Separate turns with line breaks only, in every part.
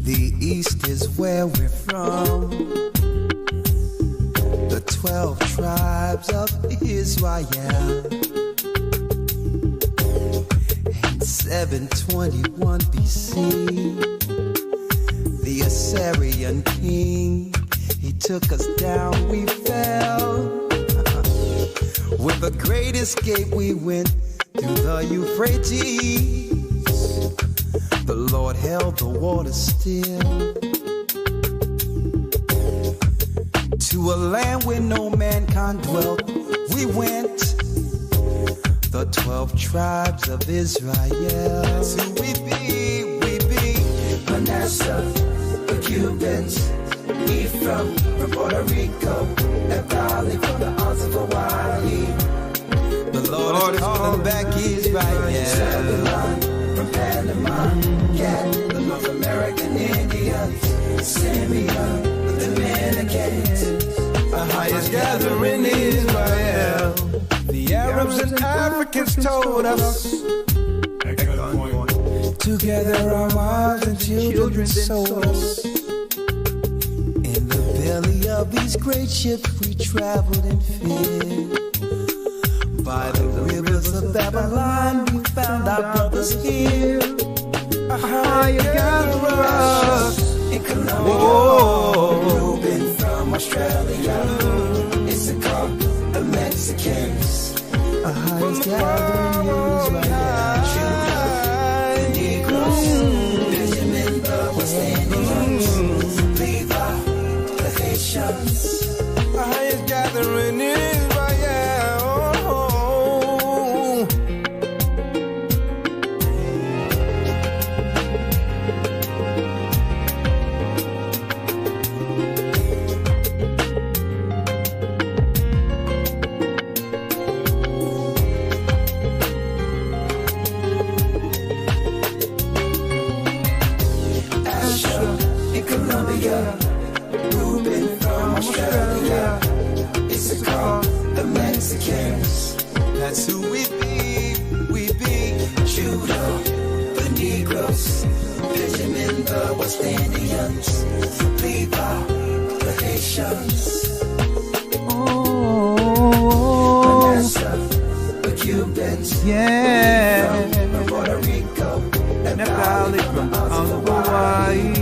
The East is where we're from. The 12 tribes of Israel. In 721 BC, the Assyrian king, he took us down, we fell. With a great escape we went through the Euphrates. The Lord held the water still. To a land where no mankind dwelt, we went. The 12 tribes of Israel. That's who we be, Manasseh, the Cubans, Ephraim from Puerto Rico, and Valley from the Isles of Hawaii. The Lord is calling back Israel. Zebulon from Panama, Gad, the North American Indians, Simeon, the Dominicans. AHAYAH's gathering Israel. The Arabs and Africans told us. Together our wives and children sold us. In the belly of these great ships we traveled in fear. By the rivers of Babylon we found our brothers here. AHAYAH gather us in Colombia. Reuben from Australia. Issachar, the Mexicans. AHAYAH's gathering Israel. The Negroes, Benjamin, the West Indians, Levi, the Haitians. AHAYAH's gathering Israel. Reuben from Australia, Issachar, the Mexicans. That's who we be, Judah, the Negroes, Benjamin, the West Indians, Levi, the Haitians. Manasseh, the Cubans, yeah, from Puerto Rico, and Valley from Hawaii.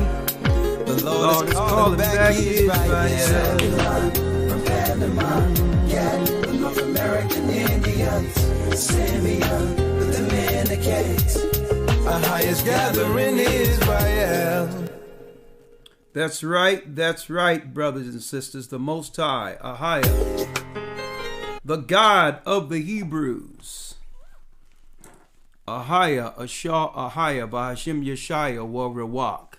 The Lord is calling back Israel. From Panama, Gad, the North American Indians, Simeon, the Dominicans. AHAYAH's gathering Israel.
That's right, brothers and sisters. The Most High, AHAYAH, the God of the Hebrews. AHAYAH, Ashah, AHAYAH, Bahashim Yeshaya, Warawak.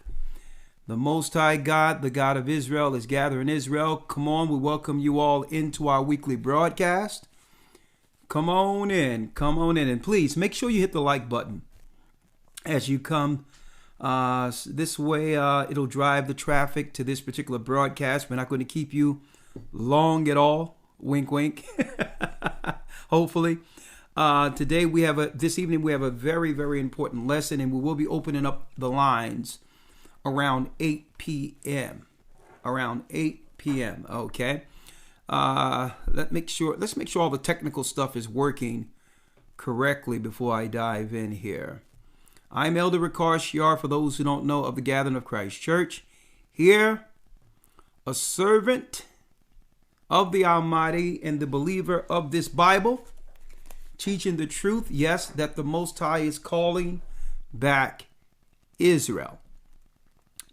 The Most High God, the God of Israel, is gathering Israel. Come on, we welcome you all into our weekly broadcast. Come on in, and please make sure you hit the like button as you come. This way, it'll drive the traffic to this particular broadcast. We're not going to keep you long at all. Wink, wink. Hopefully. This evening we have a very, very important lesson, and we will be opening up the lines around 8 p.m. Okay. Let's make sure all the technical stuff is working correctly before I dive in here. I'm Elder Ricard Shiar, for those who don't know, of the Gathering of Christ Church. Here, a servant of the Almighty and the believer of this Bible, teaching the truth, yes, that the Most High is calling back Israel.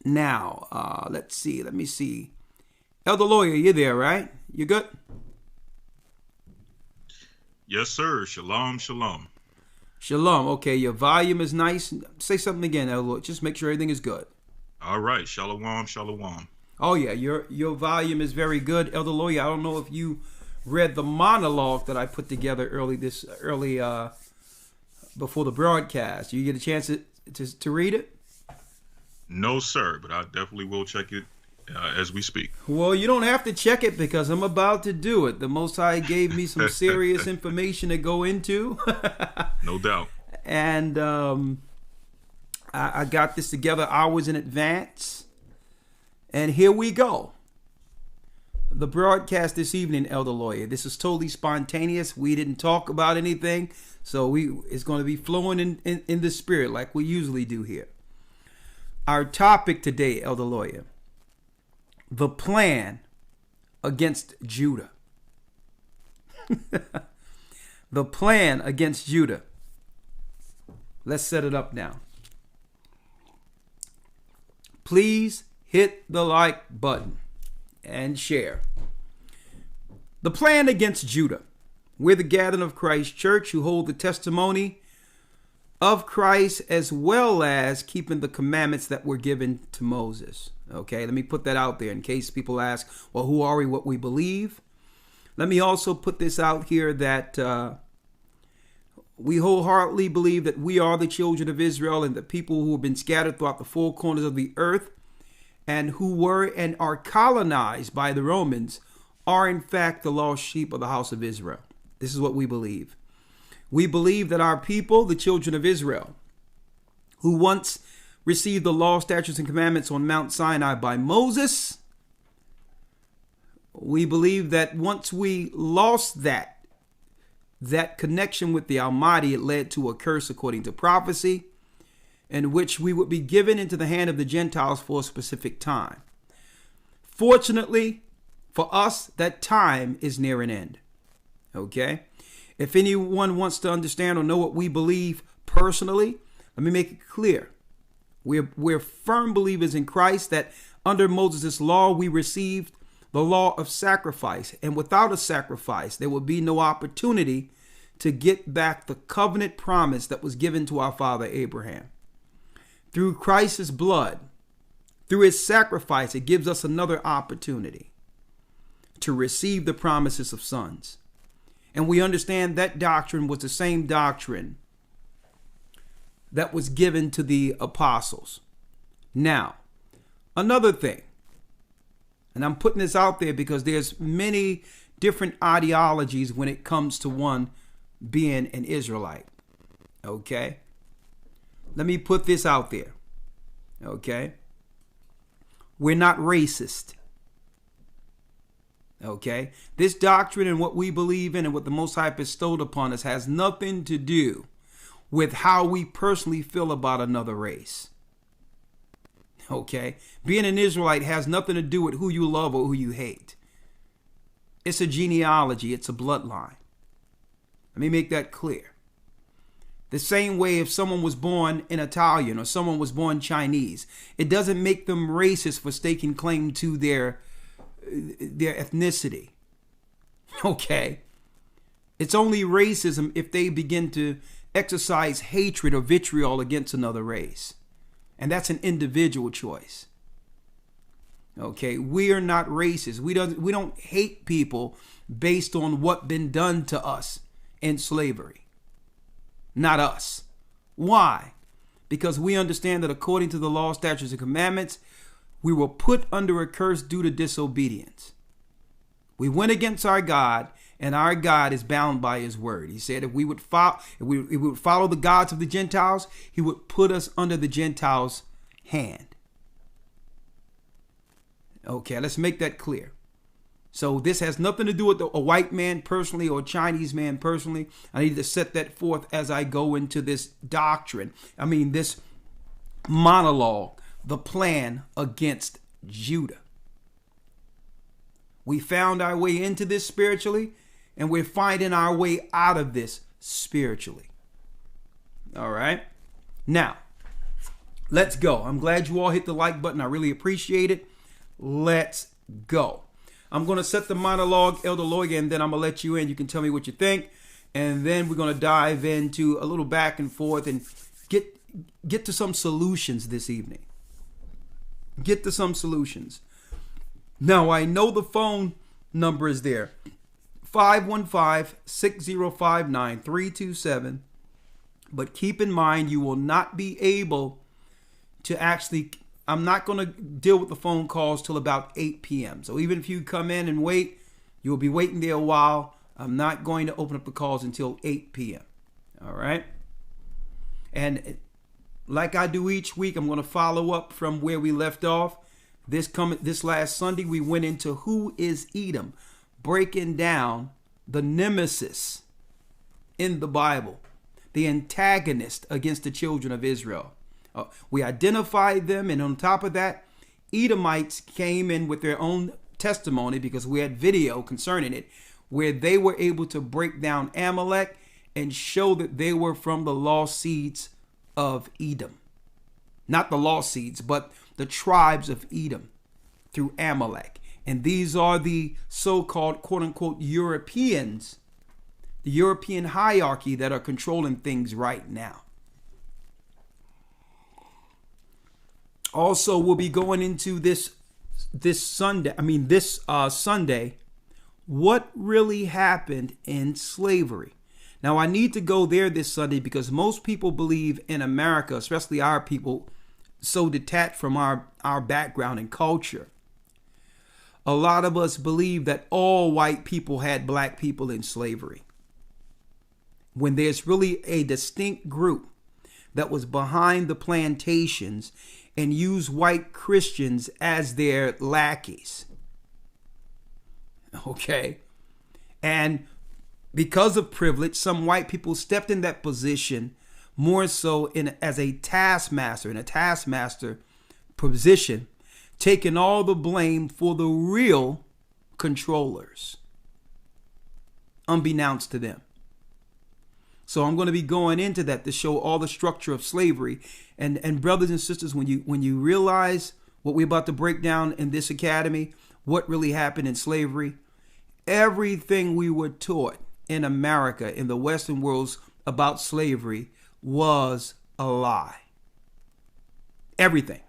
Now, let me see. Elder Lawyer, you there, right? You good?
Yes, sir. Shalom, shalom.
Shalom. Okay, your volume is nice. Say something again, Elder Lawyer. Just make sure everything is good.
All right. Shalom, shalom.
Oh, yeah. Your volume is very good, Elder Lawyer. I don't know if you read the monologue that I put together early before the broadcast. You get a chance to read it?
No, sir, but I definitely will check it as we speak.
Well, you don't have to check it because I'm about to do it. The Most High gave me some serious information to go into.
No doubt.
And I got this together hours in advance. And here we go. The broadcast this evening, Elder Lawyer. This is totally spontaneous. We didn't talk about anything. So it's going to be flowing in the spirit like we usually do here. Our topic today, Elder Lawyer. The plan against Judah. The plan against Judah. Let's set it up now. Please hit the like button and share. The plan against Judah. We're the gathering of Christ Church who hold the testimony of Christ as well as keeping the commandments that were given to Moses. Okay, let me put that out there in case people ask, well, who are we, what we believe? Let me also put this out here that we wholeheartedly believe that we are the children of Israel and the people who have been scattered throughout the four corners of the earth and who were and are colonized by the Romans are in fact the lost sheep of the house of Israel. This is what we believe. We believe that our people, the children of Israel, who once received the law, statutes, and commandments on Mount Sinai by Moses, we believe that once we lost that connection with the Almighty, it led to a curse according to prophecy, in which we would be given into the hand of the Gentiles for a specific time. Fortunately for us, that time is near an end. Okay? If anyone wants to understand or know what we believe personally, let me make it clear. We're firm believers in Christ that under Moses' law, we received the law of sacrifice. And without a sacrifice, there would be no opportunity to get back the covenant promise that was given to our father Abraham. Through Christ's blood, through his sacrifice, it gives us another opportunity to receive the promises of sons. And we understand that doctrine was the same doctrine that was given to the apostles. Now, another thing, and I'm putting this out there because there's many different ideologies when it comes to one being an Israelite. Okay? Let me put this out there. Okay? We're not racist. Okay? This doctrine and what we believe in and what the Most High bestowed upon us has nothing to do with how we personally feel about another race. Okay? Being an Israelite has nothing to do with who you love or who you hate. It's a genealogy. It's a bloodline. Let me make that clear. The same way if someone was born an Italian or someone was born Chinese, it doesn't make them racist for staking claim to their ethnicity. Okay? It's only racism if they begin to exercise hatred or vitriol against another race. And that's an individual choice. Okay? We are not racist. We don't hate people based on what been done to us in slavery. Not us. Why? Because we understand that according to the law, statutes, and commandments, we were put under a curse due to disobedience. We went against our God, and our God is bound by his word. He said if we would follow the gods of the Gentiles, he would put us under the Gentiles' hand. Okay, let's make that clear. So this has nothing to do with a white man personally or a Chinese man personally. I need to set that forth as I go into this doctrine. This monologue, the plan against Judah. We found our way into this spiritually, and we're finding our way out of this spiritually. All right. Now, let's go. I'm glad you all hit the like button. I really appreciate it. Let's go. I'm going to set the monologue, Elder Lawyer, and then I'm going to let you in. You can tell me what you think. And then we're going to dive into a little back and forth and get to some solutions this evening. Get to some solutions. Now, I know the phone number is there. 515-6059-327. But keep in mind, you will not be able to actually... I'm not going to deal with the phone calls till about 8 p.m. So even if you come in and wait, you'll be waiting there a while. I'm not going to open up the calls until 8 p.m. All right? And like I do each week, I'm going to follow up from where we left off. This last Sunday, we went into who is Edom, breaking down the nemesis in the Bible, the antagonist against the children of Israel. We identified them, and on top of that, Edomites came in with their own testimony, because we had video concerning it, where they were able to break down Amalek and show that they were from the lost seeds of Edom. Not the lost seeds, but the tribes of Edom through Amalek. And these are the so-called quote-unquote Europeans, the European hierarchy that are controlling things right now. Also, we'll be going into this Sunday, what really happened in slavery. Now, I need to go there this Sunday because most people believe in America, especially our people, so detached from our background and culture. A lot of us believe that all white people had black people in slavery, when there's really a distinct group that was behind the plantations and used white Christians as their lackeys. Okay? And because of privilege, some white people stepped in that position more so as a taskmaster, in a taskmaster position, taking all the blame for the real controllers, unbeknownst to them. So I'm going to be going into that to show all the structure of slavery. And brothers and sisters, when you realize what we're about to break down in this academy, what really happened in slavery, everything we were taught in America, in the Western worlds about slavery was a lie. Everything.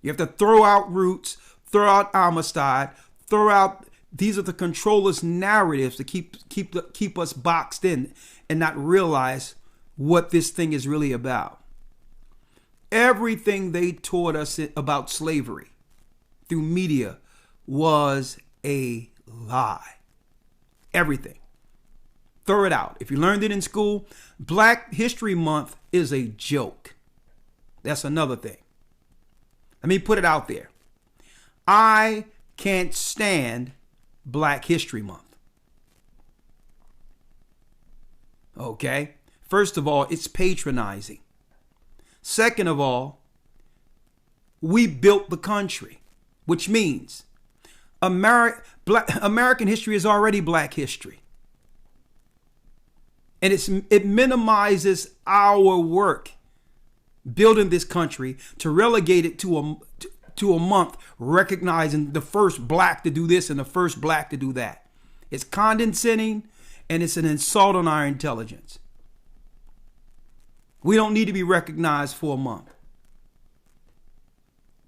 You have to throw out Roots, throw out Amistad, throw out, these are the controllers' narratives to keep us boxed in and not realize what this thing is really about. Everything they taught us about slavery through media was a lie. Everything. Throw it out. If you learned it in school, Black History Month is a joke. That's another thing. Let me put it out there. I can't stand Black History Month. Okay? First of all, it's patronizing. Second of all, we built the country, which means American history is already Black history. And it minimizes our work building this country to relegate it to a month recognizing the first Black to do this and the first Black to do that. It's condescending and it's an insult on our intelligence. We don't need to be recognized for a month.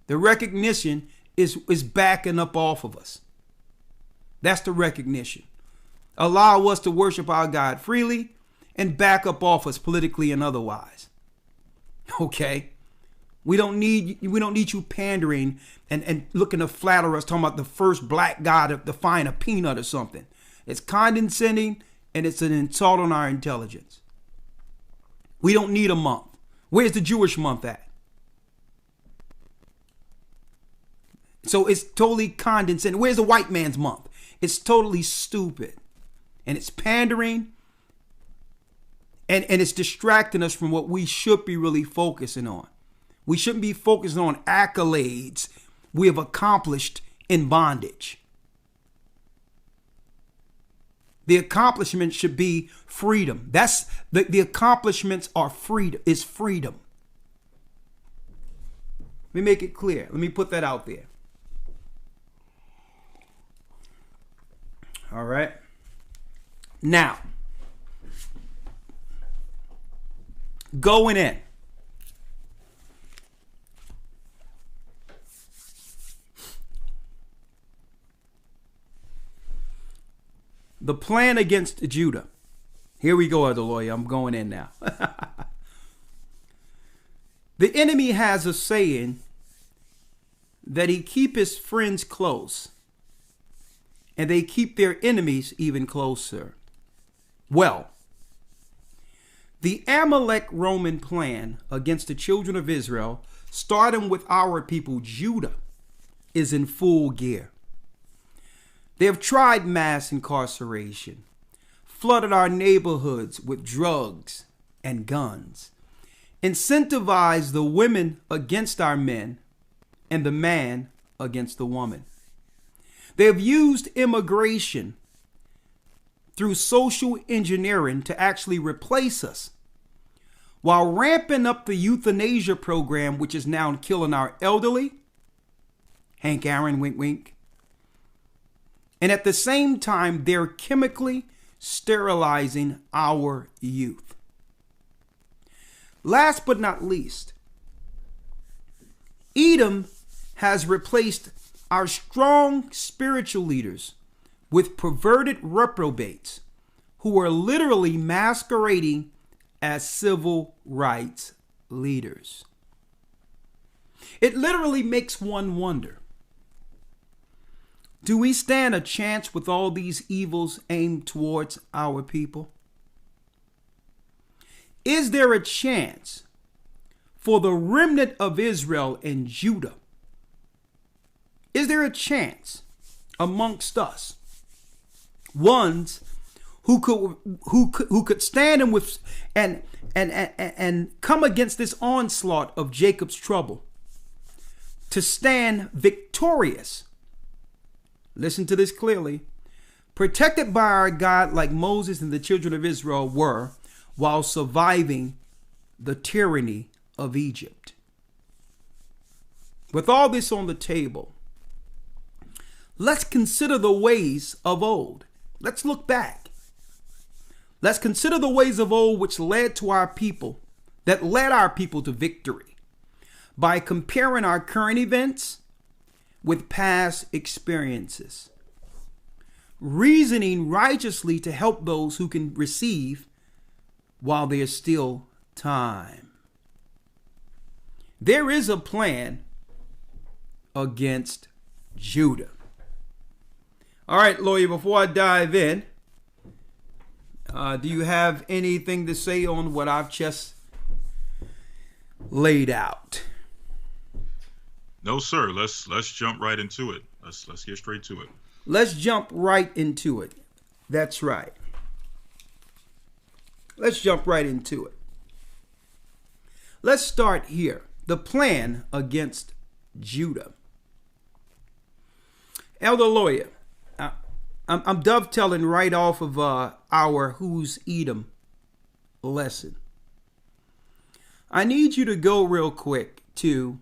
The recognition is backing up off of us. That's the recognition. Allow us to worship our God freely and back up off us politically and otherwise. Okay? We don't need you pandering and looking to flatter us, talking about the first Black God to find a peanut or something. It's condescending and it's an insult on our intelligence. We don't need a month. Where's the Jewish month at? So it's totally condescending. Where's the white man's month? It's totally stupid. And it's pandering. And it's distracting us from what we should be really focusing on. We shouldn't be focusing on accolades we have accomplished in bondage. The accomplishment should be freedom. That's the accomplishments are freedom, is freedom. Let me make it clear. Let me put that out there. All right. Now, going in. The plan against Judah. Here we go, Elder Lawyer. I'm going in now. The enemy has a saying that he keep his friends close and they keep their enemies even closer. Well, The Amalek Roman plan against the children of Israel, starting with our people Judah, is in full gear. They have tried mass incarceration, flooded our neighborhoods with drugs and guns, incentivized the women against our men and the man against the woman. They have used immigration through social engineering to actually replace us, while ramping up the euthanasia program, which is now killing our elderly. Hank Aaron, wink, wink. And at the same time, they're chemically sterilizing our youth. Last but not least, Edom has replaced our strong spiritual leaders with perverted reprobates who are literally masquerading as civil rights leaders. It literally makes one wonder, do we stand a chance with all these evils aimed towards our people? Is there a chance for the remnant of Israel and Judah? Is there a chance amongst us, ones who could stand and come against this onslaught of Jacob's trouble, to stand victorious? Listen to this clearly. Protected by our God like Moses and the children of Israel were, while surviving the tyranny of Egypt. With all this on the table, let's consider the ways of old. Let's look back. Let's consider the ways of old which led our people to victory, by comparing our current events with past experiences, reasoning righteously to help those who can receive while there's still time. There is a plan against Judah. All right, lawyer, before I dive in, do you have anything to say on what I've just laid out?
No, sir. Let's jump right into it. Let's get straight to it.
Let's jump right into it. That's right. Let's jump right into it. Let's start here. The plan against Judah. Elder Lawyer, I'm dovetailing right off of our Who's Edom lesson. I need you to go real quick to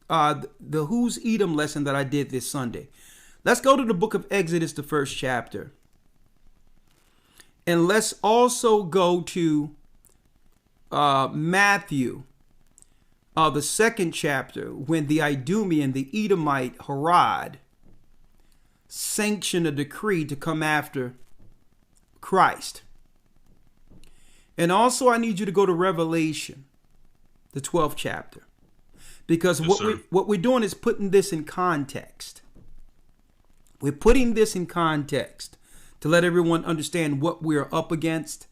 the Who's Edom lesson that I did this Sunday. Let's go to the book of Exodus, the first chapter. And let's also go to Matthew, the second chapter, when the Idumean, the Edomite Herod, sanctioned a decree to come after Christ. And also I need you to go to Revelation, the 12th chapter. Because what we're doing is putting this in context. We're putting this in context to let everyone understand what we're up against.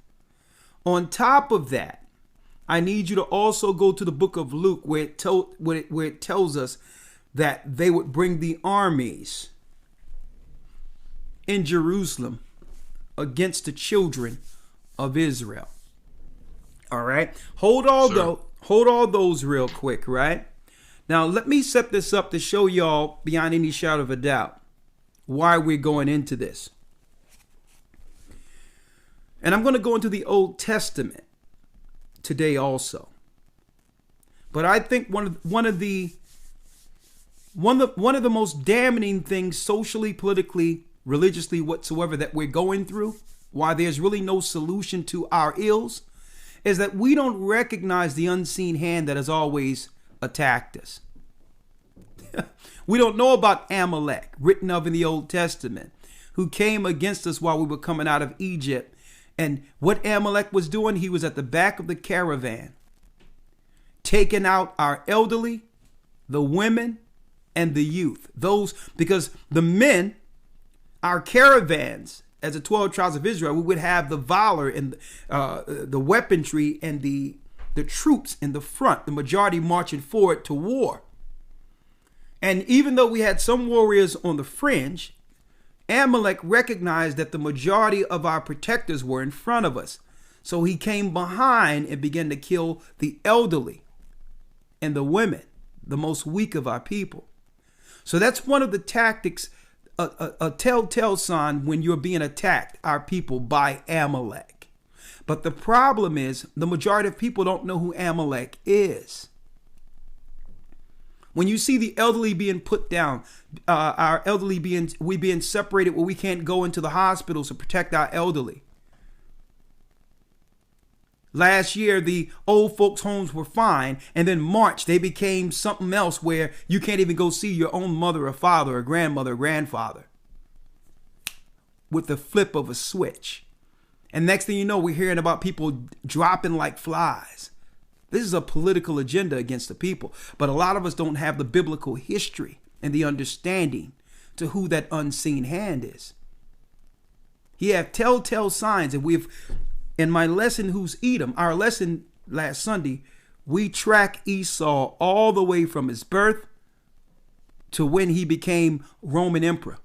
On top of that, I need you to also go to the book of Luke, where it tells us that they would bring the armies in Jerusalem against the children of Israel. All right. Hold all those real quick, right? Now, let me set this up to show y'all beyond any shadow of a doubt why we're going into this. And I'm going to go into the Old Testament today also. But I think one of the most damning things socially, politically, religiously, whatsoever that we're going through, why there's really no solution to our ills, is that we don't recognize the unseen hand that has always attacked us. We don't know about Amalek, written of in the Old Testament, who came against us while we were coming out of Egypt. And what Amalek was doing, he was at the back of the caravan, taking out our elderly, the women, and the youth. Those, because the men, our caravans, as the 12 tribes of Israel, we would have the valor and the weaponry and the troops in the front, the majority marching forward to war. And even though we had some warriors on the fringe, Amalek recognized that the majority of our protectors were in front of us. So he came behind and began to kill the elderly and the women, the most weak of our people. So that's one of the tactics, a telltale sign when you're being attacked, our people, by Amalek. But the problem is the majority of people don't know who Amalek is. When you see the elderly being put down, our elderly being separated where we can't go into the hospitals to protect our elderly. Last year, the old folks' homes were fine, and then March, they became something else where you can't even go see your own mother or father or grandmother or grandfather with the flip of a switch. And next thing you know, we're hearing about people dropping like flies. This is a political agenda against the people. But a lot of us don't have the biblical history and the understanding to who that unseen hand is. He have telltale signs, and we've, in my lesson, Who's Edom, our lesson last Sunday, we track Esau all the way from his birth to when he became Roman emperor.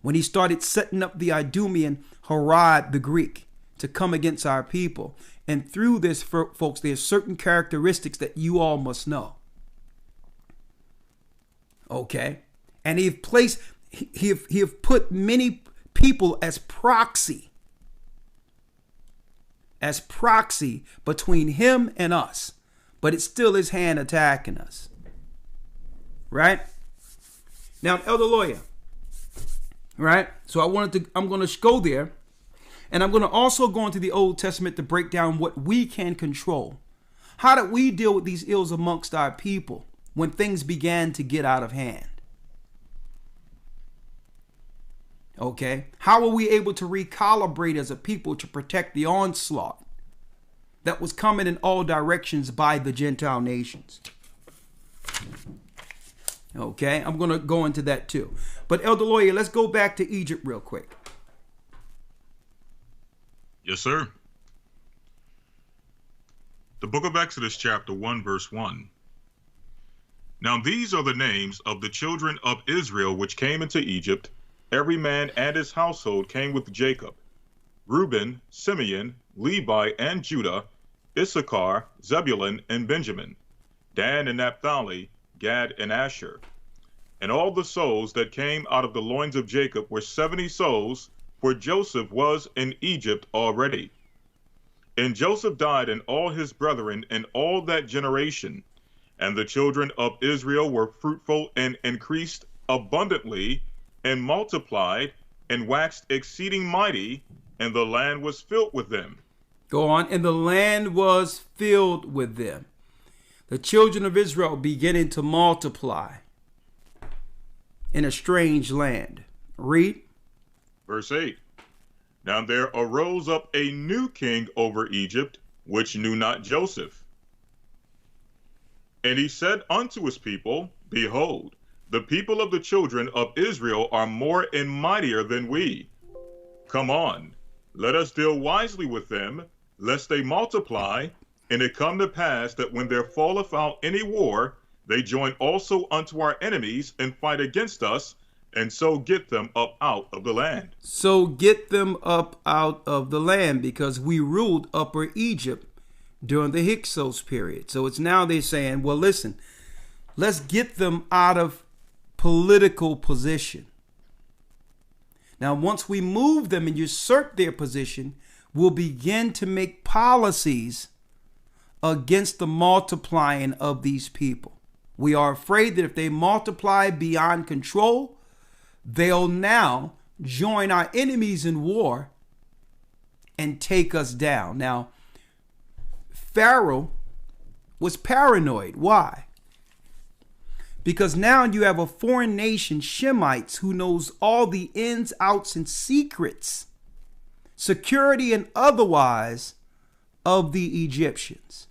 When he started setting up the Idumean Herod the Greek to come against our people. And through this, folks, there's certain characteristics that you all must know. Okay? And he have put many people as proxy between him and us. But it's still his hand attacking us. Right? Now, Elder Lawyer. Right? So I'm going to go there. And I'm going to also go into the Old Testament to break down what we can control. How did we deal with these ills amongst our people when things began to get out of hand? Okay. How were we able to recalibrate as a people to protect the onslaught that was coming in all directions by the Gentile nations? Okay. I'm going to go into that too. But Elder Lawyer, let's go back to Egypt real quick.
Yes, sir. The book of Exodus, chapter 1, verse 1. Now these are the names of the children of Israel which came into Egypt. Every man and his household came with Jacob. Reuben, Simeon, Levi, and Judah, Issachar, Zebulun, and Benjamin, Dan and Naphtali, Gad and Asher. And all the souls that came out of the loins of Jacob were 70 souls, for Joseph was in Egypt already. And Joseph died, and all his brethren, and all that generation. And the children of Israel were fruitful and increased abundantly, and multiplied, and waxed exceeding mighty, and the land was filled with them.
Go on. And the land was filled with them. The children of Israel beginning to multiply in a strange land. Read.
Verse 8. Now there arose up a new king over Egypt, which knew not Joseph. And he said unto his people, Behold, the people of the children of Israel are more and mightier than we. Come on, let us deal wisely with them, lest they multiply, and it come to pass that when there falleth out any war, they join also unto our enemies and fight against us, and so get them up out of the land.
So get them up out of the land, because we ruled Upper Egypt during the Hyksos period. So it's now they're saying, well, listen, let's get them out of political position. Now, once we move them and usurp their position, we'll begin to make policies against the multiplying of these people. We are afraid that if they multiply beyond control, they'll now join our enemies in war and take us down. Now, Pharaoh was paranoid. Why? Because now you have a foreign nation, Shemites, who knows all the ins, outs, and secrets, security and otherwise, of the Egyptians.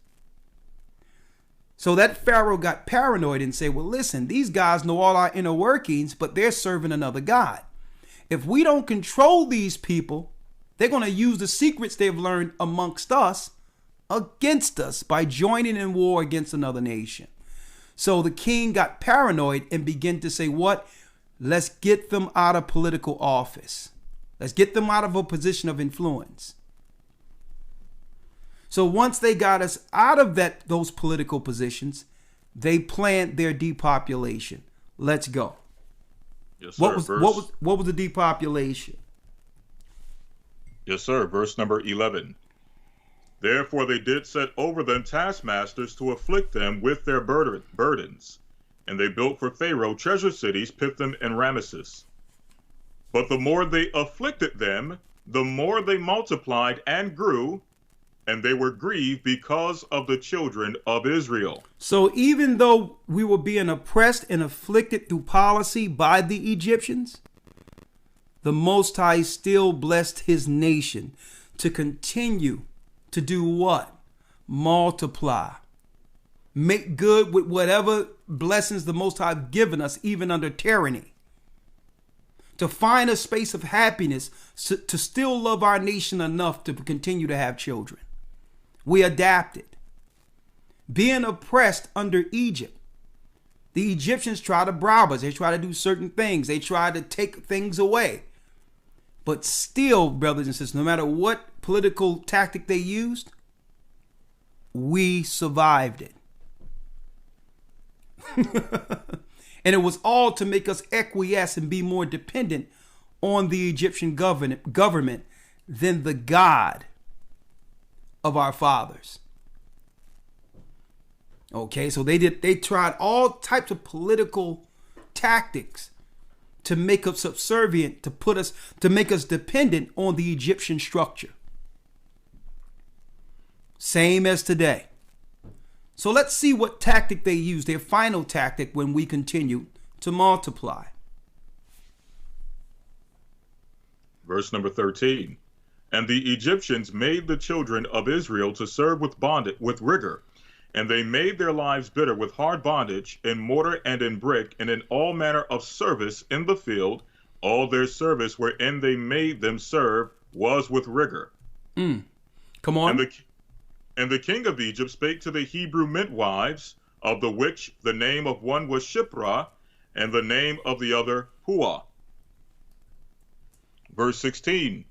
So that Pharaoh got paranoid and said, well, listen, these guys know all our inner workings, but they're serving another God. if we don't control these people, they're going to use the secrets they've learned amongst us against us by joining in war against another nation. So the king got paranoid and began to say, what? Let's get them out of political office. Let's get them out of a position of influence. So once they got us out of those political positions, they planned their depopulation. Let's go.
Yes, sir.
What was the depopulation?
Yes, sir. Verse number 11. Therefore they did set over them taskmasters to afflict them with their burdens. And they built for Pharaoh treasure cities, Pithom and Ramesses. But the more they afflicted them, the more they multiplied and grew, and they were grieved because of the children of Israel.
So even though we were being oppressed and afflicted through policy by the Egyptians, the Most High still blessed his nation to continue to do what? Multiply. Make good with whatever blessings the Most High have given us, even under tyranny. To find a space of happiness, to still love our nation enough to continue to have children. We adapted. Being oppressed under Egypt, the Egyptians try to bribe us. They try to do certain things. They try to take things away. But still, brothers and sisters, no matter what political tactic they used, we survived it. And it was all to make us acquiesce and be more dependent on the Egyptian government than the God of our fathers. Okay, so they tried all types of political tactics to make us subservient, to make us dependent on the Egyptian structure. Same as today. So let's see what tactic they use, their final tactic, when we continue to multiply.
Verse number 13. And the Egyptians made the children of Israel to serve with rigor, and they made their lives bitter with hard bondage, in mortar and in brick, and in all manner of service in the field. All their service wherein they made them serve was with rigor.
Come on.
And the king of Egypt spake to the Hebrew midwives, of the which the name of one was Shiphrah, and the name of the other Puah. Verse 16.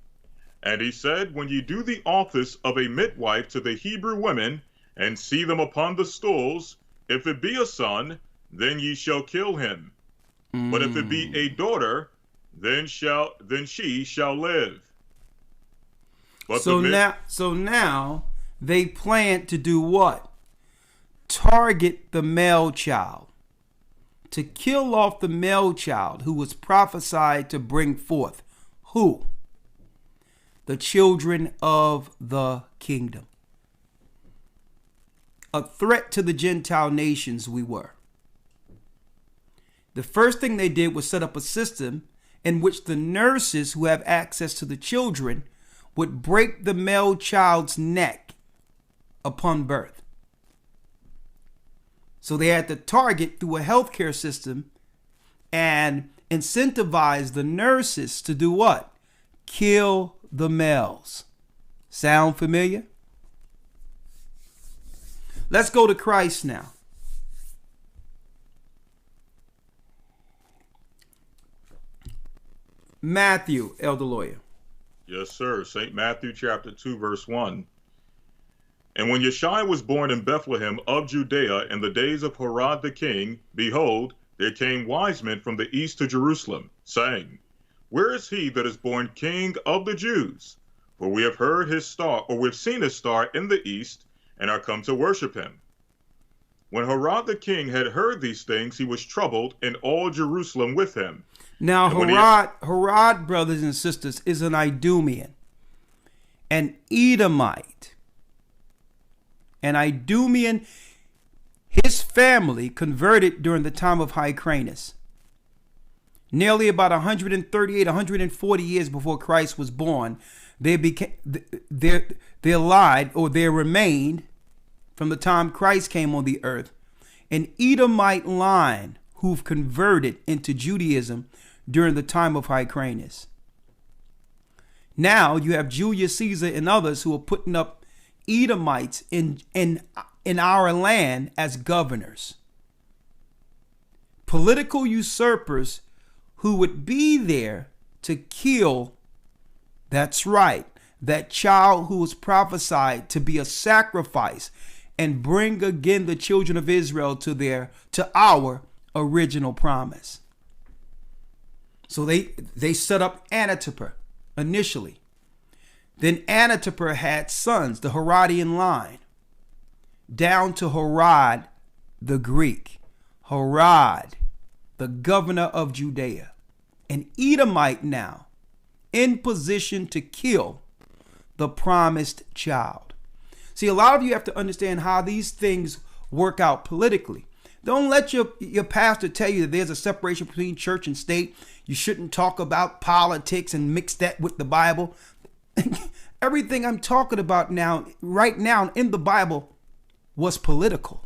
And he said, when ye do the office of a midwife to the Hebrew women, and see them upon the stools, if it be a son, then ye shall kill him. But if it be a daughter, then she shall live. But
so now they plan to do what? Target the male child. To kill off the male child who was prophesied to bring forth. Who? The children of the kingdom. A threat to the Gentile nations we were. The first thing they did was set up a system in which the nurses who have access to the children would break the male child's neck upon birth. So they had to target through a healthcare system and incentivize the nurses to do what? Kill the males. Sound familiar? Let's go to Christ now. Matthew, Elder Lawyer.
Yes, sir. St. Matthew chapter 2, verse 1. And when Yeshua was born in Bethlehem of Judea in the days of Herod the king, behold, there came wise men from the east to Jerusalem, saying, where is he that is born King of the Jews? For we have heard his star, or we've seen his star in the east, and are come to worship him. When Herod the king had heard these things, he was troubled, and all Jerusalem with him.
Now Herod, brothers and sisters, is an Idumean, an Edomite. An Idumean, his family converted during the time of Hyrcanus. Nearly about 138, 140 years before Christ was born, they remained from the time Christ came on the earth, an Edomite line who've converted into Judaism during the time of Hyrcanus. Now you have Julius Caesar and others who are putting up Edomites in our land as governors. Political usurpers who would be there to kill, that's right, that child who was prophesied to be a sacrifice and bring again the children of Israel to our original promise. So they set up Antipater initially. Then Antipater had sons, the Herodian line, down to Herod the Greek. Herod, the governor of Judea, an Edomite now, in position to kill the promised child. See, a lot of you have to understand how these things work out politically. Don't let your pastor tell you that there's a separation between church and state. You shouldn't talk about politics and mix that with the Bible. Everything I'm talking about right now in the Bible was political.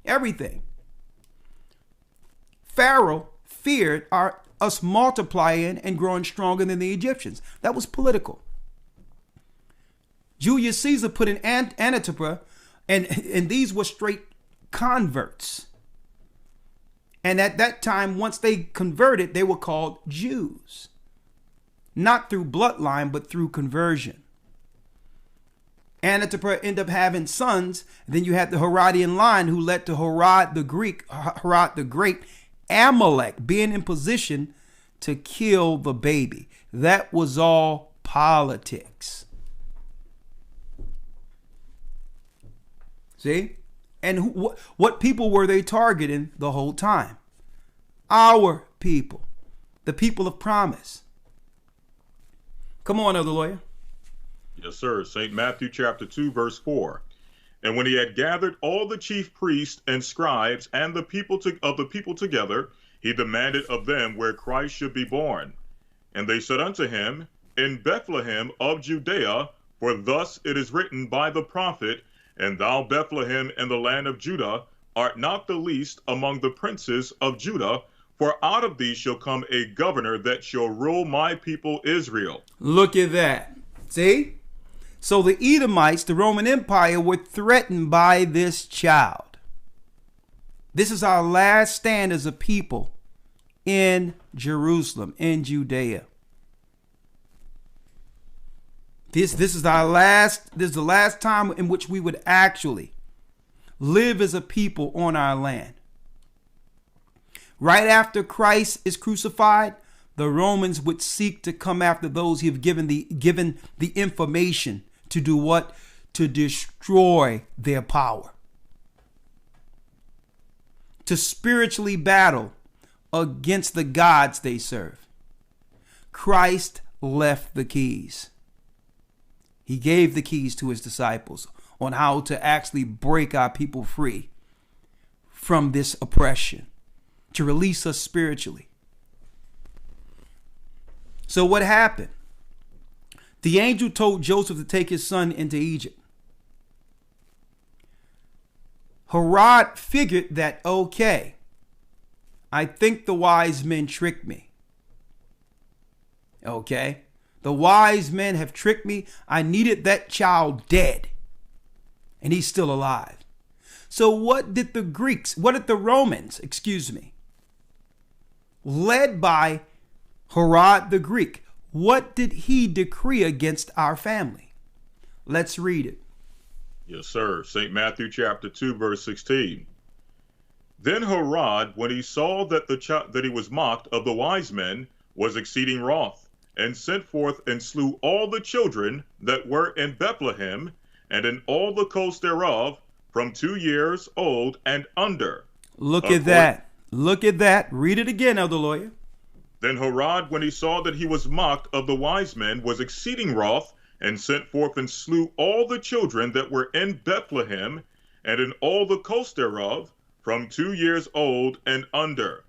Everything. Pharaoh feared us multiplying and growing stronger than the Egyptians. That was political. Julius Caesar put in Antipater, and these were straight converts. And at that time, once they converted, they were called Jews. Not through bloodline, but through conversion. Antipater ended up having sons. Then you had the Herodian line who led to Herod the Great, Amalek being in position to kill the baby. That was all politics. See? And what people were they targeting the whole time? Our people. The people of promise. Come on, Elder Lawyer.
Yes, sir. St. Matthew chapter 2, verse 4. And when he had gathered all the chief priests and scribes and the people together, he demanded of them where Christ should be born. And they said unto him, In Bethlehem of Judea, for thus it is written by the prophet, And thou, Bethlehem, in the land of Judah, art not the least among the princes of Judah, for out of thee shall come a governor that shall rule my people Israel.
Look at that. See? So the Edomites, the Roman Empire, were threatened by this child. This is our last stand as a people in Jerusalem, in Judea. This is the last time in which we would actually live as a people on our land. Right after Christ is crucified, the Romans would seek to come after those who have given the information to do what? To destroy their power. To spiritually battle against the gods they serve. Christ left the keys. He gave the keys to his disciples on how to actually break our people free from this oppression, to release us spiritually. So what happened? The angel told Joseph to take his son into Egypt. Herod figured that, okay, I think the wise men tricked me. Okay, the wise men have tricked me. I needed that child dead, and he's still alive. So what did the Romans, led by Herod the Greek, what did he decree against our family? Let's read it.
Yes, sir. St. Matthew chapter 2, verse 16. Then Herod, when he saw that he was mocked of the wise men, was exceeding wroth, and sent forth and slew all the children that were in Bethlehem, and in all the coast thereof, from 2 years old and under.
Look at that. Look at that. Read it again, Elder Lawyer.
Then Herod, when he saw that he was mocked of the wise men, was exceeding wroth, and sent forth and slew all the children that were in Bethlehem, and in all the coast thereof, from 2 years old and under.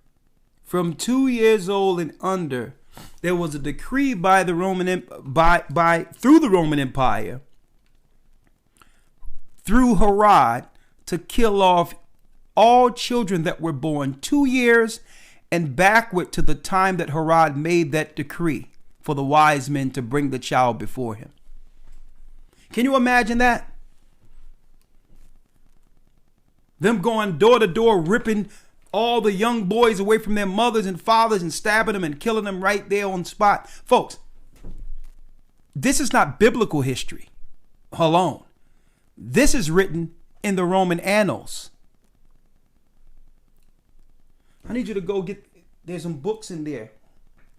From 2 years old and under, there was a decree by the through the Roman Empire, through Herod, to kill off all children that were born 2 years and backward to the time that Herod made that decree for the wise men to bring the child before him. Can you imagine that? Them going door to door, ripping all the young boys away from their mothers and fathers and stabbing them and killing them right there on spot. Folks, this is not biblical history alone. This is written in the Roman annals. I need you to go get, there's some books in there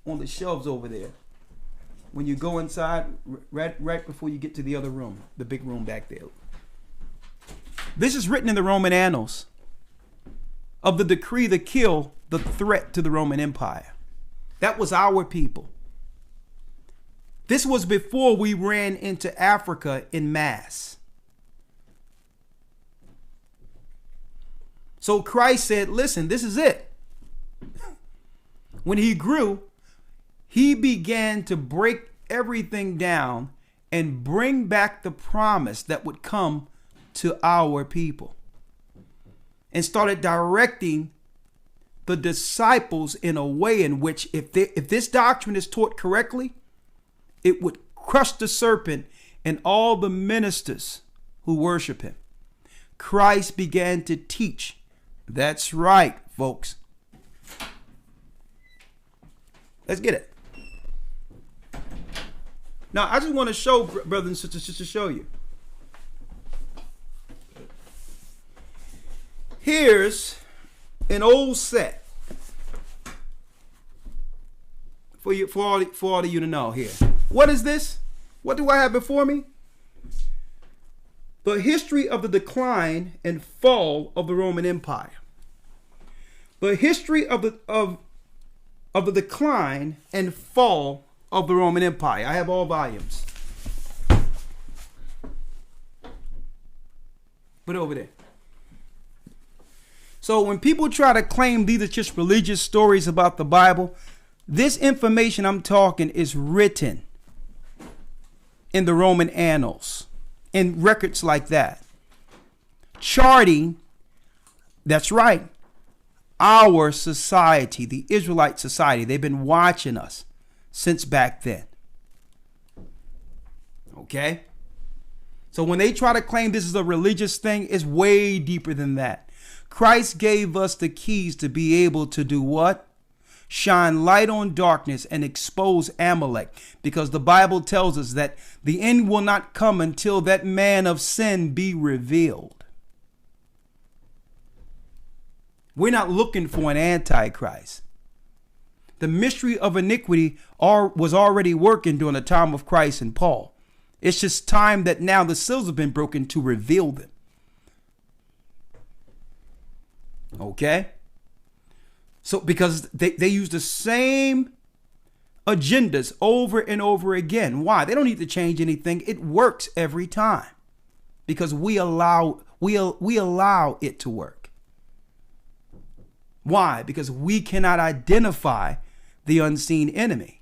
on the shelves over there. When you go inside, right before you get to the other room, the big room back there. This is written in the Roman annals of the decree to kill the threat to the Roman Empire. That was our people. This was before we ran into Africa in mass. So Christ said, listen, this is it. When he grew, he began to break everything down and bring back the promise that would come to our people, and started directing the disciples in a way in which if this doctrine is taught correctly, it would crush the serpent and all the ministers who worship him. Christ began to teach. That's right, folks. Let's get it. Now, I just want to show, brothers and sisters, just to show you. Here's an old set for you, for all of you to know here. What is this? What do I have before me? The history of the decline and fall of the Roman Empire. The history of the decline and fall of the Roman Empire. I have all volumes. Put it over there. So when people try to claim these are just religious stories about the Bible, this information I'm talking is written in the Roman annals, in records like that. Charting, that's right, our society, the Israelite society. They've been watching us since back then. Okay? So when they try to claim this is a religious thing, it's way deeper than that. Christ gave us the keys to be able to do what? Shine light on darkness and expose Amalek. Because the Bible tells us that the end will not come until that man of sin be revealed. We're not looking for an antichrist. The mystery of iniquity was already working during the time of Christ and Paul. It's just time that now the seals have been broken to reveal them. Okay? So because they use the same agendas over and over again. Why? They don't need to change anything. It works every time because we allow it to work. Why? Because we cannot identify the unseen enemy.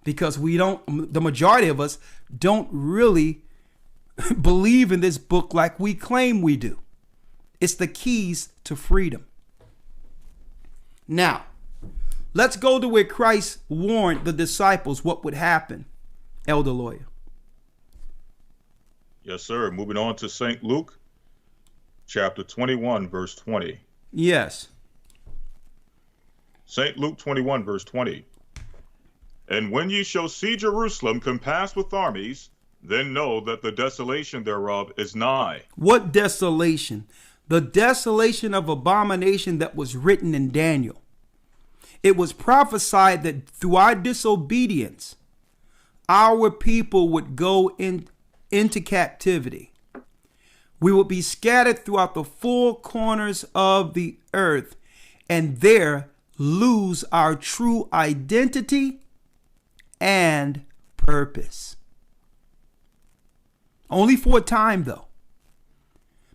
Because the majority of us don't really believe in this book like we claim we do. It's the keys to freedom. Now, let's go to where Christ warned the disciples what would happen, Elder Lawyer.
Yes, sir. Moving on to St. Luke, chapter 21, verse 20.
Yes.
St. Luke 21, verse 20. And when ye shall see Jerusalem compassed with armies, then know that the desolation thereof is nigh.
What desolation? The desolation of abomination that was written in Daniel. It was prophesied that through our disobedience, our people would go into captivity. We would be scattered throughout the four corners of the earth and there lose our true identity and purpose. Only for a time, though.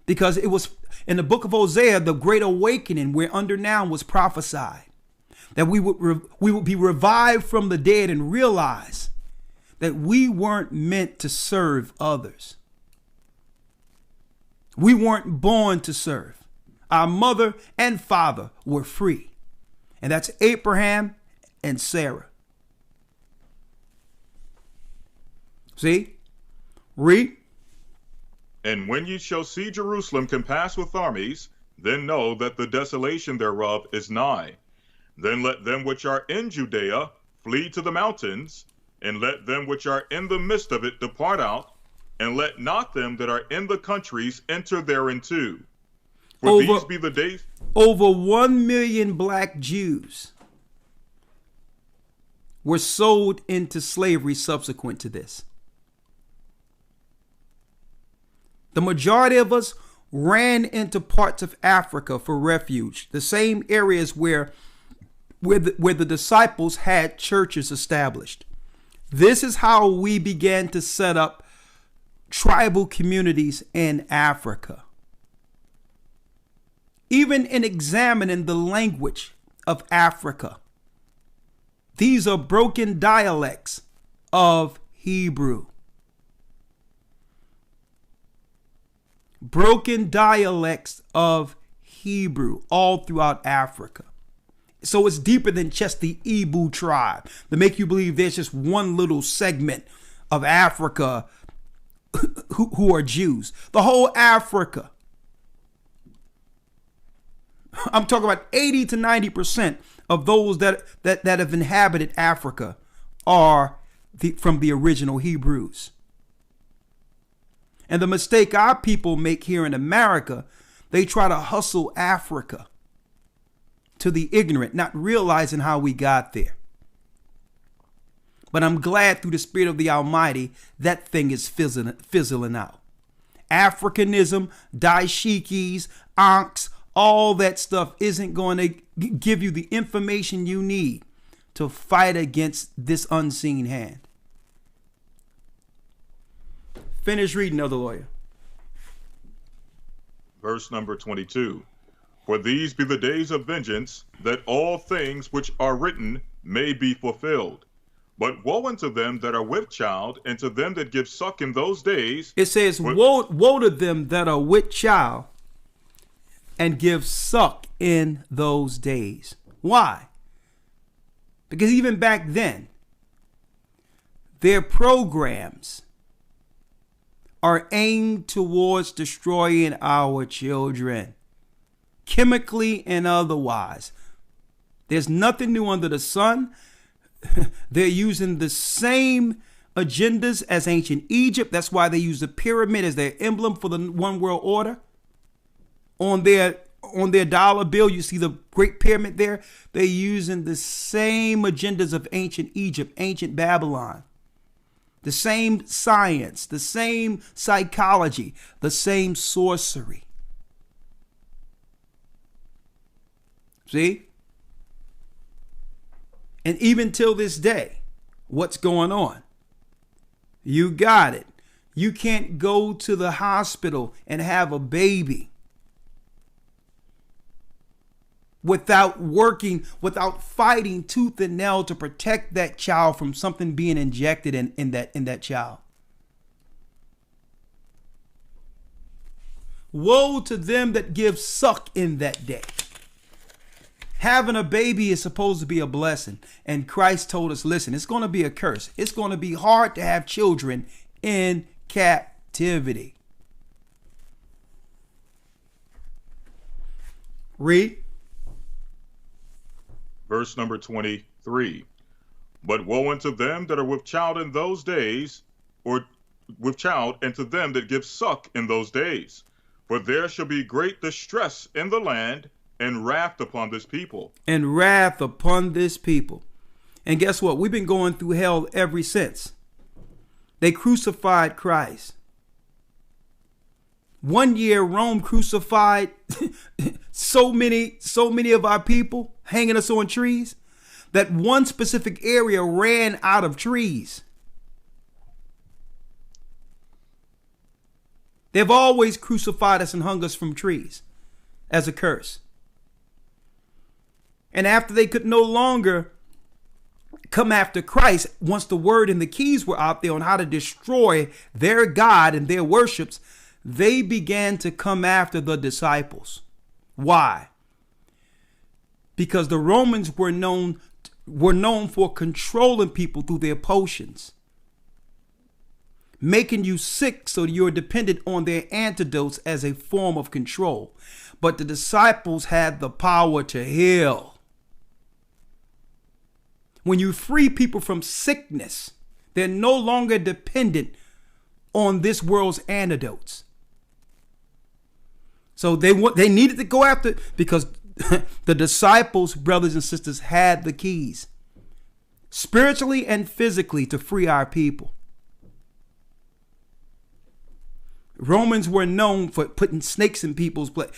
Because it was in the book of Hosea, the great awakening we're under now was prophesied. That we would be revived from the dead and realize that we weren't meant to serve others. We weren't born to serve. Our mother and father were free. And that's Abraham and Sarah. See? Read.
And when ye shall see Jerusalem compassed with armies, then know that the desolation thereof is nigh. Then let them which are in Judea flee to the mountains, and let them which are in the midst of it depart out, and let not them that are in the countries enter thereinto. For these be the days.
Over 1 million black Jews were sold into slavery subsequent to this. The majority of us ran into parts of Africa for refuge, the same areas where the disciples had churches established. This is how we began to set up tribal communities in Africa. Even in examining the language of Africa, these are broken dialects of Hebrew. Broken dialects of Hebrew all throughout Africa. So it's deeper than just the Igbo tribe to make you believe there's just one little segment of Africa who are Jews. The whole Africa. I'm talking about 80 to 90% of those that have inhabited Africa are from the original Hebrews. And the mistake our people make here in America, they try to hustle Africa to the ignorant, not realizing how we got there. But I'm glad through the Spirit of the Almighty, that thing is fizzling out. Africanism, dashikis, ankhs, all that stuff isn't going to give you the information you need to fight against this unseen hand. Finish reading, Elder Lawyer.
Verse number 22. For these be the days of vengeance, that all things which are written may be fulfilled. But woe unto them that are with child, and to them that give suck in those days.
It says, woe to them that are with child and give suck in those days. Why? Because even back then, their programs are aimed towards destroying our children, chemically and otherwise. There's nothing new under the sun. They're using the same agendas as ancient Egypt. That's why they use the pyramid as their emblem for the one world order. On their dollar bill, you see the Great Pyramid there. They're using the same agendas of ancient Egypt, ancient Babylon. The same science, the same psychology, the same sorcery. See? And even till this day, what's going on? You got it. You can't go to the hospital and have a baby without fighting tooth and nail to protect that child from something being injected in that child. Woe to them that give suck in that day. Having a baby is supposed to be a blessing. And Christ told us, listen, it's going to be a curse. It's going to be hard to have children in captivity. Read.
Verse number 23. But woe unto them that are with child in those days, or with child, and to them that give suck in those days. For there shall be great distress in the land, and wrath upon this people.
And wrath upon this people. And guess what? We've been going through hell ever since. They crucified Christ. 1 year Rome crucified so many of our people, hanging us on trees, that one specific area ran out of trees. They've always crucified us and hung us from trees as a curse. And after they could no longer come after Christ, once the word and the keys were out there on how to destroy their God and their worships, they began to come after the disciples. Why? Because the Romans were known for controlling people through their potions. making you sick so you're dependent on their antidotes as a form of control. But the disciples had the power to heal. When you free people from sickness, they're no longer dependent on this world's antidotes. So they needed to go after, because the disciples, brothers and sisters, had the keys, spiritually and physically, to free our people. Romans were known for putting snakes in people's place,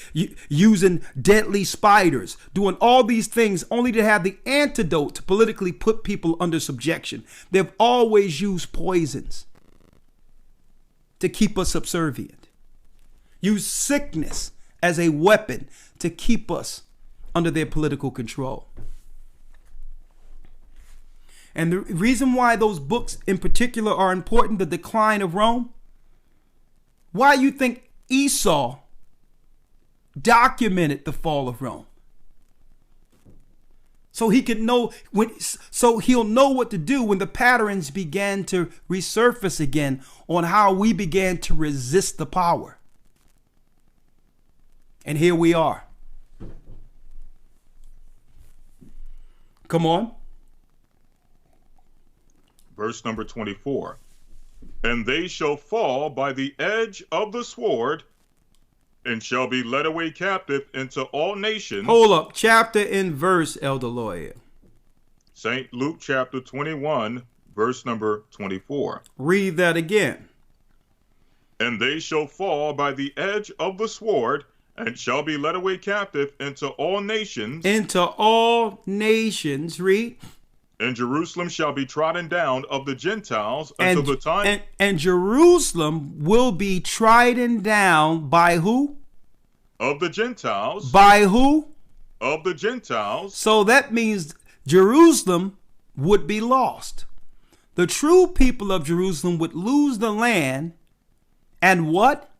using deadly spiders, doing all these things only to have the antidote to politically put people under subjection. They've always used poisons to keep us subservient. Use sickness as a weapon to keep us under their political control. And the reason why those books in particular are important, the decline of Rome, why you think Esau documented the fall of Rome? So he could know so he'll know what to do when the patterns began to resurface again on how we began to resist the power. And here we are. Come on.
Verse number 24. And they shall fall by the edge of the sword, and shall be led away captive into all nations.
Hold up. Chapter and verse, Elder Lawyer.
St. Luke chapter 21, verse number 24.
Read that again.
And they shall fall by the edge of the sword, and shall be led away captive into all nations.
Into all nations. Read.
And Jerusalem shall be trodden down of the Gentiles until the time.
And Jerusalem will be trodden down by who?
Of the Gentiles.
By who?
Of the Gentiles.
So that means Jerusalem would be lost. The true people of Jerusalem would lose the land and what?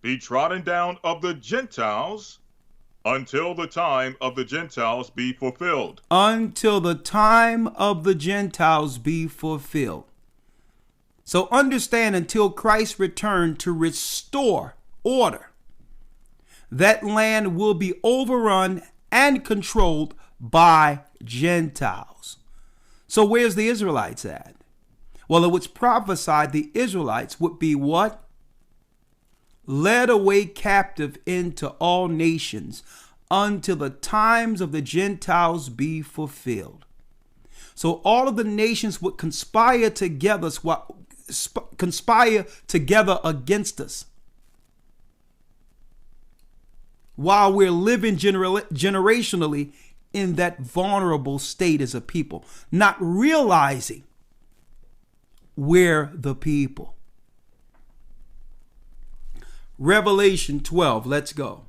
Be trodden down of the Gentiles until the time of the Gentiles be fulfilled.
Until the time of the Gentiles be fulfilled. So understand, until Christ returned to restore order, that land will be overrun and controlled by Gentiles. So where's the Israelites at? Well, it was prophesied the Israelites would be what? Led away captive into all nations until the times of the Gentiles be fulfilled. So all of the nations would conspire together against us while we're living generationally in that vulnerable state as a people, not realizing we're the people. Revelation 12, let's go.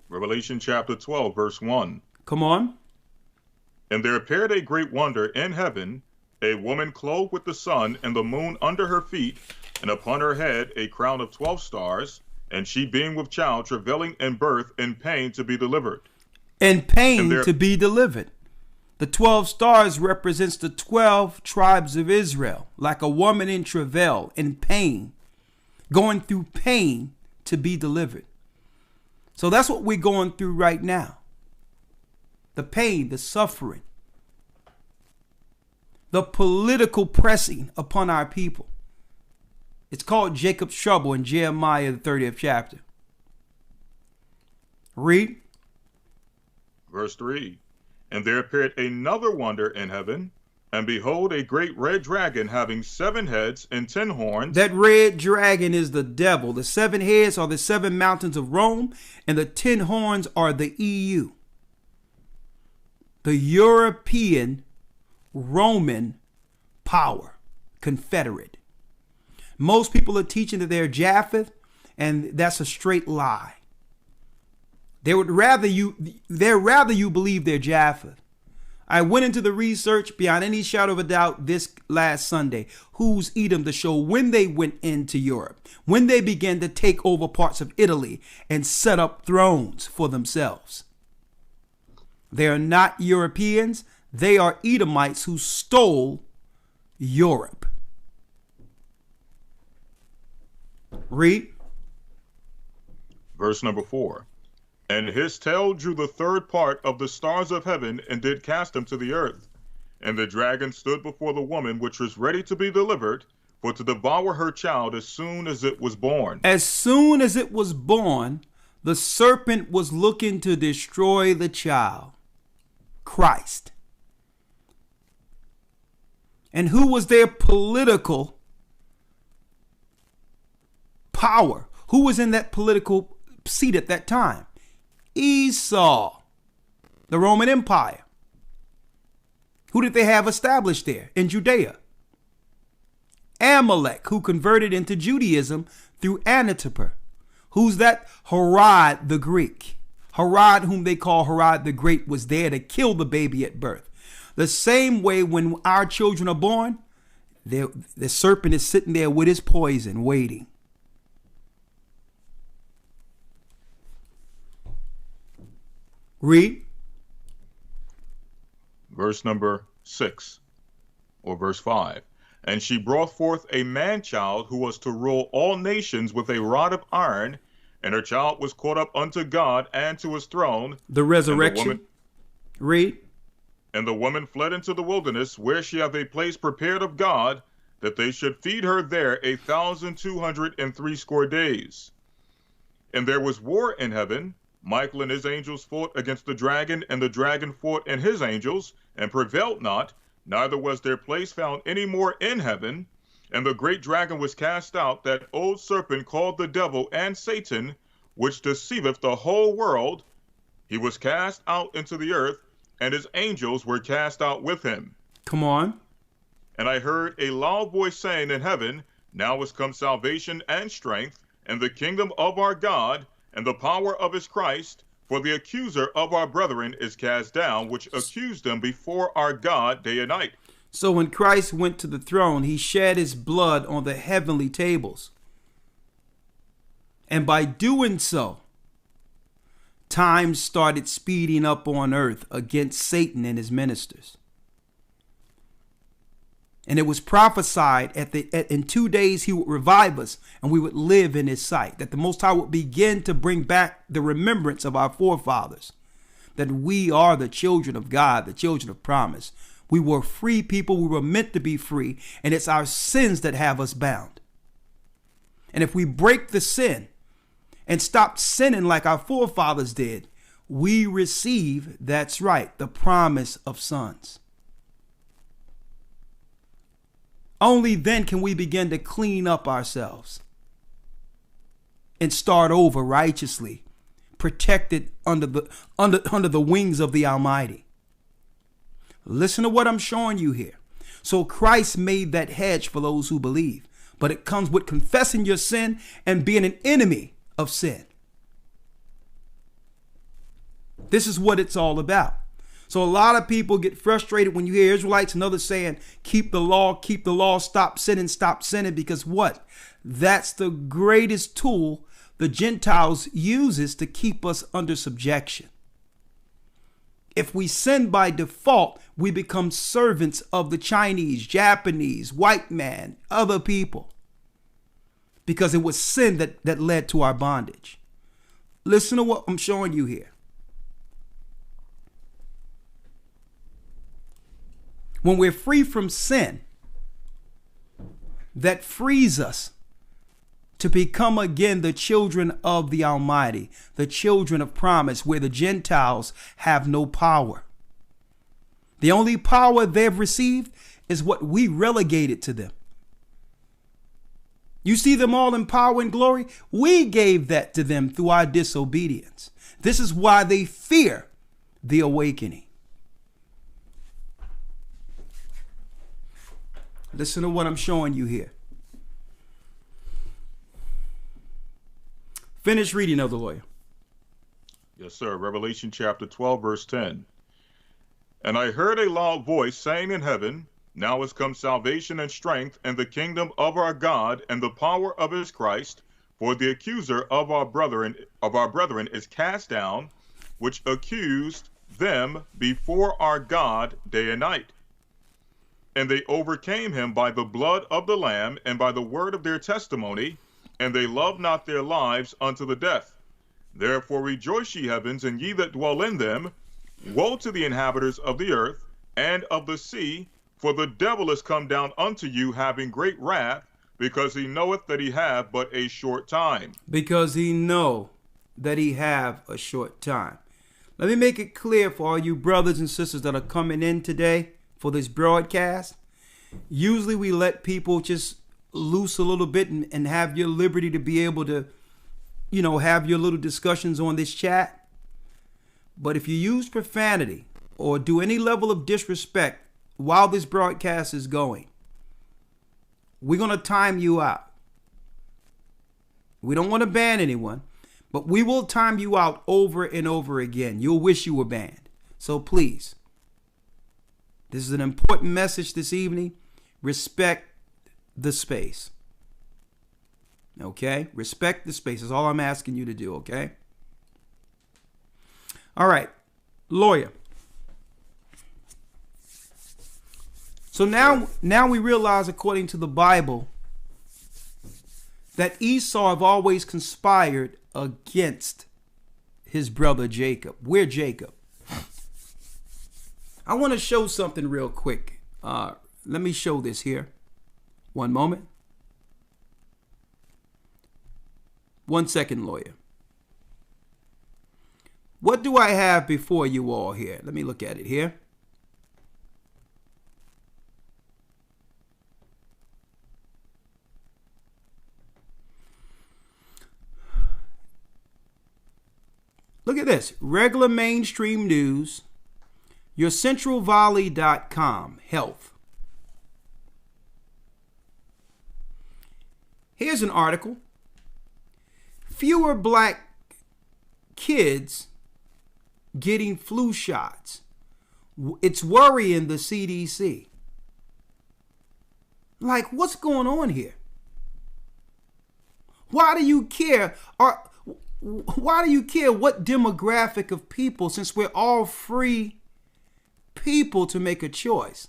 Revelation chapter 12, verse 1.
Come on.
And there appeared a great wonder in heaven, a woman clothed with the sun and the moon under her feet, and upon her head a crown of 12 stars, and she being with child, travailing in birth, in pain to be delivered.
In pain to be delivered. The 12 stars represents the 12 tribes of Israel, like a woman in travail, in pain, going through pain to be delivered. So that's what we're going through right now. The pain, the suffering, the political pressing upon our people. It's called Jacob's trouble in Jeremiah, the 30th chapter. Read.
Verse 3. And there appeared another wonder in heaven, and behold, a great red dragon having 7 heads and 10 horns.
That red dragon is the devil. The 7 heads are the 7 mountains of Rome, and the 10 horns are the EU. The European Roman power, confederate. Most people are teaching that they're Japheth, and that's a straight lie. They'd rather you believe they're Japheth. I went into the research beyond any shadow of a doubt this last Sunday. Who's Edom to show when they went into Europe, when they began to take over parts of Italy and set up thrones for themselves. They are not Europeans. They are Edomites who stole Europe. Read.
Verse number 4. And his tail drew the third part of the stars of heaven, and did cast them to the earth. And the dragon stood before the woman which was ready to be delivered, for to devour her child as soon as it was born.
As soon as it was born, the serpent was looking to destroy the child, Christ. And who was their political power? Who was in that political seat at that time? Esau, the Roman Empire. Who did they have established there in Judea? Amalek, who converted into Judaism through Antipater. Who's that? Herod the Greek. Herod, whom they call Herod the Great, was there to kill the baby at birth. The same way when our children are born, the serpent is sitting there with his poison waiting. Read.
Verse number 6, or verse 5. And she brought forth a man-child who was to rule all nations with a rod of iron, and her child was caught up unto God and to his throne.
The resurrection. Read.
And the woman fled into the wilderness, where she hath a place prepared of God, that they should feed her there 1,260 days. And there was war in heaven. Michael and his angels fought against the dragon, and the dragon fought and his angels, and prevailed not, neither was their place found any more in heaven. And the great dragon was cast out, that old serpent called the devil and Satan, which deceiveth the whole world. He was cast out into the earth, and his angels were cast out with him.
Come on.
And I heard a loud voice saying in heaven, Now is come salvation and strength, and the kingdom of our God, and the power of his Christ. For the accuser of our brethren is cast down, which accused them before our God day and night.
So when Christ went to the throne, he shed his blood on the heavenly tables. And by doing so, time started speeding up on earth against Satan and his ministers. And it was prophesied in 2 days he would revive us and we would live in his sight. That the Most High would begin to bring back the remembrance of our forefathers. That we are the children of God, the children of promise. We were free people. We were meant to be free. And it's our sins that have us bound. And if we break the sin and stop sinning like our forefathers did, we receive, that's right, the promise of sons. Only then can we begin to clean up ourselves and start over righteously, protected under the wings of the Almighty. Listen to what I'm showing you here. So Christ made that hedge for those who believe, but it comes with confessing your sin and being an enemy of sin. This is what it's all about. So a lot of people get frustrated when you hear Israelites and others saying, keep the law, stop sinning, because what? That's the greatest tool the Gentiles uses to keep us under subjection. If we sin by default, we become servants of the Chinese, Japanese, white man, other people, because it was sin that led to our bondage. Listen to what I'm showing you here. When we're free from sin, that frees us to become again the children of the Almighty, the children of promise, where the Gentiles have no power. The only power they've received is what we relegated to them. You see them all in power and glory? We gave that to them through our disobedience. This is why they fear the awakening. Listen to what I'm showing you here. Finish reading of the lawyer.
Yes, sir. Revelation chapter 12, verse 10. And I heard a loud voice saying in heaven, Now is come salvation and strength, and the kingdom of our God, and the power of his Christ. For the accuser of our brethren is cast down, which accused them before our God day and night. And they overcame him by the blood of the Lamb and by the word of their testimony, and they loved not their lives unto the death. Therefore rejoice, ye heavens, and ye that dwell in them. Woe to the inhabitants of the earth and of the sea, for the devil is come down unto you, having great wrath, because he knoweth that he have but a short time.
Because he know that he have a short time. Let me make it clear for all you brothers and sisters that are coming in today for this broadcast. Usually we let people just loose a little bit and have your liberty to be able to, have your little discussions on this chat. But if you use profanity or do any level of disrespect while this broadcast is going, we're going to time you out. We don't want to ban anyone, but we will time you out over and over again. You'll wish you were banned. So please, this is an important message this evening. Respect the space. Okay? Respect the space is all I'm asking you to do, okay? All right. Lawyer. So now we realize, according to the Bible, that Esau have always conspired against his brother Jacob. We're Jacob. I want to show something real quick. Let me show this here. One moment. 1 second, lawyer. What do I have before you all here? Let me look at it here. Look at this. Regular mainstream news. YourCentralValley.com. Health. Here's an article. Fewer black kids getting flu shots. It's worrying the CDC. Like, what's going on here? Why do you care? Why do you care what demographic of people, since we're all free people to make a choice?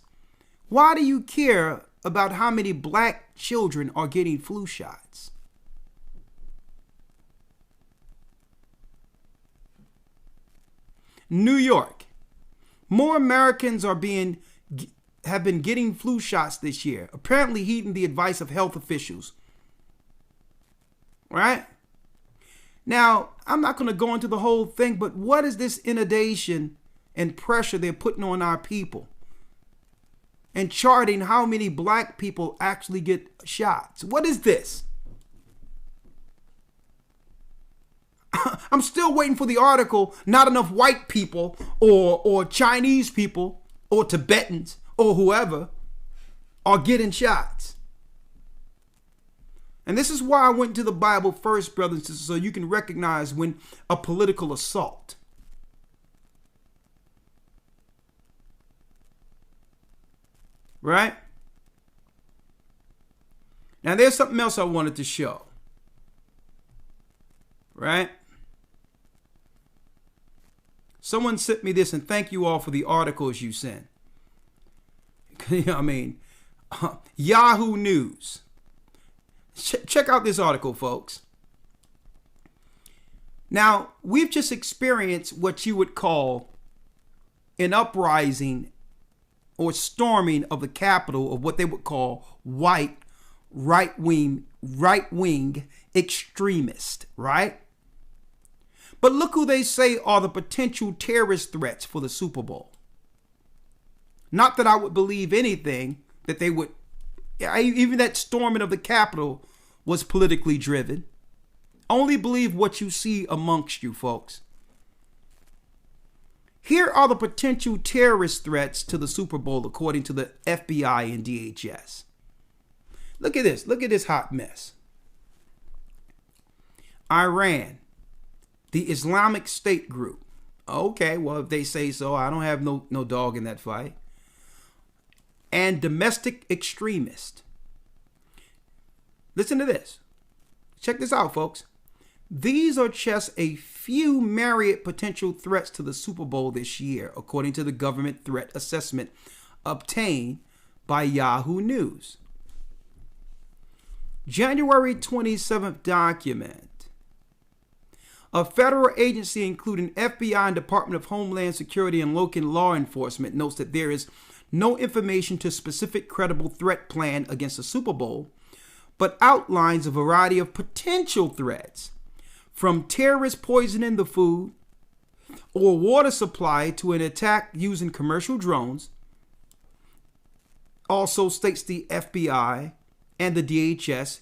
Why do you care about how many black children are getting flu shots? New York. More Americans have been getting flu shots this year, apparently heeding the advice of health officials. Right? Now, I'm not going to go into the whole thing, but what is this inundation and pressure they're putting on our people and charting how many black people actually get shots? What is this? I'm still waiting for the article. Not enough white people or Chinese people or Tibetans or whoever are getting shots. And this is why I went to the Bible first, brothers and sisters, so you can recognize when a political assault. Right? Now, there's something else I wanted to show. Right? Someone sent me this, and thank you all for the articles you sent. Yahoo News. Check out this article, folks. Now, we've just experienced what you would call an uprising or storming of the Capitol of what they would call white right-wing extremists, right? But look who they say are the potential terrorist threats for the Super Bowl. Not that I would believe anything that they would. Even that storming of the Capitol was politically driven. Only believe what you see amongst you, folks. Here are the potential terrorist threats to the Super Bowl according to the FBI and DHS. Look at this. Look at this hot mess. Iran, the Islamic State group. Okay, well, if they say so, I don't have no dog in that fight. And domestic extremist. Listen to this. Check this out, folks. These are just a few myriad potential threats to the Super Bowl this year, according to the government threat assessment obtained by Yahoo News. January 27th document. A federal agency including FBI and Department of Homeland Security and local law enforcement notes that there is no information to specific credible threat plan against the Super Bowl, but outlines a variety of potential threats, from terrorists poisoning the food or water supply to an attack using commercial drones. Also states the FBI and the DHS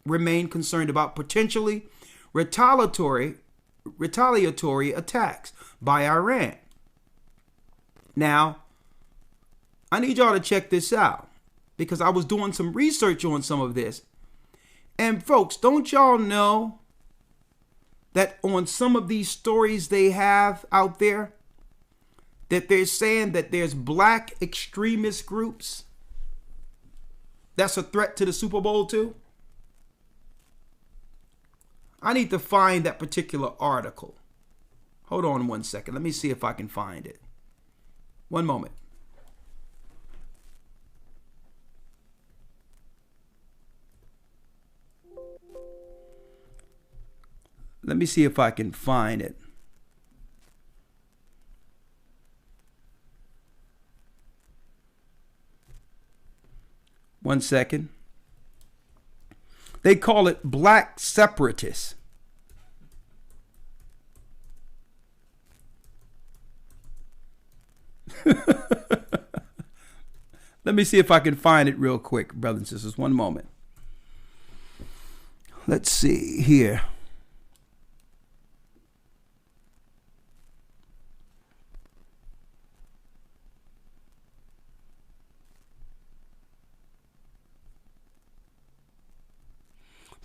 remain concerned about potentially retaliatory attacks by Iran. Now, I need y'all to check this out because I was doing some research on some of this. And folks, don't y'all know that on some of these stories they have out there, that they're saying that there's black extremist groups that's a threat to the Super Bowl too? I need to find that particular article. Hold on one second. Let me see if I can find it. One moment. Let me see if I can find it. One second. They call it black separatists. Let me see if I can find it real quick, brothers and sisters. One moment. Let's see here.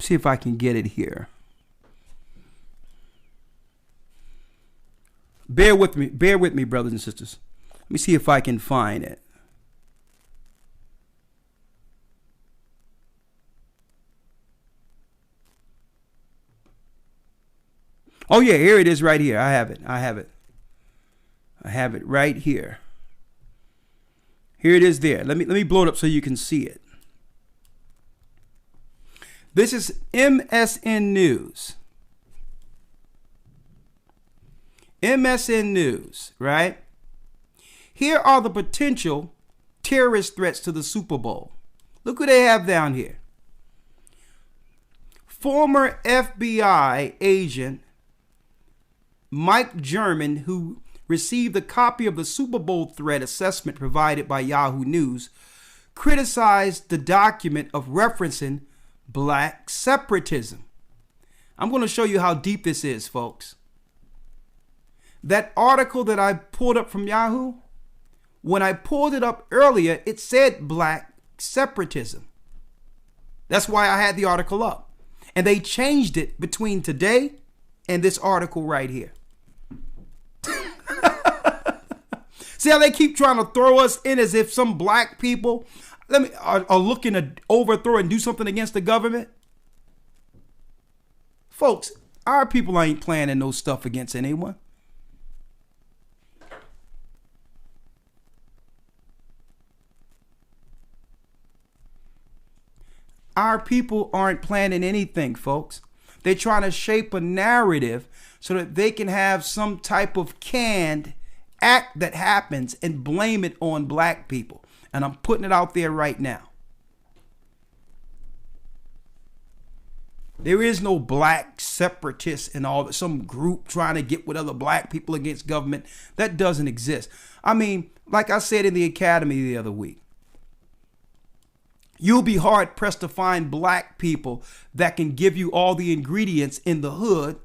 See if I can get it here. Bear with me, brothers and sisters. Let me see if I can find it. Oh yeah, here it is right here. I have it right here. Here it is there. Let me blow it up so you can see it. This is MSN News. MSN News, right? Here are the potential terrorist threats to the Super Bowl. Look what they have down here. Former FBI agent Mike German, who received a copy of the Super Bowl threat assessment provided by Yahoo News, criticized the document of referencing black separatism. I'm going to show you how deep this is, folks. That article that I pulled up from Yahoo, when I pulled it up earlier, it said black separatism. That's why I had the article up. And they changed it between today and this article right here. See how they keep trying to throw us in as if some black people are looking to overthrow and do something against the government? Folks, our people ain't planning no stuff against anyone. Our people aren't planning anything, folks. They're trying to shape a narrative so that they can have some type of canned act that happens and blame it on black people. And I'm putting it out there right now. There is no black separatists and all that, some group trying to get with other black people against government. That doesn't exist. I mean, like I said in the academy the other week, you'll be hard pressed to find black people that can give you all the ingredients in the hood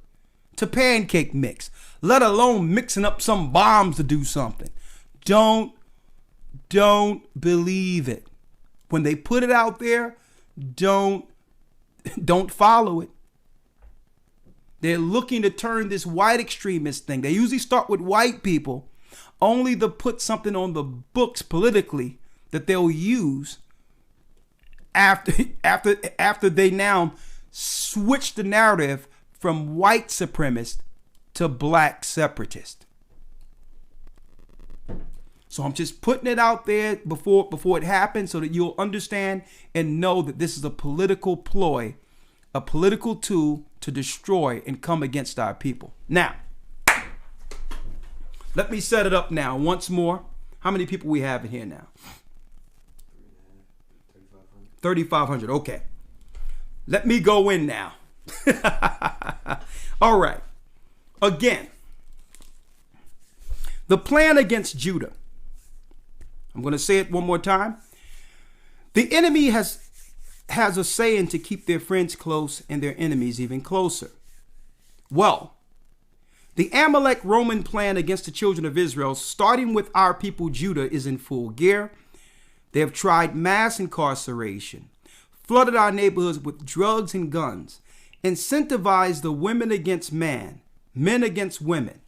to pancake mix, let alone mixing up some bombs to do something. Don't believe it. When they put it out there, don't follow it. They're looking to turn this white extremist thing. They usually start with white people, only to put something on the books politically that they'll use after they now switch the narrative from white supremacist to black separatist. So I'm just putting it out there before it happens so that you'll understand and know that this is a political ploy, a political tool to destroy and come against our people. Now, let me set it up now once more. How many people we have in here now? 3,500. Okay. Let me go in now. All right. Again, the plan against Judah. I'm going to say it one more time. The enemy has a saying to keep their friends close and their enemies even closer. Well, the Amalek Roman plan against the children of Israel, starting with our people Judah, is in full gear. They have tried mass incarceration, flooded our neighborhoods with drugs and guns, incentivized the women against men against women,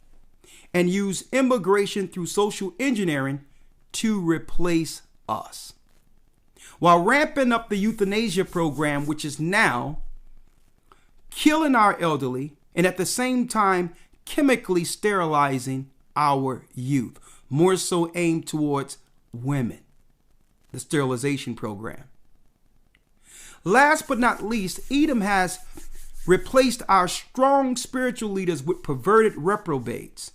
and used immigration through social engineering to replace us, while ramping up the euthanasia program, which is now killing our elderly and at the same time chemically sterilizing our youth, more so aimed towards women, the sterilization program. Last but not least, Edom has replaced our strong spiritual leaders with perverted reprobates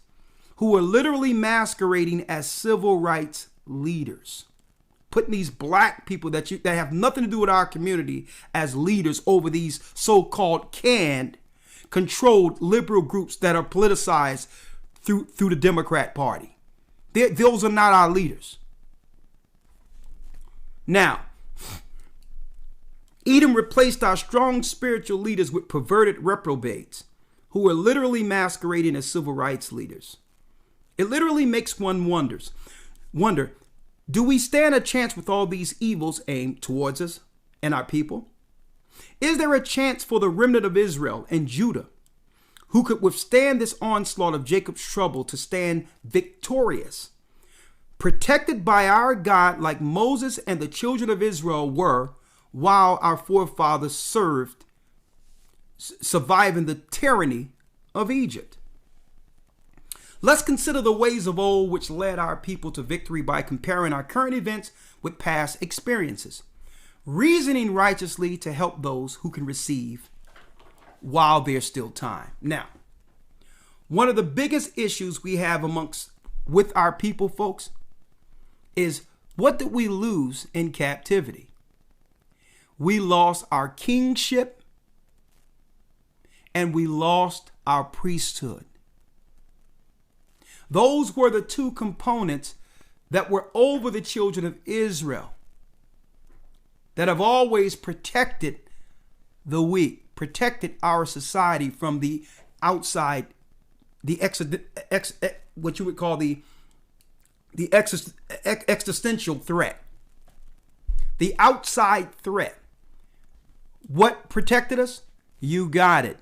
who are literally masquerading as civil rights leaders, putting these black people that have nothing to do with our community as leaders over these so-called canned, controlled liberal groups that are politicized through the Democrat Party. Those are not our leaders. Now, Edom replaced our strong spiritual leaders with perverted reprobates who are literally masquerading as civil rights leaders. It literally makes one wonder, do we stand a chance with all these evils aimed towards us and our people? Is there a chance for the remnant of Israel and Judah who could withstand this onslaught of Jacob's trouble to stand victorious, protected by our God like Moses and the children of Israel were while our forefathers surviving the tyranny of Egypt? Let's consider the ways of old which led our people to victory by comparing our current events with past experiences, reasoning righteously to help those who can receive while there's still time. Now, one of the biggest issues we have with our people, folks, is what did we lose in captivity? We lost our kingship and we lost our priesthood. Those were the two components that were over the children of Israel that have always protected the weak, protected our society from the outside, what you would call the existential threat, the outside threat. What protected us? You got it.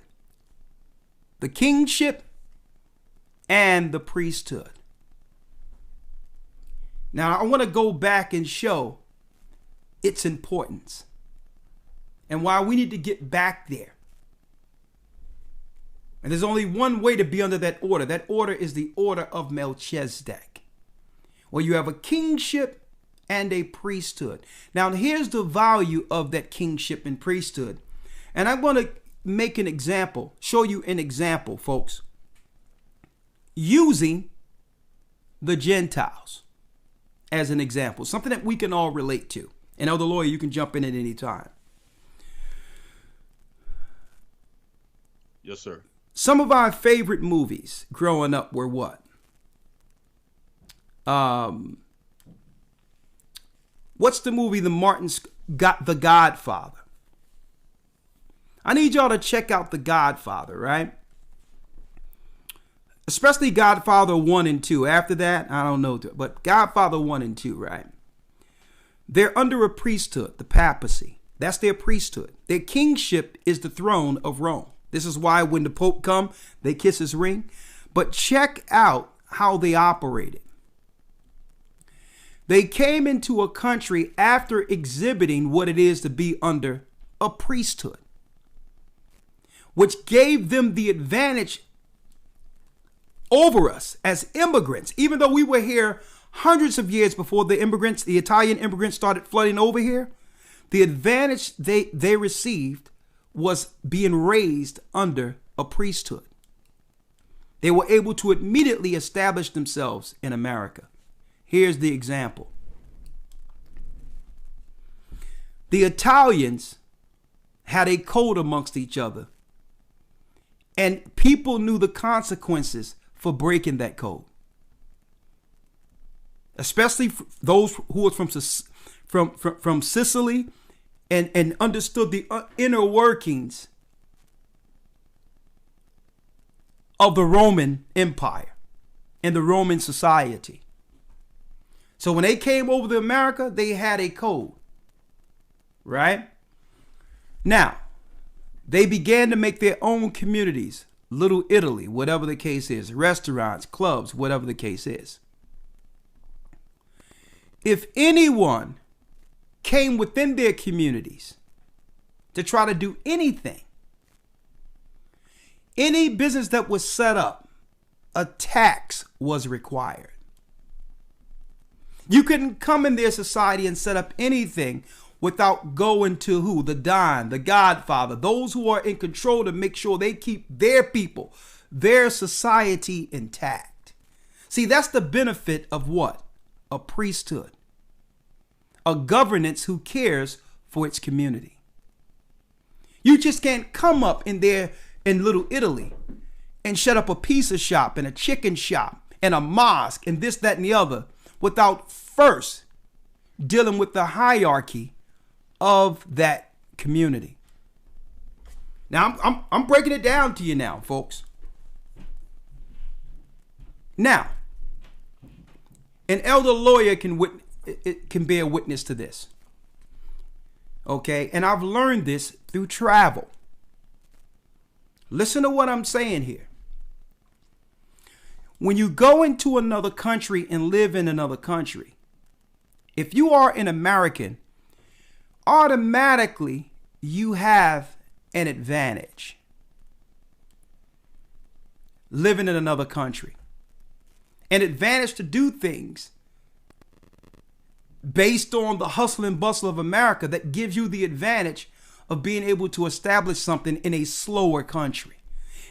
The kingship and the priesthood. Now, I want to go back and show its importance and why we need to get back there. And there's only one way to be under that order. That order is the order of Melchizedek, where you have a kingship and a priesthood. Now, here's the value of that kingship and priesthood. And I'm going to make an example, show you an example, folks, using the Gentiles as an example, something that we can all relate to. And Elder Lawyer, you can jump in at any time.
Yes, sir.
Some of our favorite movies growing up were what? What's the movie The Godfather? I need y'all to check out The Godfather, right? Especially Godfather 1 and 2. After that, I don't know. But Godfather 1 and 2, right? They're under a priesthood, the papacy. That's their priesthood. Their kingship is the throne of Rome. This is why when the Pope come, they kiss his ring. But check out how they operated. They came into a country after exhibiting what it is to be under a priesthood. which gave them the advantage over us as immigrants, even though we were here hundreds of years before the Italian immigrants started flooding over here. The advantage they received was being raised under a priesthood. They were able to immediately establish themselves in America. Here's the example. The Italians had a code amongst each other, and people knew the consequences for breaking that code. Especially those who were from Sicily and understood the inner workings of the Roman Empire and the Roman society. So when they came over to America, they had a code, right? Now, they began to make their own communities, Little Italy, whatever the case is, restaurants, clubs, whatever the case is. If anyone came within their communities to try to do anything, any business that was set up, a tax was required. You couldn't come in their society and set up anything without going to who? The Don, the Godfather, those who are in control to make sure they keep their people, their society intact. See, that's the benefit of what? A priesthood. A governance who cares for its community. You just can't come up in there in Little Italy and shut up a pizza shop and a chicken shop and a mosque and this, that, and the other without first dealing with the hierarchy of that community. Now, I'm breaking it down to you now, folks. Now, an elder lawyer can bear witness to this. Okay, and I've learned this through travel. Listen to what I'm saying here. When you go into another country and live in another country, if you are an American, automatically you have an advantage living in another country. An advantage to do things based on the hustle and bustle of America that gives you the advantage of being able to establish something in a slower country.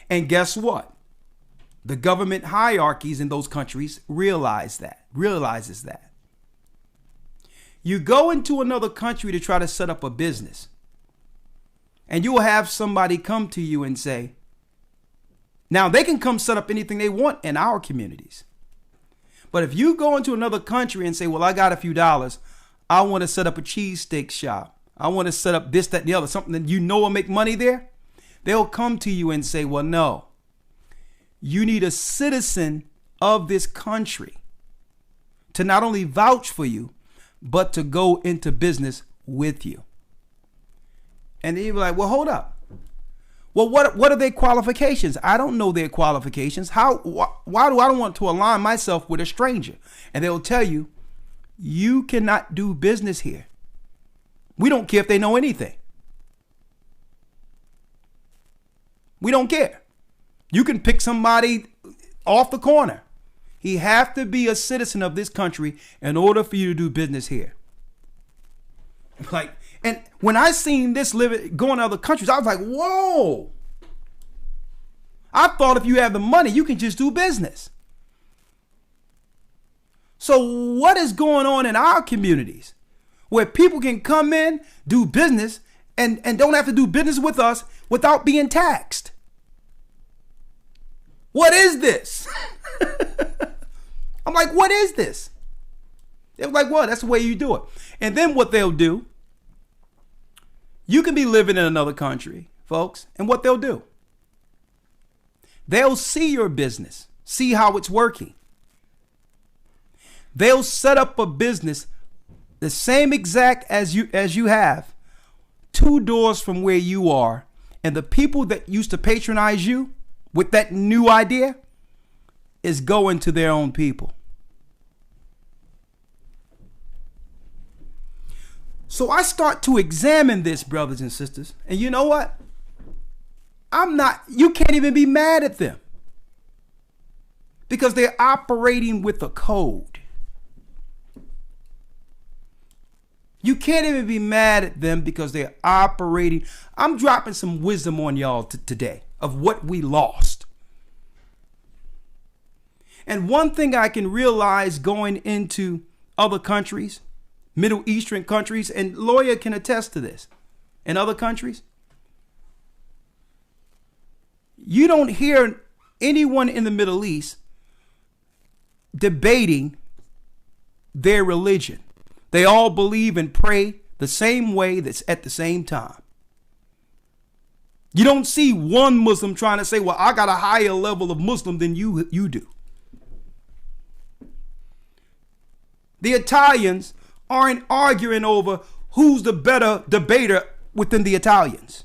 And guess what? The government hierarchies in those countries realizes that. You go into another country to try to set up a business, and you will have somebody come to you and say, now they can come set up anything they want in our communities. But if you go into another country and say, well, I got a few dollars, I want to set up a cheesesteak shop, I want to set up this, that, and the other, something that you know will make money there, they'll come to you and say, well, no, you need a citizen of this country to not only vouch for you, but to go into business with you. And then you're like, well, hold up. Well, what are their qualifications? I don't know their qualifications. Why do I don't want to align myself with a stranger? And they'll tell you, you cannot do business here. We don't care if they know anything. We don't care. You can pick somebody off the corner. He have to be a citizen of this country in order for you to do business here. And when I seen this going to other countries, I was like, whoa. I thought if you have the money, you can just do business. So what is going on in our communities where people can come in, do business, and don't have to do business with us without being taxed? What is this? I'm like, what is this? They were like, well, that's the way you do it. And then what they'll do, you can be living in another country, folks, and what they'll do, they'll see your business, see how it's working. They'll set up a business the same exact as you have, 2 doors from where you are, and the people that used to patronize you with that new idea is going to their own people. So I start to examine this, brothers and sisters. And you know what? you can't even be mad at them because they're operating with a code. You can't even be mad at them because they're operating. I'm dropping some wisdom on y'all today of what we lost. And one thing I can realize going into other countries, Middle Eastern countries, and Lawyer can attest to this, in other countries, you don't hear anyone in the Middle East debating their religion. They all believe and pray the same way, that's at the same time. You don't see one Muslim trying to say, well, I got a higher level of Muslim than you do. The Italians aren't arguing over who's the better debater within the Italians.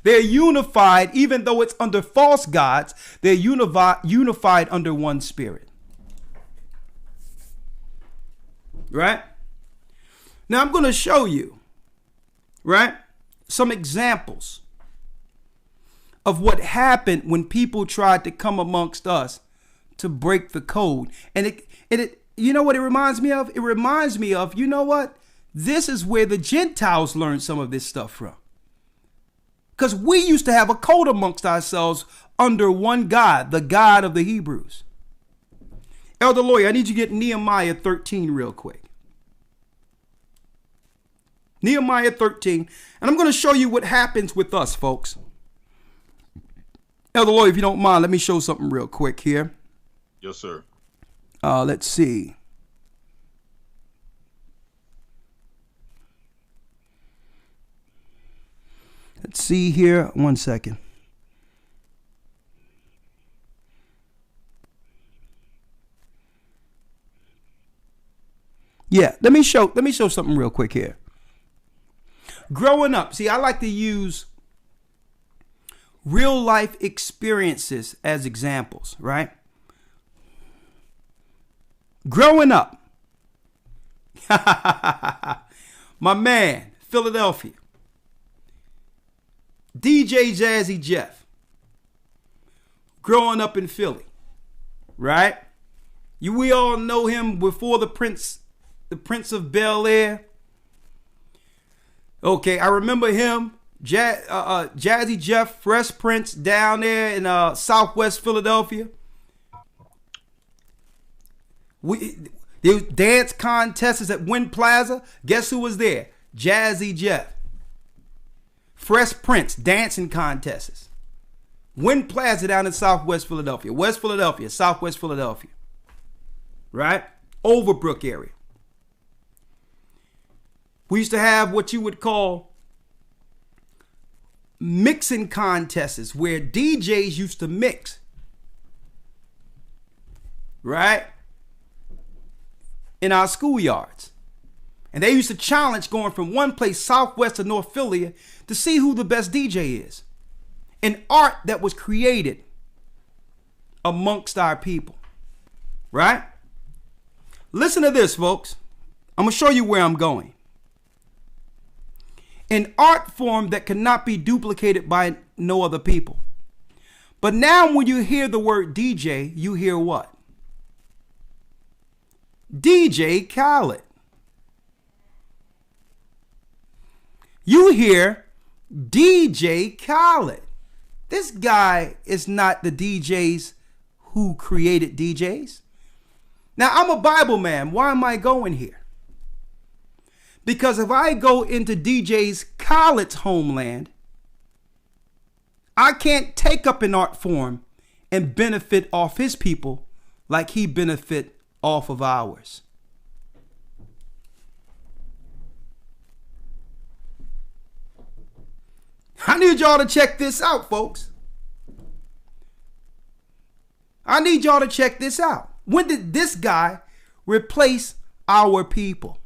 They're unified, even though it's under false gods, they're unified under one spirit. Right? Now I'm going to show you, right, some examples of what happened when people tried to come amongst us to break the code. And it you know what it reminds me of? It reminds me of, you know what? This is where the Gentiles learned some of this stuff from. Because we used to have a code amongst ourselves under one God, the God of the Hebrews. Elder Lawyer, I need you to get Nehemiah 13 real quick. Nehemiah 13. And I'm going to show you what happens with us, folks. Elder Lawyer, if you don't mind, let me show something real quick here.
Yes, sir.
Let's see. Let's see here. 1 second. Yeah, let me show something real quick here. Growing up, see, I like to use real life experiences as examples, right? Growing up, my man, Philadelphia, DJ Jazzy Jeff, growing up in Philly, right? We all know him before the Prince of Bel-Air. Okay, I remember him, Jazzy Jeff, Fresh Prince down there in Southwest Philadelphia. There was dance contests at Wynn Plaza. Guess who was there? Jazzy Jeff. Fresh Prince dancing contests. Wynn Plaza down in Southwest Philadelphia. West Philadelphia, Southwest Philadelphia. Right? Overbrook area. We used to have what you would call mixing contests where DJs used to mix. Right? In our schoolyards. And they used to challenge going from one place, Southwest to North Philly, to see who the best DJ is. An art that was created amongst our people. Right? Listen to this, folks. I'm going to show you where I'm going. An art form that cannot be duplicated by no other people. But now when you hear the word DJ, you hear what? DJ Khaled. You hear DJ Khaled. This guy is not the DJs who created DJs. Now, I'm a Bible man. Why am I going here? Because if I go into DJ's Khaled's homeland, I can't take up an art form and benefit off his people like he benefit off of ours. I need y'all to check this out, folks. I need y'all to check this out. When did this guy replace our people?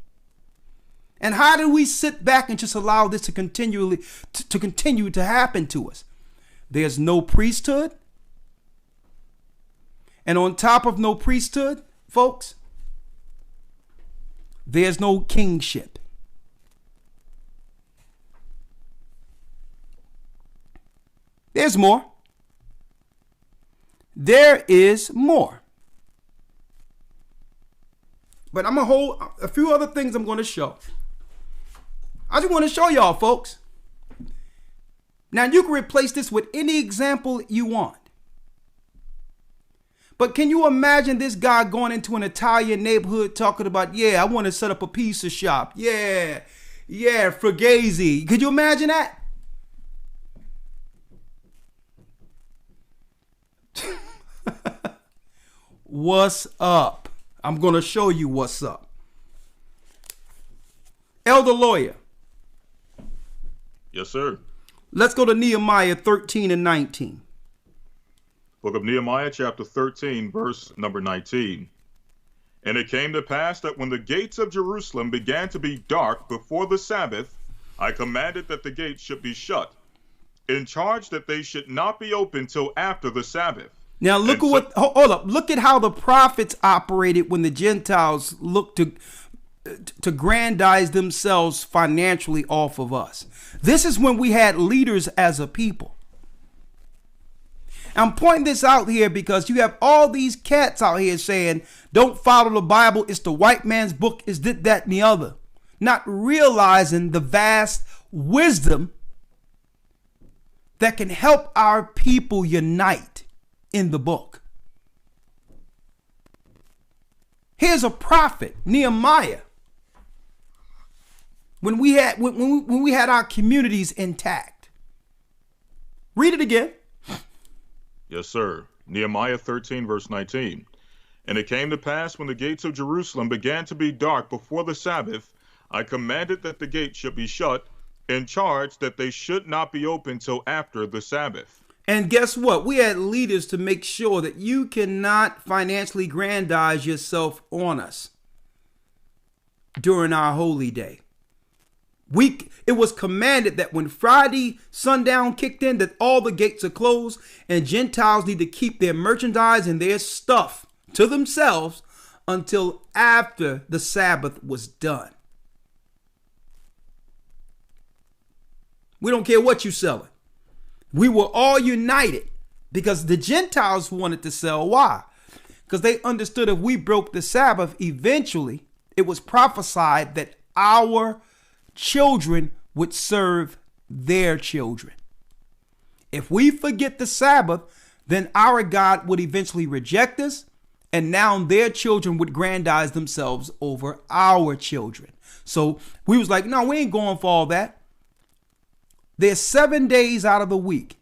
And how do we sit back and just allow this to continue to happen to us? There's no priesthood. And on top of no priesthood, folks, there's no kingship. There's more. There is more. But I'm going to hold a few other things I'm going to show. I just want to show y'all, folks. Now, you can replace this with any example you want. But can you imagine this guy going into an Italian neighborhood talking about, yeah, I want to set up a pizza shop. Yeah, Fugazi. Could you imagine that? What's up? I'm going to show you what's up. Elder Lawyer.
Yes, sir.
Let's go to Nehemiah 13 and 19.
Book of Nehemiah, chapter 13, verse number 19. And it came to pass that when the gates of Jerusalem began to be dark before the Sabbath, I commanded that the gates should be shut, in charge that they should not be opened till after the Sabbath.
Now look at what, hold up, look at how the prophets operated when the Gentiles looked to grandize themselves financially off of us. This is when we had leaders as a people. I'm pointing this out here because you have all these cats out here saying, don't follow the Bible. It's the white man's book. Is this, that, and the other. Not realizing the vast wisdom that can help our people unite in the book. Here's a prophet, Nehemiah. When we had our communities intact. Read it again.
Yes, sir. Nehemiah 13, verse 19. And it came to pass when the gates of Jerusalem began to be dark before the Sabbath, I commanded that the gates should be shut, in charge that they should not be opened till after the Sabbath.
And guess what? We had leaders to make sure that you cannot financially grandize yourself on us during our holy day. It was commanded that when Friday sundown kicked in, that all the gates are closed and Gentiles need to keep their merchandise and their stuff to themselves until after the Sabbath was done. We don't care what you're selling. We were all united because the Gentiles wanted to sell. Why? Because they understood if we broke the Sabbath, eventually it was prophesied that our children would serve their children. If we forget the Sabbath, then our God would eventually reject us, and now their children would grandize themselves over our children. So we was like, no, we ain't going for all that. There's 7 days out of the week.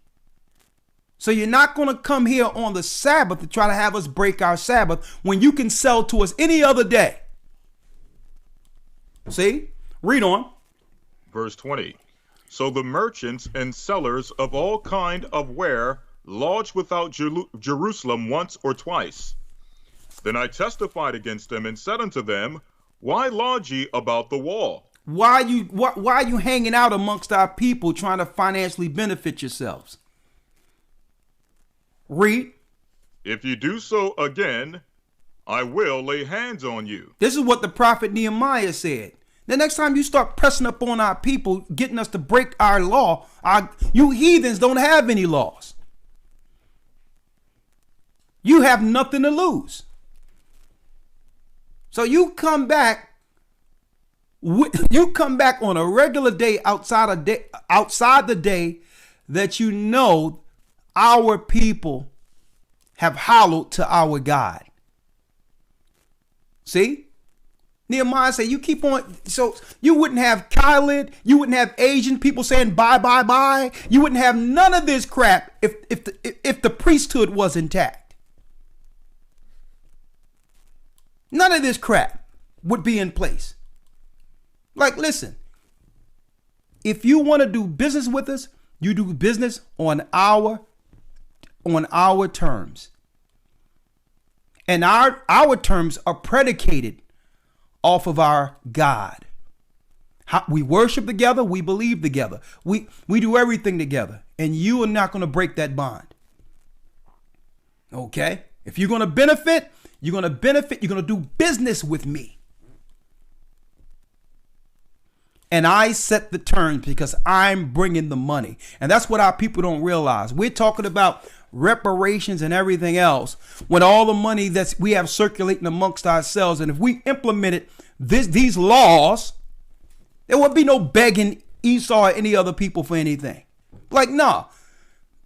So you're not going to come here on the Sabbath to try to have us break our Sabbath when you can sell to us any other day. See? Read on.
Verse 20. So the merchants and sellers of all kind of ware lodged without Jerusalem once or twice. Then I testified against them and said unto them, why lodge ye about the wall?
Why are you hanging out amongst our people trying to financially benefit yourselves? Read.
If you do so again, I will lay hands on you.
This is what the prophet Nehemiah said. The next time you start pressing up on our people, getting us to break our law, you heathens don't have any laws. You have nothing to lose. So you come back on a regular day outside the day that you know our people have hallowed to our God. See? Nehemiah said, you keep on, so you wouldn't have Khalid, you wouldn't have Asian people saying bye, bye, bye. You wouldn't have none of this crap if the priesthood was intact. None of this crap would be in place. Like, listen, if you want to do business with us, you do business on our terms. And our terms are predicated off of our God. We worship together. We believe together. We do everything together. And you are not going to break that bond. Okay? If you're going to benefit, you're going to benefit. You're going to do business with me. and I set the terms because I'm bringing the money. And that's what our people don't realize. We're talking about reparations and everything else when all the money that we have circulating amongst ourselves. And if we implemented these laws, there would be no begging Esau or any other people for anything. Like, nah,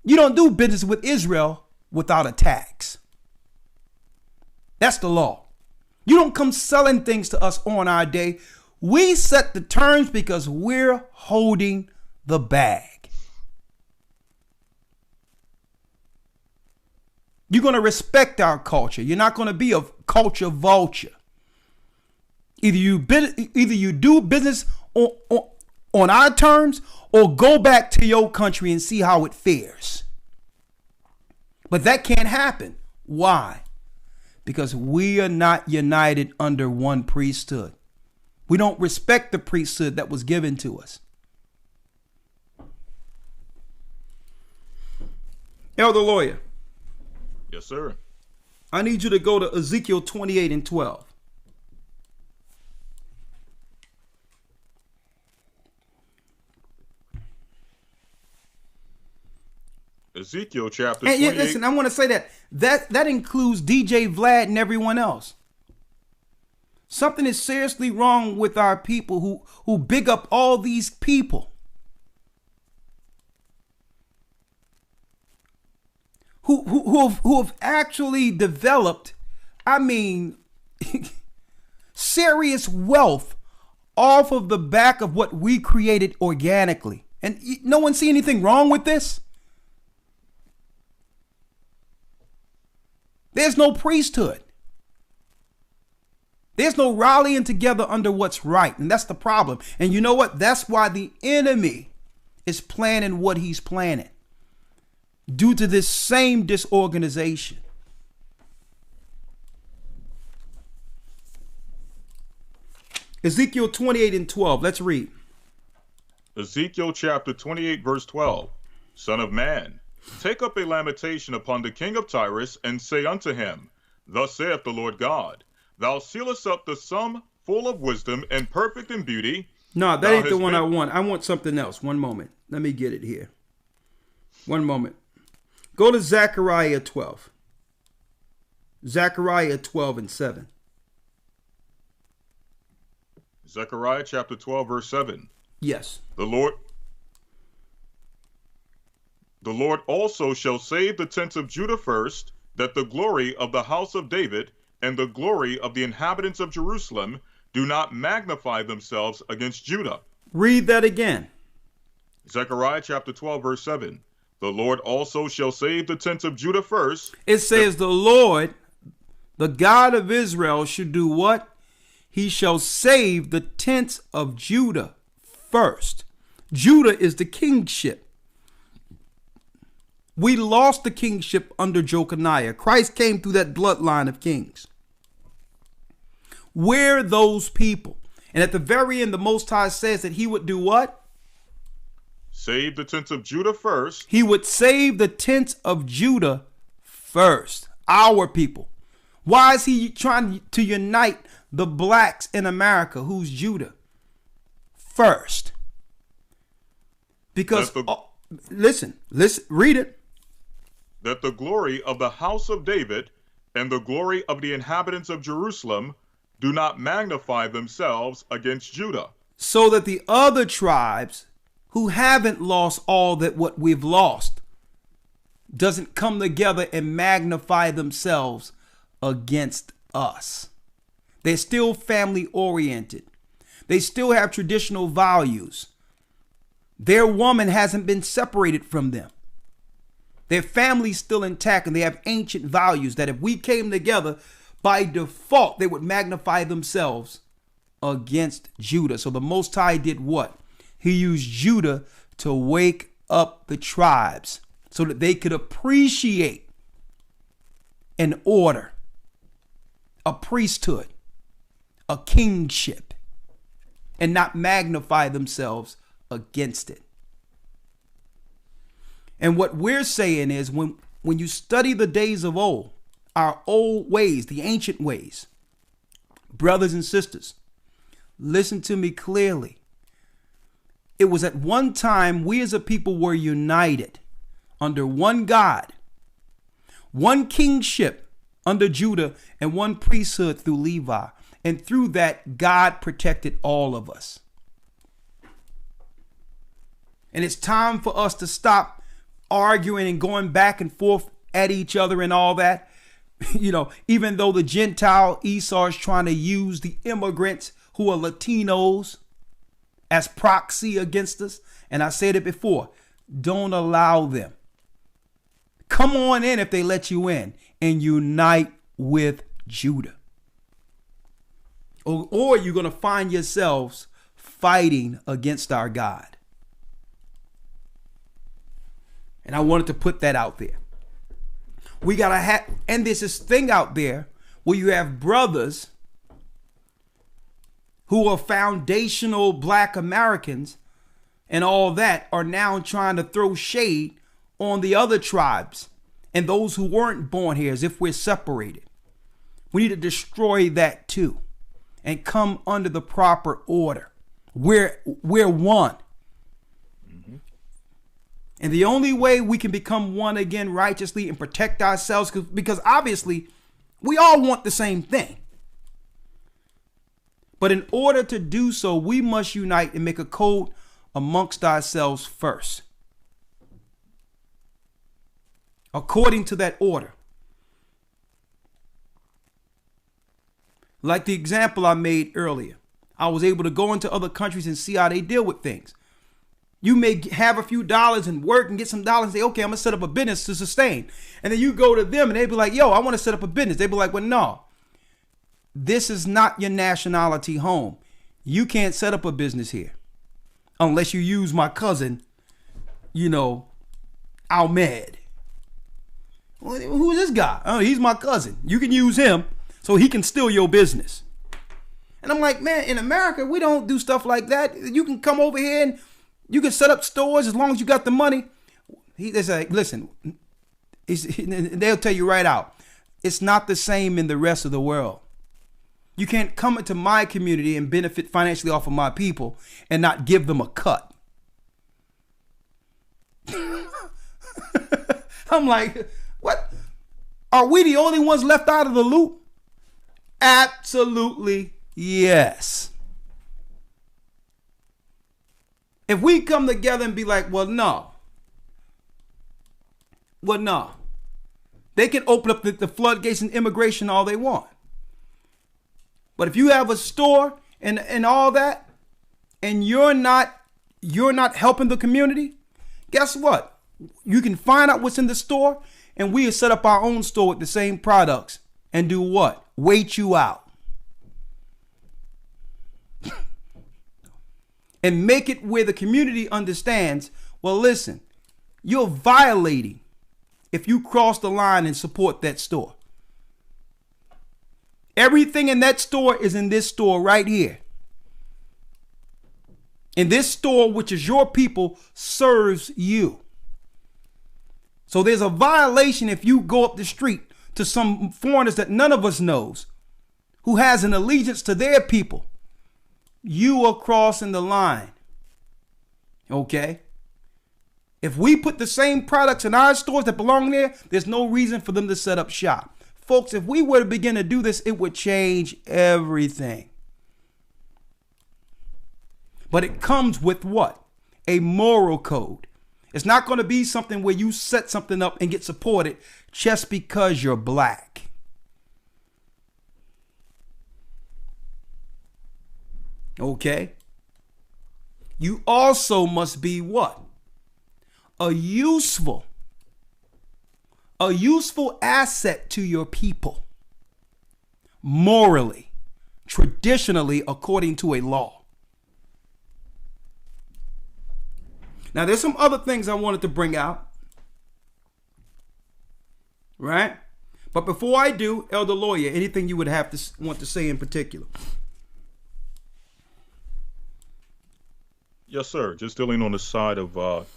you don't do business with Israel without a tax. That's the law. You don't come selling things to us on our day. We set the terms because we're holding the bag. You're going to respect our culture. You're not going to be a culture vulture. Either you do business on our terms or go back to your country and see how it fares. But that can't happen. Why? Because we are not united under one priesthood. We don't respect the priesthood that was given to us. Elder Lawyer.
Yes, sir.
I need you to go to Ezekiel 28 and 12.
Ezekiel chapter 28.
And listen, I want to say that includes DJ Vlad and everyone else. Something is seriously wrong with our people who big up all these people. Who have actually developed, serious wealth off of the back of what we created organically. And no one see anything wrong with this? There's no priesthood. There's no rallying together under what's right. And that's the problem. And you know what? That's why the enemy is planning what he's planning. Due to this same disorganization. Ezekiel 28 and 12. Let's read.
Ezekiel chapter 28 verse 12. Son of man, take up a lamentation upon the king of Tyrus, and say unto him, Thus saith the Lord God, Thou sealest up the sum full of wisdom and perfect in beauty.
No, that ain't the one I want. I want something else. One moment. Let me get it here. One moment. Go to Zechariah 12. Zechariah 12 and 7.
Zechariah chapter 12 verse 7.
Yes.
The Lord also shall save the tents of Judah first, that the glory of the house of David and the glory of the inhabitants of Jerusalem do not magnify themselves against Judah.
Read that again.
Zechariah chapter 12 verse 7. The Lord also shall save the tents of Judah first.
It says the Lord, the God of Israel, should do what? He shall save the tents of Judah first. Judah is the kingship. We lost the kingship under Jeconiah. Christ came through that bloodline of kings. We're those people. And at the very end, the Most High says that he would do what?
Save the tents of Judah first.
He would save the tents of Judah first. Our people. Why is he trying to unite the blacks in America? Who's Judah? First. Because, listen, read it.
That the glory of the house of David and the glory of the inhabitants of Jerusalem do not magnify themselves against Judah.
So that the other tribes who haven't lost all that what we've lost doesn't come together and magnify themselves against us. They're still family oriented. They still have traditional values. Their woman hasn't been separated from them. Their family's still intact, and they have ancient values that if we came together, by default, they would magnify themselves against Judah. So the Most High did what? He used Judah to wake up the tribes so that they could appreciate an order, a priesthood, a kingship, and not magnify themselves against it. And what we're saying is when you study the days of old, our old ways, the ancient ways, brothers and sisters, listen to me clearly. it was at one time we as a people were united under one God, one kingship under Judah, and one priesthood through Levi. And through that, God protected all of us. And it's time for us to stop arguing and going back and forth at each other and all that. You know, even though the Gentile Esau is trying to use the immigrants who are Latinos as proxy against us. And I said it before, don't allow them. Come on in if they let you in and unite with Judah. Or you're going to find yourselves fighting against our God. And I wanted to put that out there. We got to have, and there's this thing out there where you have brothers who are foundational Black Americans and all that are now trying to throw shade on the other tribes and those who weren't born here as if we're separated. We need to destroy that too and come under the proper order. We're one. And the only way we can become one again righteously and protect ourselves, because obviously we all want the same thing. But in order to do so, we must unite and make a code amongst ourselves first, according to that order. Like the example I made earlier, I was able to go into other countries and see how they deal with things. You may have a few dollars and work and get some dollars and say, okay, I'm going to set up a business to sustain. And then you go to them and they be like, yo, I want to set up a business. They be like, well, no, this is not your nationality home. You can't set up a business here unless you use my cousin, Ahmed. Well, who is this guy? Oh, he's my cousin. You can use him so he can steal your business. And I'm like, man, in America, we don't do stuff like that. You can come over here and you can set up stores as long as you got the money. They say, listen, they'll tell you right out, it's not the same in the rest of the world. You can't come into my community and benefit financially off of my people and not give them a cut. I'm like, what? Are we the only ones left out of the loop? Absolutely yes. If we come together and be like, well, no. They can open up the floodgates and immigration all they want. But if you have a store and all that, and you're not helping the community, guess what? You can find out what's in the store, and we'll set up our own store with the same products and do what? Wait you out. And make it where the community understands, well, listen, you're violating if you cross the line and support that store. Everything in that store is in this store right here. And this store, which is your people, serves you. So there's a violation if you go up the street to some foreigners that none of us knows, who has an allegiance to their people. You are crossing the line. Okay? If we put the same products in our stores that belong there, there's no reason for them to set up shop. Folks, if we were to begin to do this, it would change everything. But it comes with what? A moral code. It's not going to be something where you set something up and get supported just because you're black. Okay? You also must be what? A useful asset to your people. Morally, traditionally, according to a law. Now, there's some other things I wanted to bring out. Right? But before I do, Elder Lawyer, anything you would have to want to say in particular?
Yes, sir. Just dealing on the side of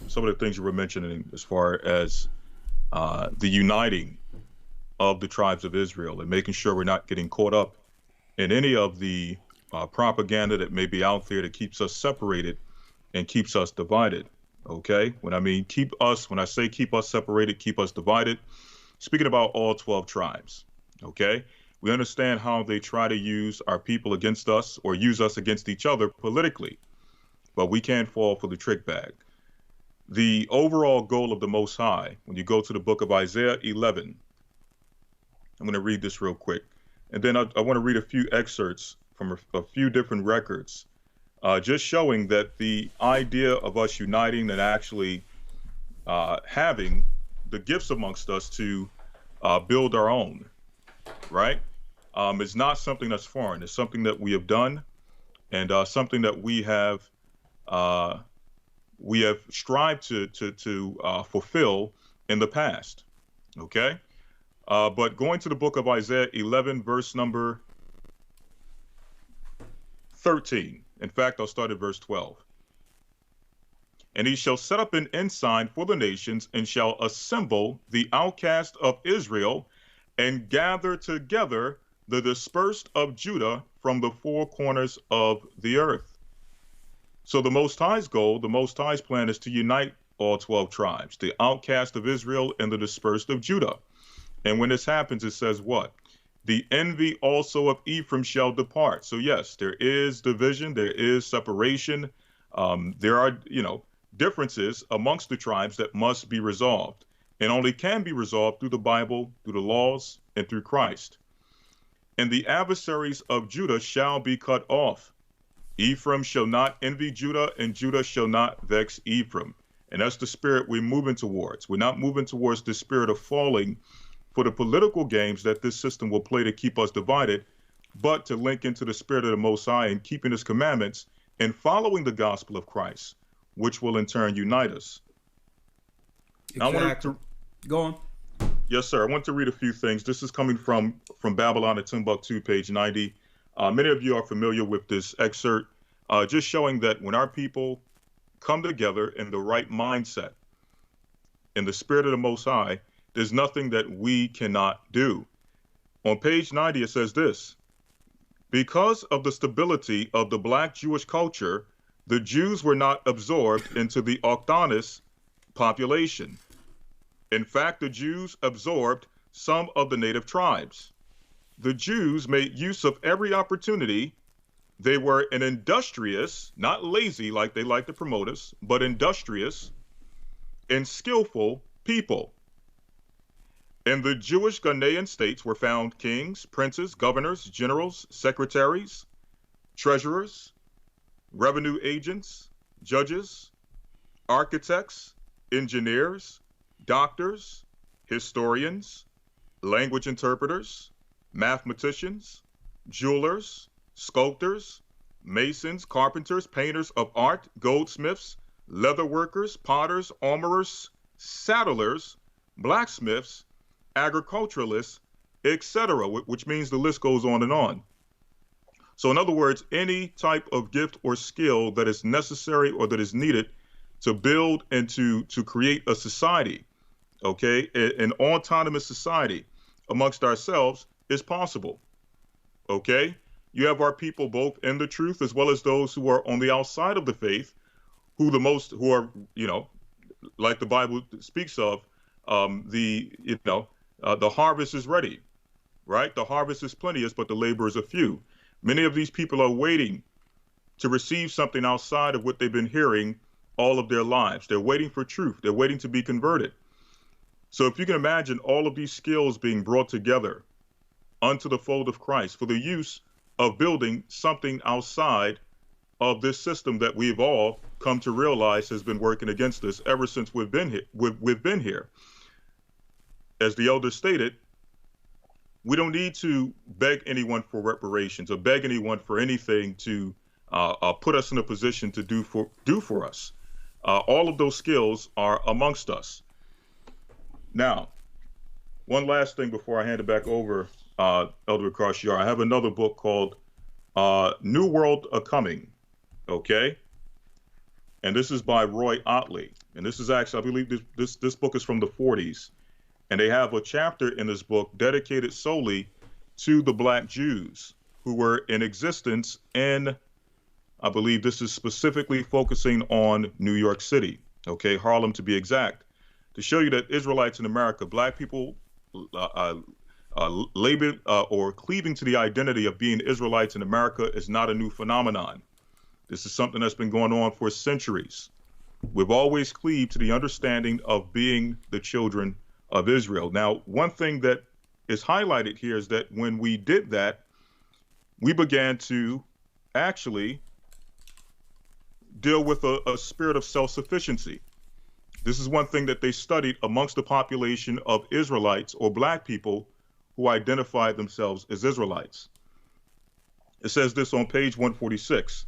some of the things you were mentioning as far as the uniting of the tribes of Israel and making sure we're not getting caught up in any of the propaganda that may be out there that keeps us separated and keeps us divided. Okay? When I say keep us separated, keep us divided, speaking about all 12 tribes. Okay? We understand how they try to use our people against us or use us against each other politically, but we can't fall for the trick bag. The overall goal of the Most High, when you go to the book of Isaiah 11, I'm going to read this real quick. And then I want to read a few excerpts from a few different records, just showing that the idea of us uniting and actually having the gifts amongst us to build our own, right? Is not something that's foreign. It's something that we have done, and something that we have strived to fulfill in the past. Okay, but going to the book of Isaiah 11, verse number 13. In fact, I'll start at verse 12. And he shall set up an ensign for the nations, and shall assemble the outcast of Israel, and gather together the dispersed of Judah from the four corners of the earth. So the Most High's goal, the Most High's plan, is to unite all 12 tribes, the outcast of Israel and the dispersed of Judah. And when this happens, it says what? The envy also of Ephraim shall depart. So yes, there is division, there is separation. There are, differences amongst the tribes that must be resolved, and only can be resolved through the Bible, through the laws, and through Christ. And the adversaries of Judah shall be cut off. Ephraim shall not envy Judah, and Judah shall not vex Ephraim. And that's the spirit we're moving towards. We're not moving towards the spirit of falling for the political games that this system will play to keep us divided, but to link into the spirit of the Most High and keeping his commandments and following the gospel of Christ, which will in turn unite us.
Exactly. Go on.
Yes, sir. I want to read a few things. This is coming from Babylon at Timbuktu, page 90. Many of you are familiar with this excerpt, just showing that when our people come together in the right mindset, in the spirit of the Most High, there's nothing that we cannot do. On page 90, it says this: because of the stability of the Black Jewish culture, the Jews were not absorbed into the autochthonous population. In fact, the Jews absorbed some of the native tribes. The Jews made use of every opportunity. They were an industrious, not lazy like they like to promote us, but industrious and skillful people. In the Jewish Ghanaian states were found kings, princes, governors, generals, secretaries, treasurers, revenue agents, judges, architects, engineers, doctors, historians, language interpreters, mathematicians, jewelers, sculptors, masons, carpenters, painters of art, goldsmiths, leather workers, potters, armorers, saddlers, blacksmiths, agriculturalists, etc., which means the list goes on and on. So in other words, any type of gift or skill that is necessary or that is needed to build and to create a society, okay, an autonomous society amongst ourselves is possible, okay? You have our people both in the truth as well as those who are on the outside of the faith, who are, like the Bible speaks of, the harvest is ready, right? The harvest is plenteous, but the laborers are few. Many of these people are waiting to receive something outside of what they've been hearing all of their lives. They're waiting for truth. They're waiting to be converted. So if you can imagine all of these skills being brought together unto the fold of Christ for the use of building something outside of this system that we've all come to realize has been working against us ever since we've been here. As the elder stated, we don't need to beg anyone for reparations or beg anyone for anything to put us in a position to do for us. All of those skills are amongst us. Now, one last thing before I hand it back over, Elder Karshiyar, I have another book called New World A-Coming, okay? And this is by Roy Otley. And this is actually, I believe this book is from the 40s. And they have a chapter in this book dedicated solely to the Black Jews who were in existence in I believe this is specifically focusing on New York City, okay, Harlem to be exact, to show you that Israelites in America, black people, labor or cleaving to the identity of being Israelites in America is not a new phenomenon. This is something that's been going on for centuries. We've always cleaved to the understanding of being the children of Israel. Now, one thing that is highlighted here is that when we did that, we began to actually deal with a spirit of self-sufficiency. This is one thing that they studied amongst the population of Israelites or black people who identified themselves as Israelites. It says this on page 146.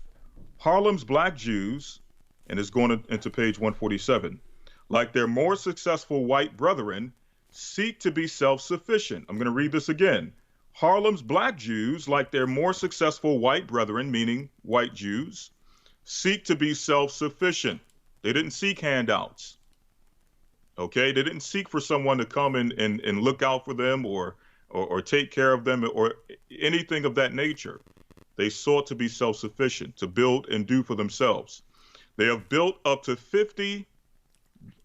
Harlem's black Jews, and it's going into page 147, like their more successful white brethren, seek to be self-sufficient. I'm going to read this again. Harlem's black Jews, like their more successful white brethren, meaning white Jews, seek to be self-sufficient. They didn't seek handouts. Okay, they didn't seek for someone to come and look out for them or take care of them or anything of that nature. They sought to be self-sufficient, to build and do for themselves. They have built up to 50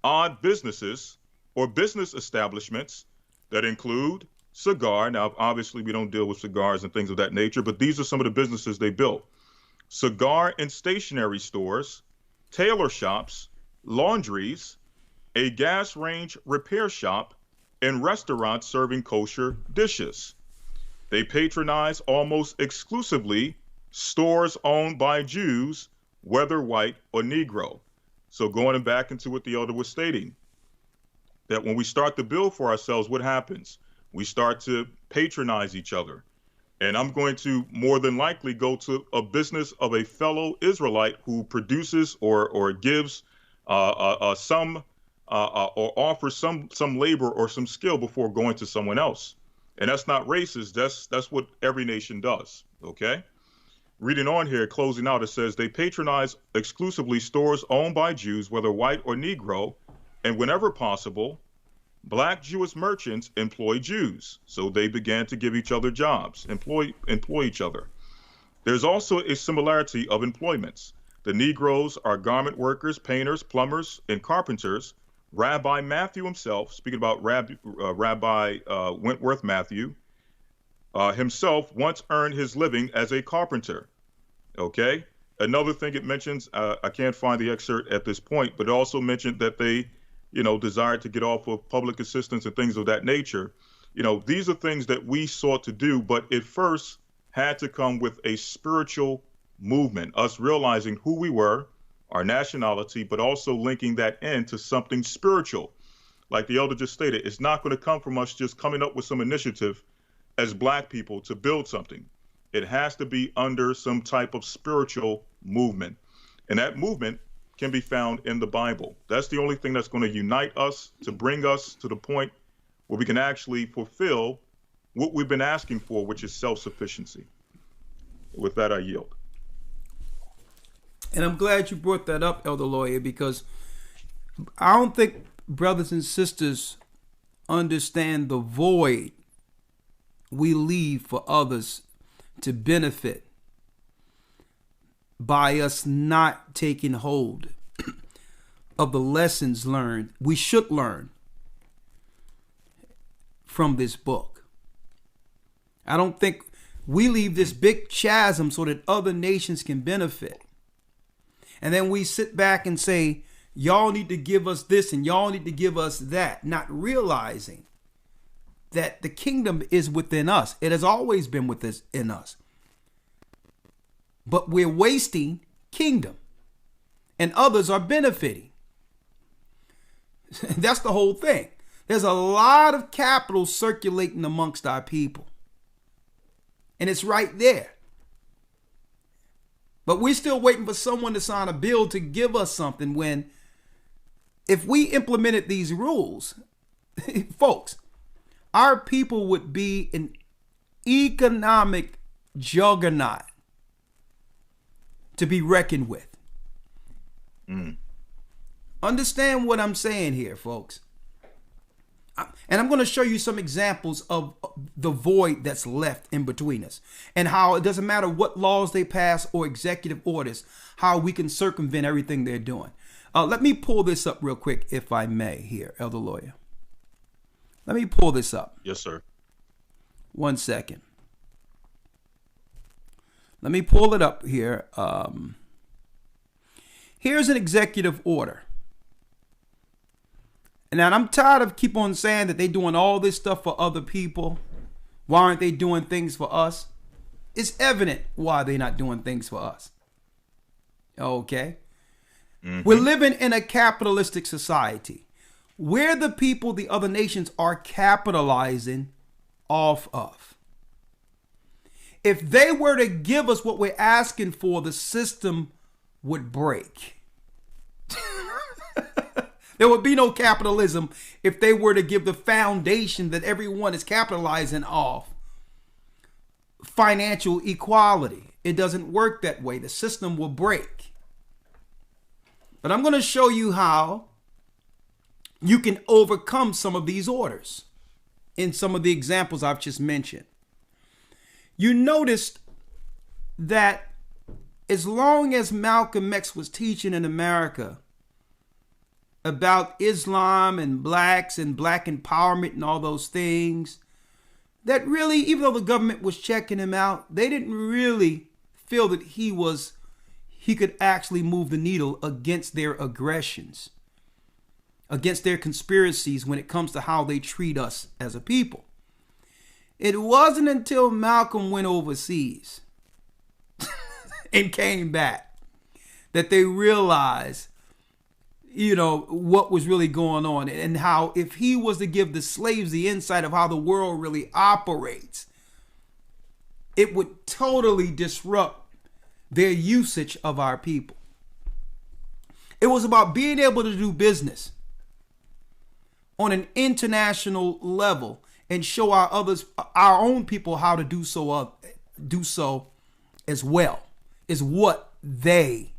odd businesses or business establishments that include cigar. Now, obviously, we don't deal with cigars and things of that nature, but these are some of the businesses they built. Cigar and stationery stores, tailor shops, laundries, a gas range repair shop, and restaurants serving kosher dishes. They patronize almost exclusively stores owned by Jews, whether white or Negro. So going back into what the elder was stating, that when we start to build for ourselves, what happens? We start to patronize each other. And I'm going to more than likely go to a business of a fellow Israelite who produces or gives some or offers some labor or some skill before going to someone else. And that's not racist. That's what every nation does. Okay. Reading on here, closing out, it says they patronize exclusively stores owned by Jews, whether white or Negro, and whenever possible, black Jewish merchants employ Jews. So they began to give each other jobs, employ each other. There's also a similarity of employments. The Negroes are garment workers, painters, plumbers, and carpenters. Rabbi Matthew himself, speaking about Rabbi Wentworth Matthew, himself once earned his living as a carpenter. Okay. Another thing it mentions, I can't find the excerpt at this point, but it also mentioned that they, desired to get off of public assistance and things of that nature. These are things that we sought to do, but it first had to come with a spiritual movement, us realizing who we were, our nationality, but also linking that into something spiritual. Like the elder just stated, it's not going to come from us just coming up with some initiative as black people to build something. It has to be under some type of spiritual movement. And that movement can be found in the Bible. That's the only thing that's going to unite us, to bring us to the point where we can actually fulfill what we've been asking for, which is self-sufficiency. With that, I yield.
And I'm glad you brought that up, Elder Lawyer, because I don't think brothers and sisters understand the void we leave for others to benefit by us not taking hold of the lessons learned, we should learn from this book. I don't think we leave this big chasm so that other nations can benefit. And then we sit back and say, y'all need to give us this and y'all need to give us that, not realizing that the kingdom is within us. It has always been within us. But we're wasting kingdom and others are benefiting. That's the whole thing. There's a lot of capital circulating amongst our people. And it's right there. But we're still waiting for someone to sign a bill to give us something when if we implemented these rules, folks, our people would be an economic juggernaut to be reckoned with. Understand what I'm saying here, folks. And I'm going to show you some examples of the void that's left in between us and how it doesn't matter what laws they pass or executive orders, how we can circumvent everything they're doing. Let me pull this up real quick, if I may, here, Elder Lawyer. Let me pull this up.
Yes, sir.
1 second. Let me pull it up here. Here's an executive order. And I'm tired of keep on saying that they're doing all this stuff for other people. Why aren't they doing things for us? It's evident why they're not doing things for us. Okay? Mm-hmm. We're living in a capitalistic society. We're the people the other nations are capitalizing off of. If they were to give us what we're asking for, the system would break. There would be no capitalism if they were to give the foundation that everyone is capitalizing off financial equality. It doesn't work that way. The system will break. But I'm going to show you how you can overcome some of these orders in some of the examples I've just mentioned. You noticed that as long as Malcolm X was teaching in America about Islam and blacks and black empowerment and all those things, that really, even though the government was checking him out, they didn't really feel that he could actually move the needle against their aggressions, against their conspiracies when it comes to how they treat us as a people. It wasn't until Malcolm went overseas and came back that they realized, what was really going on, and how if he was to give the slaves the insight of how the world really operates, it would totally disrupt their usage of our people. It was about being able to do business on an international level and show our own people how to do so as well, is what they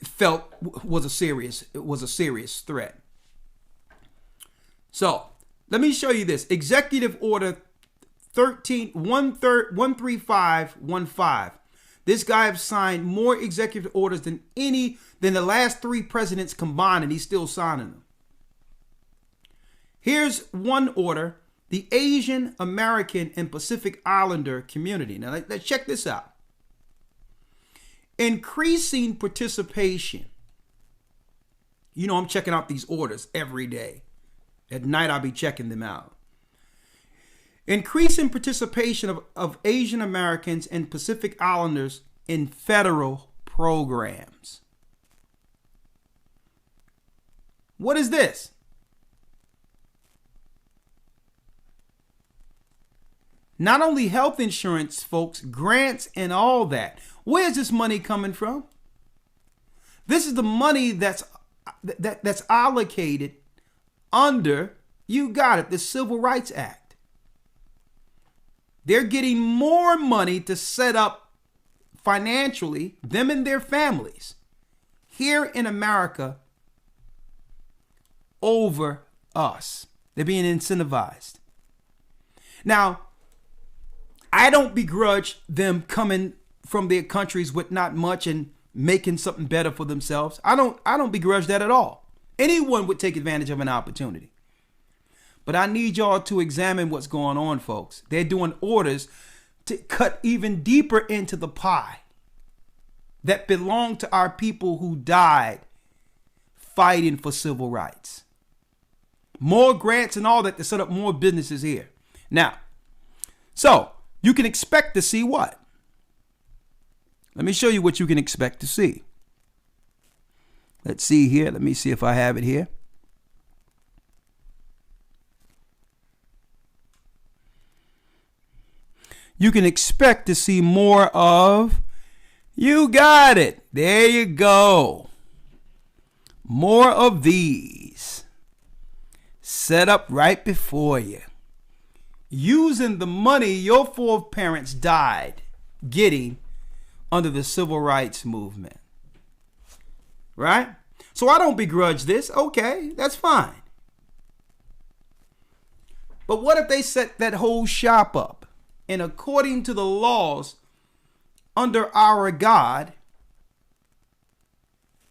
felt was a serious threat. So let me show you this. Executive Order 13515. This guy has signed more executive orders than the last 3 presidents combined, and he's still signing them. Here's one order: the Asian American and Pacific Islander community. Now let's check this out. Increasing participation. I'm checking out these orders every day. At night, I'll be checking them out. Increasing participation of Asian Americans and Pacific Islanders in federal programs. What is this? Not only health insurance, folks, grants and all that. Where's this money coming from? This is the money that's allocated under, you got it, the Civil Rights Act. They're getting more money to set up financially them and their families here in America over us. They're being incentivized. Now, I don't begrudge them coming from their countries with not much and making something better for themselves. I don't begrudge that at all. Anyone would take advantage of an opportunity. But I need y'all to examine what's going on, folks. They're doing orders to cut even deeper into the pie that belonged to our people who died fighting for civil rights. More grants and all that to set up more businesses here. Now, so you can expect to see what? Let me show you what you can expect to see. Let's see here. Let me see if I have it here. You can expect to see more of, you got it. There you go. More of these set up right before you, using the money your foreparents died getting under the civil rights movement. Right? So I don't begrudge this. Okay, that's fine. But what if they set that whole shop up and according to the laws under our God,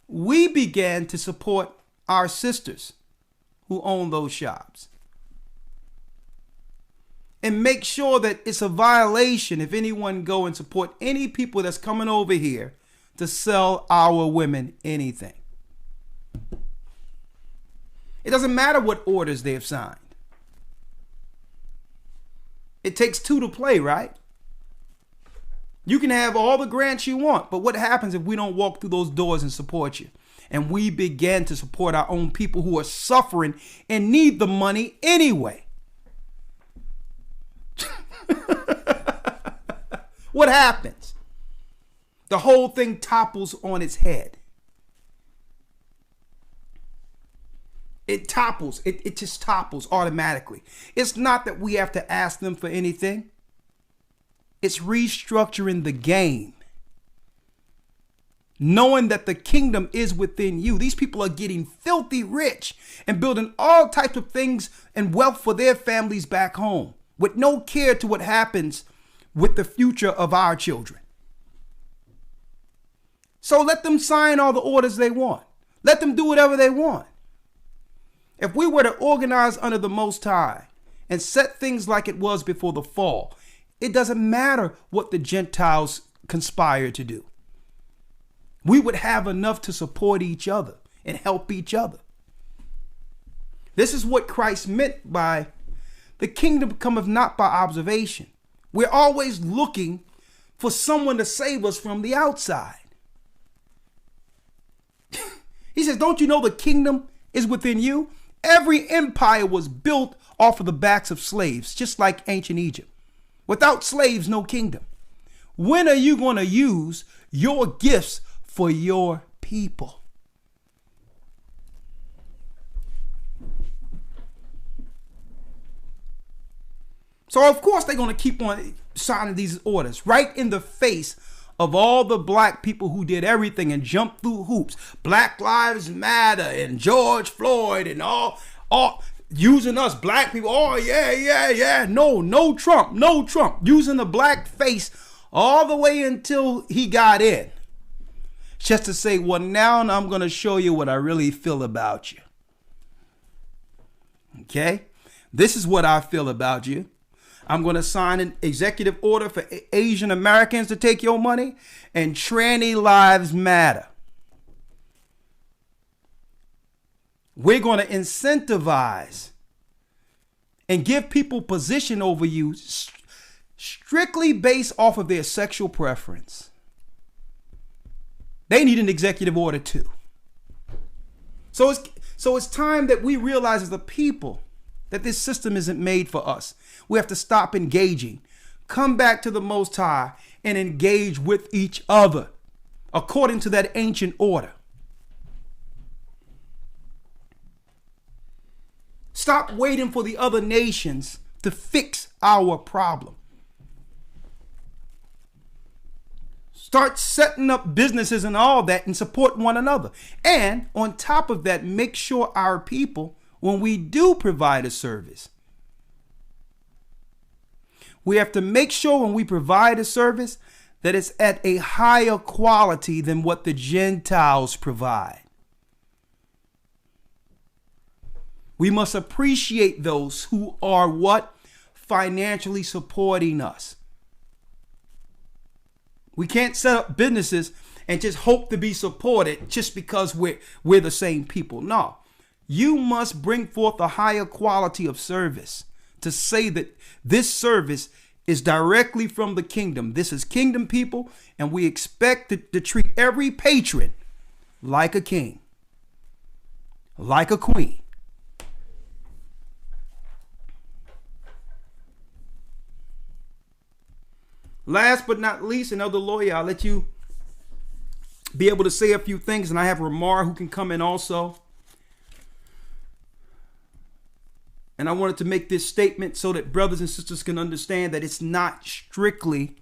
we began to support our sisters who own those shops and make sure that it's a violation if anyone go and support any people that's coming over here to sell our women anything. It doesn't matter what orders they have signed. It takes two to play, right? You can have all the grants you want, but what happens if we don't walk through those doors and support you? And we begin to support our own people who are suffering and need the money anyway. What happens? The whole thing topples on its head. It topples. It just topples automatically. It's not that we have to ask them for anything. It's restructuring the game. Knowing that the kingdom is within you. These people are getting filthy rich and building all types of things and wealth for their families back home with no care to what happens with the future of our children. So let them sign all the orders they want. Let them do whatever they want. If we were to organize under the Most High and set things like it was before the fall, it doesn't matter what the Gentiles conspire to do. We would have enough to support each other and help each other. This is what Christ meant by the kingdom cometh not by observation. We're always looking for someone to save us from the outside. He says, don't you know the kingdom is within you? Every empire was built off of the backs of slaves, just like ancient Egypt. Without slaves, no kingdom. When are you going to use your gifts for your people? So of course they're going to keep on signing these orders right in the face of all the black people who did everything and jumped through hoops. Black Lives Matter and George Floyd and all using us black people. Oh, yeah. No Trump. Using the black face all the way until he got in. Just to say, well, now I'm going to show you what I really feel about you. Okay? This is what I feel about you. I'm going to sign an executive order for Asian Americans to take your money, and tranny lives matter. We're going to incentivize and give people position over you strictly based off of their sexual preference. They need an executive order too. So it's time that we realize as a people that this system isn't made for us. We have to stop engaging, come back to the Most High, and engage with each other according to that ancient order. Stop waiting for the other nations to fix our problem. Start setting up businesses and all that and support one another. And on top of that, make sure our people, when we do provide a service, we have to make sure when we provide a service that it's at a higher quality than what the Gentiles provide. We must appreciate those who are what? Financially supporting us. We can't set up businesses and just hope to be supported just because we're the same people. No, you must bring forth a higher quality of service to say that this service is directly from the kingdom. This is kingdom people, and we expect to treat every patron like a king, like a queen. Last but not least, another lawyer, I'll let you be able to say a few things, and I have Ramar who can come in also. And I wanted to make this statement so that brothers and sisters can understand that it's not strictly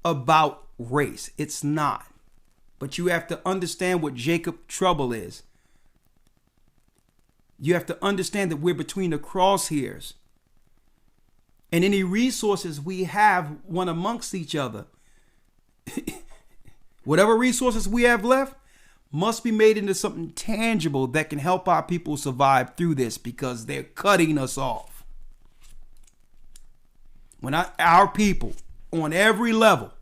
about race. It's not. But you have to understand what Jacob's trouble is. You have to understand that we're between the crosshairs and any resources we have one amongst each other, whatever resources we have left must be made into something tangible that can help our people survive through this, because they're cutting us off. When our people on every level,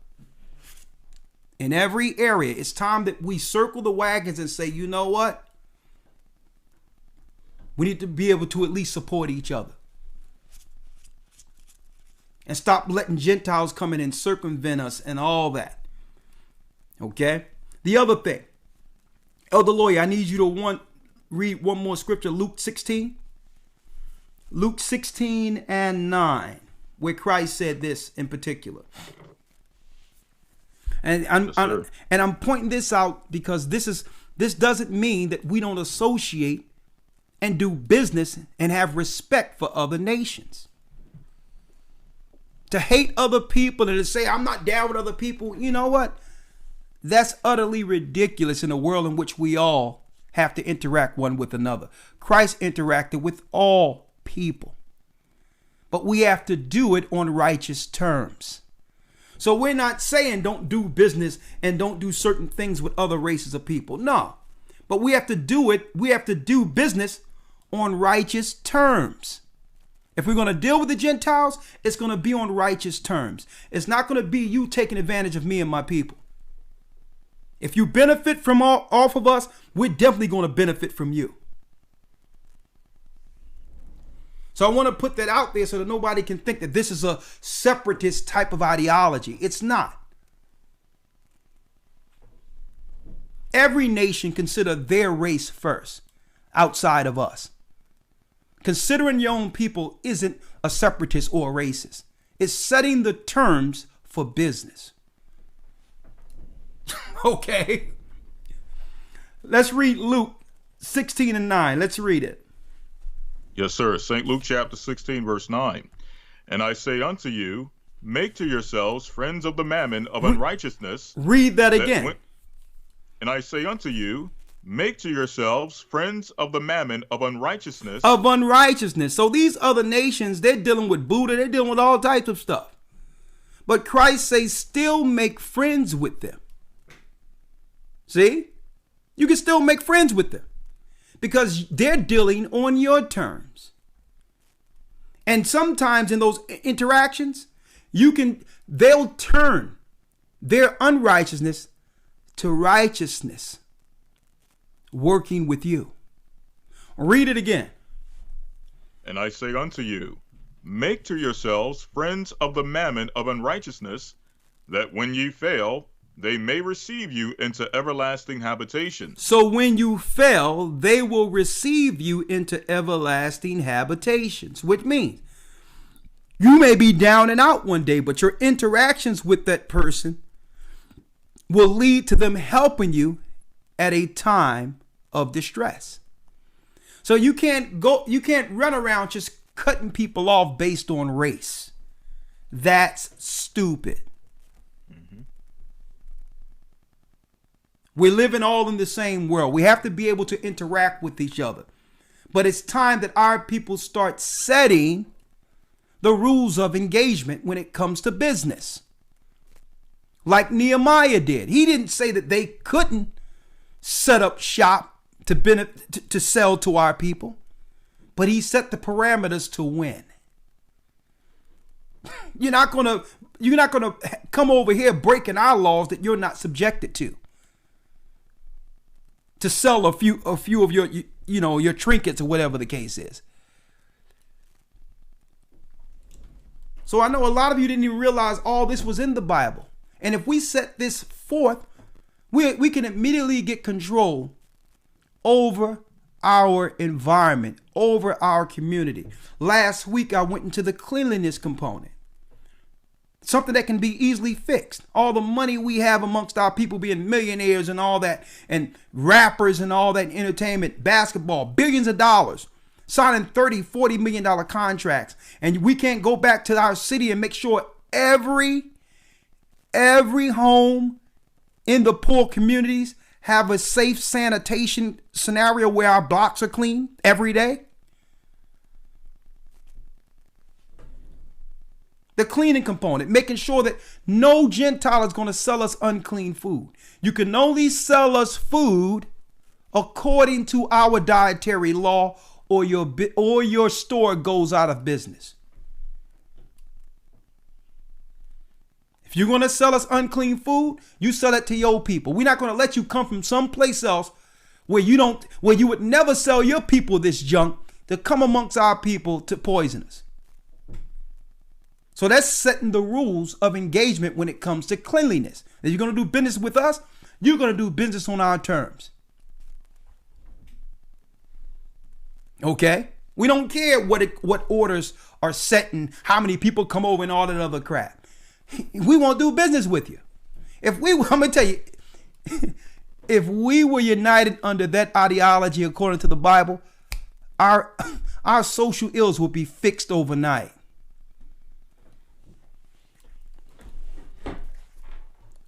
in every area, it's time that we circle the wagons and say, you know what? We need to be able to at least support each other. And stop letting Gentiles come in and circumvent us and all that. Okay? The other thing, Elder Lawyer, I need you to read one more scripture, Luke 16. Luke 16 and 9, where Christ said this in particular. And I'm pointing this out because this doesn't mean that we don't associate and do business and have respect for other nations. To hate other people and to say, I'm not down with other people, you know what? That's utterly ridiculous in a world in which we all have to interact one with another. Christ interacted with all people, but we have to do it on righteous terms. So we're not saying don't do business and don't do certain things with other races of people. No, but we have to do it. We have to do business on righteous terms. If we're going to deal with the Gentiles, it's going to be on righteous terms. It's not going to be you taking advantage of me and my people. If you benefit from off of us, we're definitely going to benefit from you. So I want to put that out there so that nobody can think that this is a separatist type of ideology. It's not. Every nation consider their race first, outside of us. Considering your own people isn't a separatist or a racist. It's setting the terms for business. Okay. Let's read Luke 16 and 9. Let's read it.
Yes, sir. St. Luke chapter 16, verse 9. And I say unto you, make to yourselves friends of the mammon of unrighteousness.
Read that again.
And I say unto you, make to yourselves friends of the mammon of unrighteousness.
Of unrighteousness. So these other nations, they're dealing with Buddha. They're dealing with all types of stuff. But Christ says still make friends with them. See? You can still make friends with them because they're dealing on your terms. And sometimes in those interactions, they'll turn their unrighteousness to righteousness, working with you. Read it again.
And I say unto you, make to yourselves friends of the mammon of unrighteousness, that when ye fail, they may receive you into everlasting habitation.
So when you fail, they will receive you into everlasting habitations, which means you may be down and out one day, but your interactions with that person will lead to them helping you at a time of distress. So you can't run around just cutting people off based on race. That's stupid. We're living all in the same world. We have to be able to interact with each other. But it's time that our people start setting the rules of engagement when it comes to business. Like Nehemiah did. He didn't say that they couldn't set up shop to sell to our people, but he set the parameters to win. You're not gonna come over here breaking our laws that you're not subjected to sell a few of your your trinkets or whatever the case is. So I know a lot of you didn't even realize all this was in the Bible. And if we set this forth, we can immediately get control over our environment, over our community. Last week, I went into the cleanliness component. Something that can be easily fixed. All the money we have amongst our people being millionaires and all that, and rappers and all that, entertainment, basketball, billions of dollars, signing $30, $40 million contracts. And we can't go back to our city and make sure every home in the poor communities have a safe sanitation scenario where our blocks are clean every day. The cleaning component, making sure that no Gentile is going to sell us unclean food. You can only sell us food according to our dietary law, or your store goes out of business. If you're going to sell us unclean food, you sell it to your people. We're not going to let you come from someplace else where you would never sell your people this junk to come amongst our people to poison us. So that's setting the rules of engagement when it comes to cleanliness. If you're going to do business with us, you're going to do business on our terms. Okay? We don't care what orders are set and how many people come over and all that other crap. We won't do business with you. I'm going to tell you, if we were united under that ideology according to the Bible, our social ills would be fixed overnight.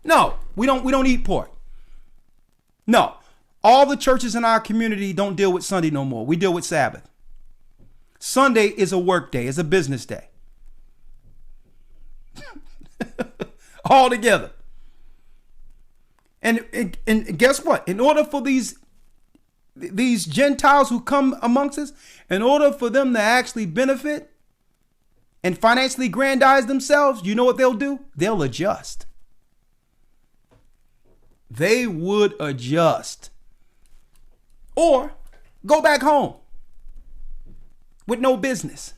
No, we don't eat pork. No, all the churches in our community don't deal with Sunday no more. We deal with Sabbath. Sunday is a work day. It's a business day. All together. And guess what? In order for these Gentiles who come amongst us, in order for them to actually benefit and financially aggrandize themselves, you know what they'll do? They'll adjust. They would adjust. Or go back home with no business.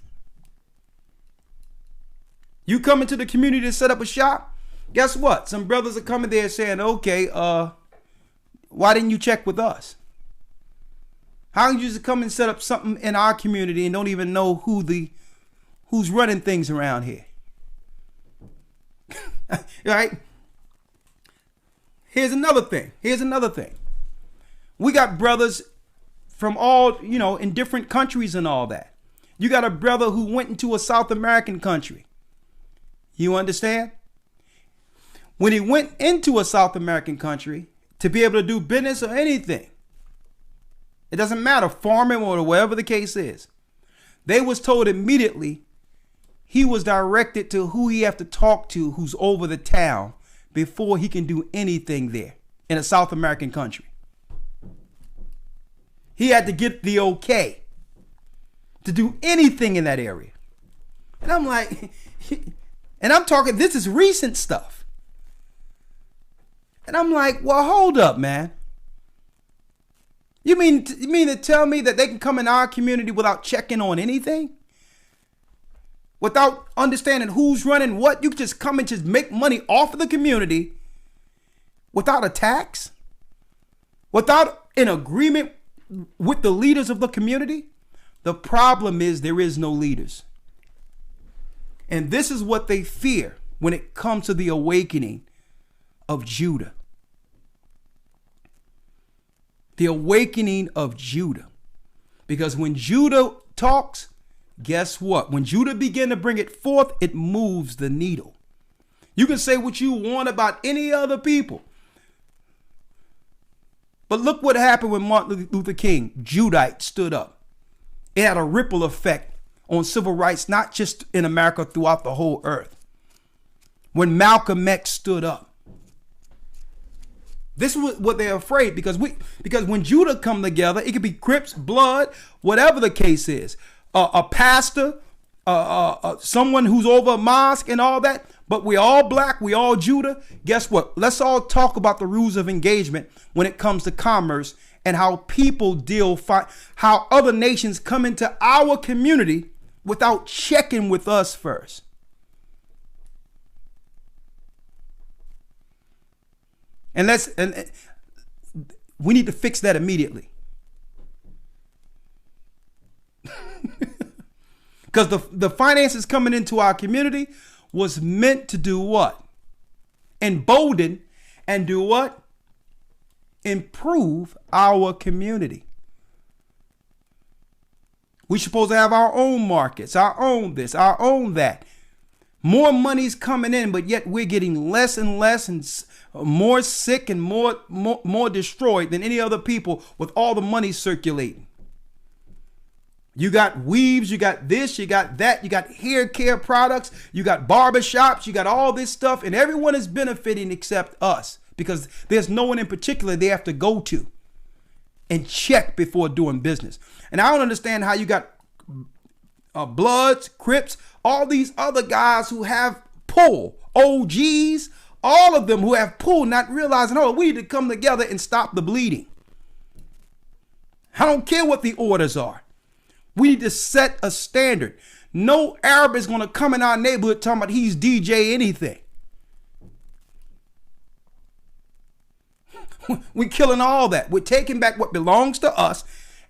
You come into the community to set up a shop, guess what? Some brothers are coming there saying, okay, why didn't you check with us? How can you just come and set up something in our community and don't even know who's running things around here? Right? Here's another thing. We got brothers from all, in different countries and all that. You got a brother who went into a South American country. You understand? When he went into a South American country to be able to do business or anything, it doesn't matter, farming or whatever the case is, they was told immediately he was directed to who he have to talk to who's over the town before he can do anything there in a South American country. He had to get the okay to do anything in that area. And I'm like, and I'm talking, this is recent stuff. And I'm like, well, hold up, man. You mean to tell me that they can come in our community without checking on anything? Without understanding who's running what? You can just come and just make money off of the community without a tax? Without an agreement with the leaders of the community? The problem is there is no leaders. And this is what they fear when it comes to the awakening of Judah. The awakening of Judah. Because when Judah talks, guess what? When Judah began to bring it forth, it moves the needle. You can say what you want about any other people. But look what happened when Martin Luther King, Judite, stood up. It had a ripple effect on civil rights, not just in America, throughout the whole earth. When Malcolm X stood up. This is what they're afraid, because when Judah come together, it could be Crips, Blood, whatever the case is. A pastor, someone who's over a mosque and all that, but we all black, we all Judah. Guess what? Let's all talk about the rules of engagement when it comes to commerce and how people how other nations come into our community without checking with us first. And we need to fix that immediately. Because the finances coming into our community was meant to do what? Embolden and do what? Improve our community. We're supposed to have our own markets, our own this, our own that. More money's coming in, but yet we're getting less and less and more sick and more destroyed than any other people with all the money circulating. You got weaves, you got this, you got that, you got hair care products, you got barbershops, you got all this stuff, and everyone is benefiting except us because there's no one in particular they have to go to and check before doing business. And I don't understand how you got Bloods, Crips, all these other guys who have pull, OGs, all of them who have pull, not realizing, oh, we need to come together and stop the bleeding. I don't care what the orders are. We need to set a standard. No Arab is going to come in our neighborhood talking about he's DJ anything. We're killing all that. We're taking back what belongs to us.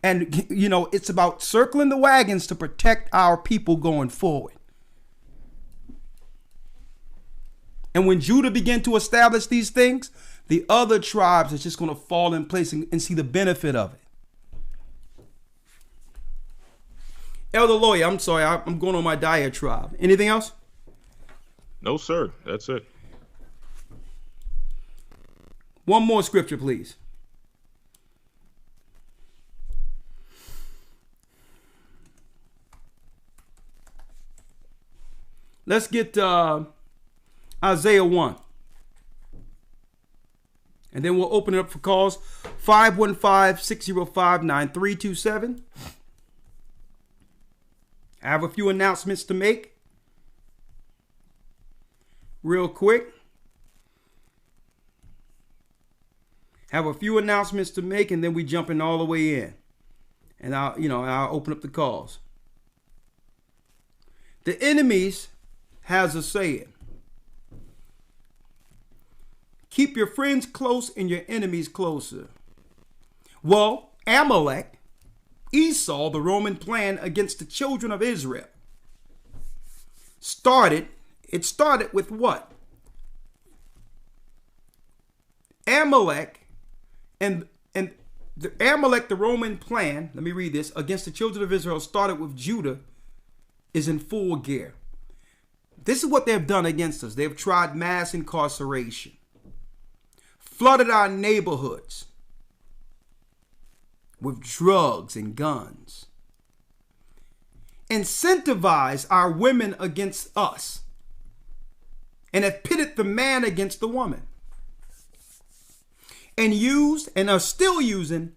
And, you know, it's about circling the wagons to protect our people going forward. And when Judah began to establish these things, the other tribes are just going to fall in place and see the benefit of it. Elder Lawyer, I'm sorry, I'm going on my diatribe. Anything else?
No, sir. That's it.
One more scripture, please. Let's get Isaiah 1. And then we'll open it up for calls. 515-605-9327. I have a few announcements to make. Real quick. Have a few announcements to make, and then we jump in all the way in. And I'll open up the calls. The enemies has a saying. Keep your friends close and your enemies closer. Well, Amalek, Esau, the Roman plan against the children of Israel, started with what? Amalek and the Amalek, the Roman plan, let me read this, against the children of Israel started with Judah, is in full gear. This is what they've done against us. They've tried mass incarceration, flooded our neighborhoods with drugs and guns, incentivized our women against us, and have pitted the man against the woman, and used and are still using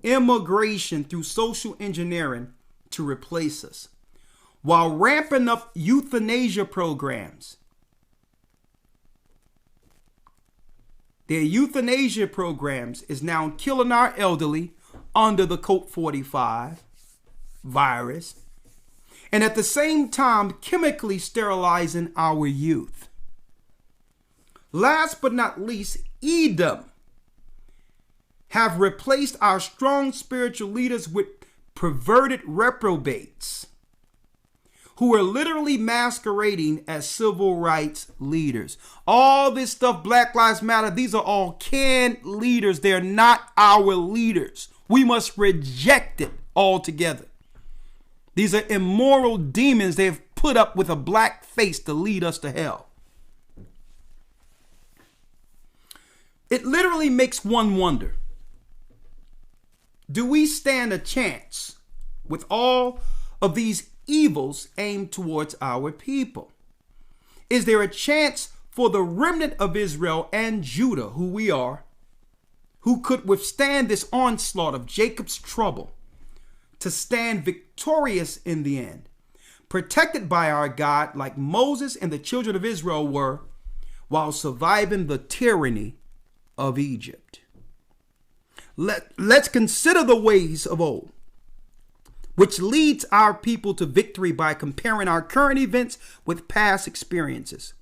immigration through social engineering to replace us, while ramping up euthanasia programs. Their euthanasia programs is now killing our elderly under the Colt 45 virus, and at the same time chemically sterilizing our youth. Last but not least, Edom have replaced our strong spiritual leaders with perverted reprobates who are literally masquerading as civil rights leaders. All this stuff, Black Lives Matter, these are all canned leaders. They're not our leaders. We must reject it altogether. These are immoral demons they have put up with a black face to lead us to hell. It literally makes one wonder. Do we stand a chance with all of these evils aimed towards our people? Is there a chance for the remnant of Israel and Judah, who we are, who could withstand this onslaught of Jacob's trouble, to stand victorious in the end, protected by our God like Moses and the children of Israel were, while surviving the tyranny of Egypt? Let's consider the ways of old, which leads our people to victory by comparing our current events with past experiences,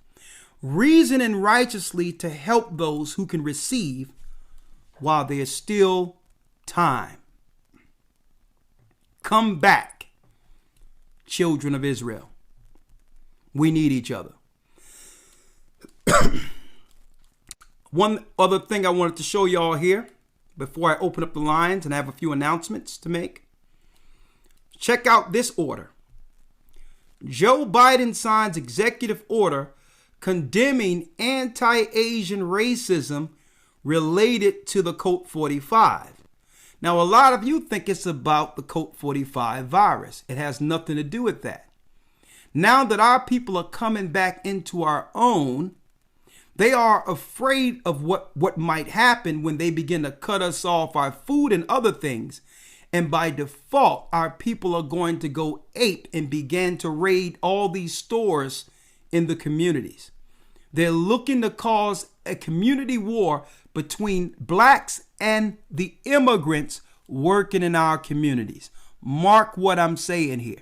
reasoning righteously to help those who can receive while there is still time. Come back, children of Israel. We need each other. One other thing I wanted to show y'all here before I open up the lines, and I have a few announcements to make. Check out this order. Joe Biden signs executive order condemning anti-Asian racism related to the Colt 45. Now, a lot of you think it's about the Colt 45 virus. It has nothing to do with that. Now that our people are coming back into our own, they are afraid of what might happen when they begin to cut us off our food and other things. And by default, our people are going to go ape and begin to raid all these stores in the communities. They're looking to cause a community war between blacks and the immigrants working in our communities. Mark what I'm saying here.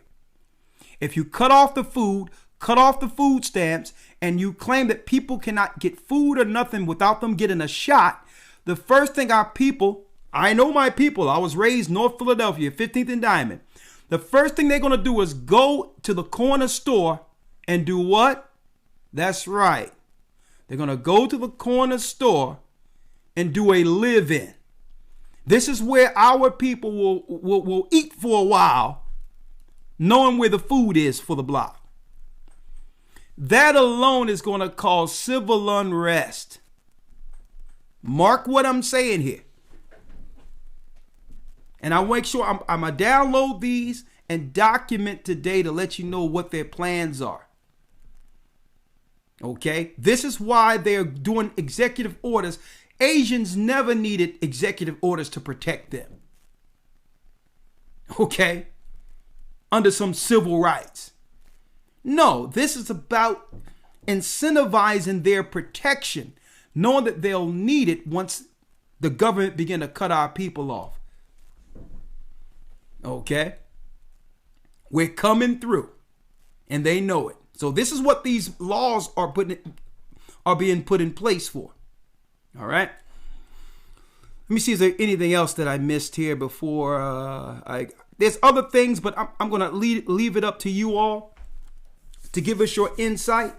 If you cut off the food, cut off the food stamps, and you claim that people cannot get food or nothing without them getting a shot, the first thing our people, I know my people, I was raised North Philadelphia, 15th and Diamond. The first thing they're going to do is go to the corner store and do what? That's right. They're going to go to the corner store and do a live-in. This is where our people will eat for a while, knowing where the food is for the block. That alone is going to cause civil unrest. Mark what I'm saying here. And I'll make sure I'm going to download these and document today to let you know what their plans are. Okay? This is why they're doing executive orders. Asians never needed executive orders to protect them. Okay? Under some civil rights. No, this is about incentivizing their protection, knowing that they'll need it once the government begin to cut our people off. Okay? We're coming through, and they know it. So this is what these laws are being put in place for. All right? Let me see, is there anything else that I missed here before there's other things, but I'm going to leave it up to you all to give us your insight.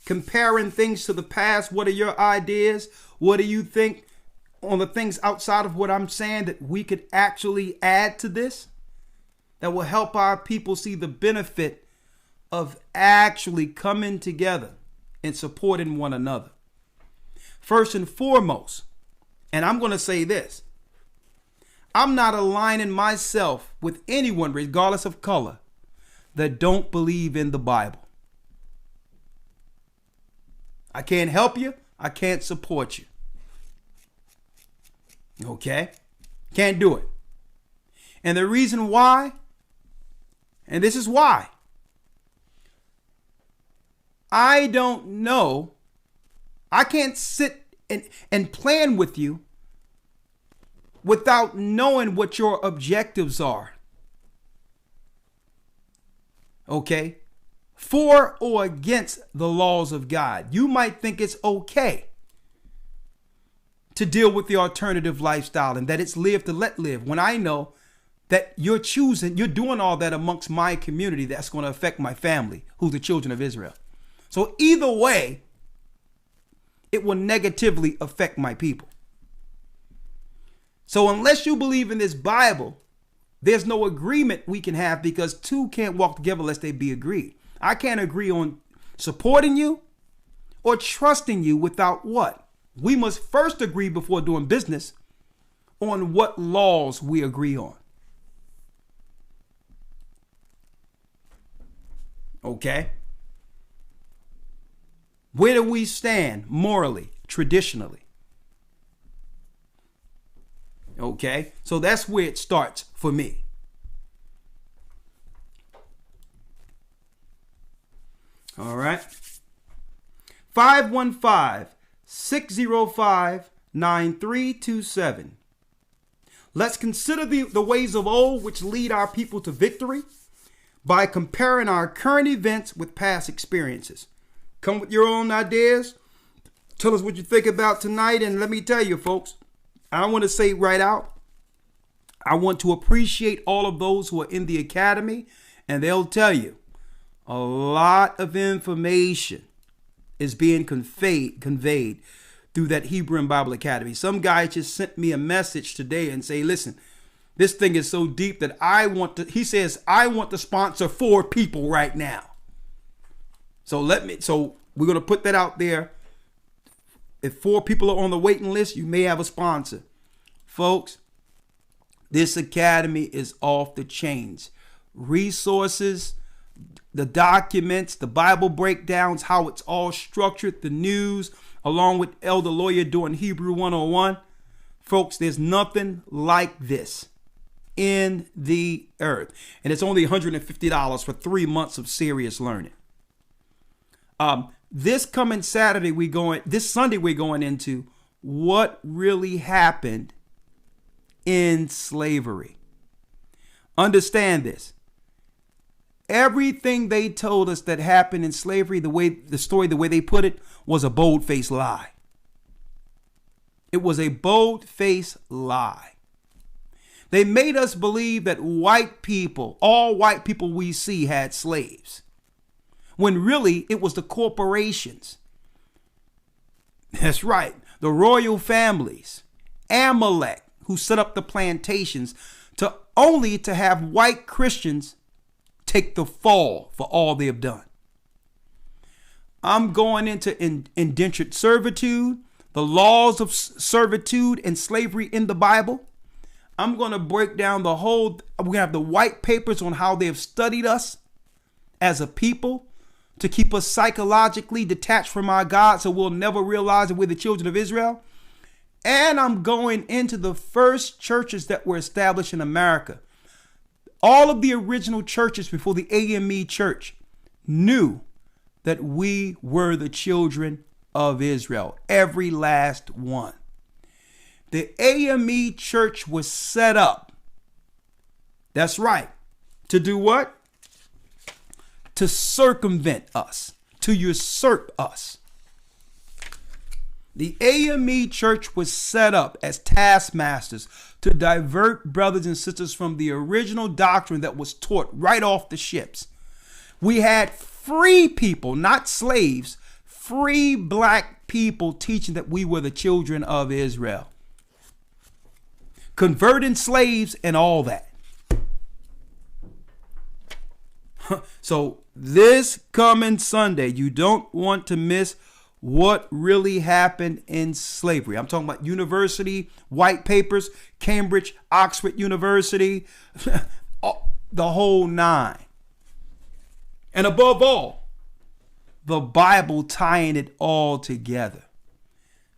Comparing things to the past, what are your ideas? What do you think on the things outside of what I'm saying that we could actually add to this that will help our people see the benefit of actually coming together and supporting one another? First and foremost, and I'm going to say this, I'm not aligning myself with anyone, regardless of color, that don't believe in the Bible. I can't help you. I can't support you. Okay? Can't do it. And the reason why, and this is why, I don't know, I can't sit and plan with you without knowing what your objectives are. Okay? For or against the laws of God. You might think it's okay to deal with the alternative lifestyle and that it's live to let live, when I know that you're doing all that amongst my community that's going to affect my family, who's the children of Israel. So either way, it will negatively affect my people. So unless you believe in this Bible, there's no agreement we can have, because two can't walk together unless they be agreed. I can't agree on supporting you or trusting you without what? We must first agree before doing business on what laws we agree on. Okay? Where do we stand morally, traditionally? Okay? So that's where it starts for me. All right. 515-605-9327. Let's consider the ways of old which lead our people to victory by comparing our current events with past experiences. Come with your own ideas. Tell us what you think about tonight. And let me tell you, folks, I want to say right out, I want to appreciate all of those who are in the academy, and they'll tell you a lot of information is being conveyed through that Hebrew and Bible Academy. Some guy just sent me a message today and say, listen, this thing is so deep that I want to sponsor 4 people right now. So we're going to put that out there. If 4 people are on the waiting list, you may have a sponsor. Folks, This academy is off the chains. Resources, the documents, the Bible breakdowns, how it's all structured, the news, along with Elder Lawyer doing Hebrew 101. Folks, there's nothing like this in the earth. And it's only $150 for 3 months of serious learning. This coming Sunday, we're going into what really happened in slavery. Understand this. Everything they told us that happened in slavery, the way they put it, was a bold-faced lie. It was a bold-faced lie. They made us believe that all white people we see had slaves, when really it was the corporations. That's right. The royal families, Amalek, who set up the plantations to have white Christians take the fall for all they have done. I'm going into indentured servitude, the laws of servitude and slavery in the Bible. I'm going to break down we're going to have the white papers on how they have studied us as a people to keep us psychologically detached from our God, so we'll never realize that we're the children of Israel. And I'm going into the first churches that were established in America. All of the original churches before the AME church knew that we were the children of Israel. Every last one. The AME church was set up. That's right. To do what? To circumvent us, to usurp us. The AME church was set up as taskmasters to divert brothers and sisters from the original doctrine that was taught right off the ships. We had free people, not slaves, free black people teaching that we were the children of Israel. Converting slaves and all that. So this coming Sunday, you don't want to miss what really happened in slavery. I'm talking about university, white papers, Cambridge, Oxford University, the whole nine. And above all, the Bible tying it all together.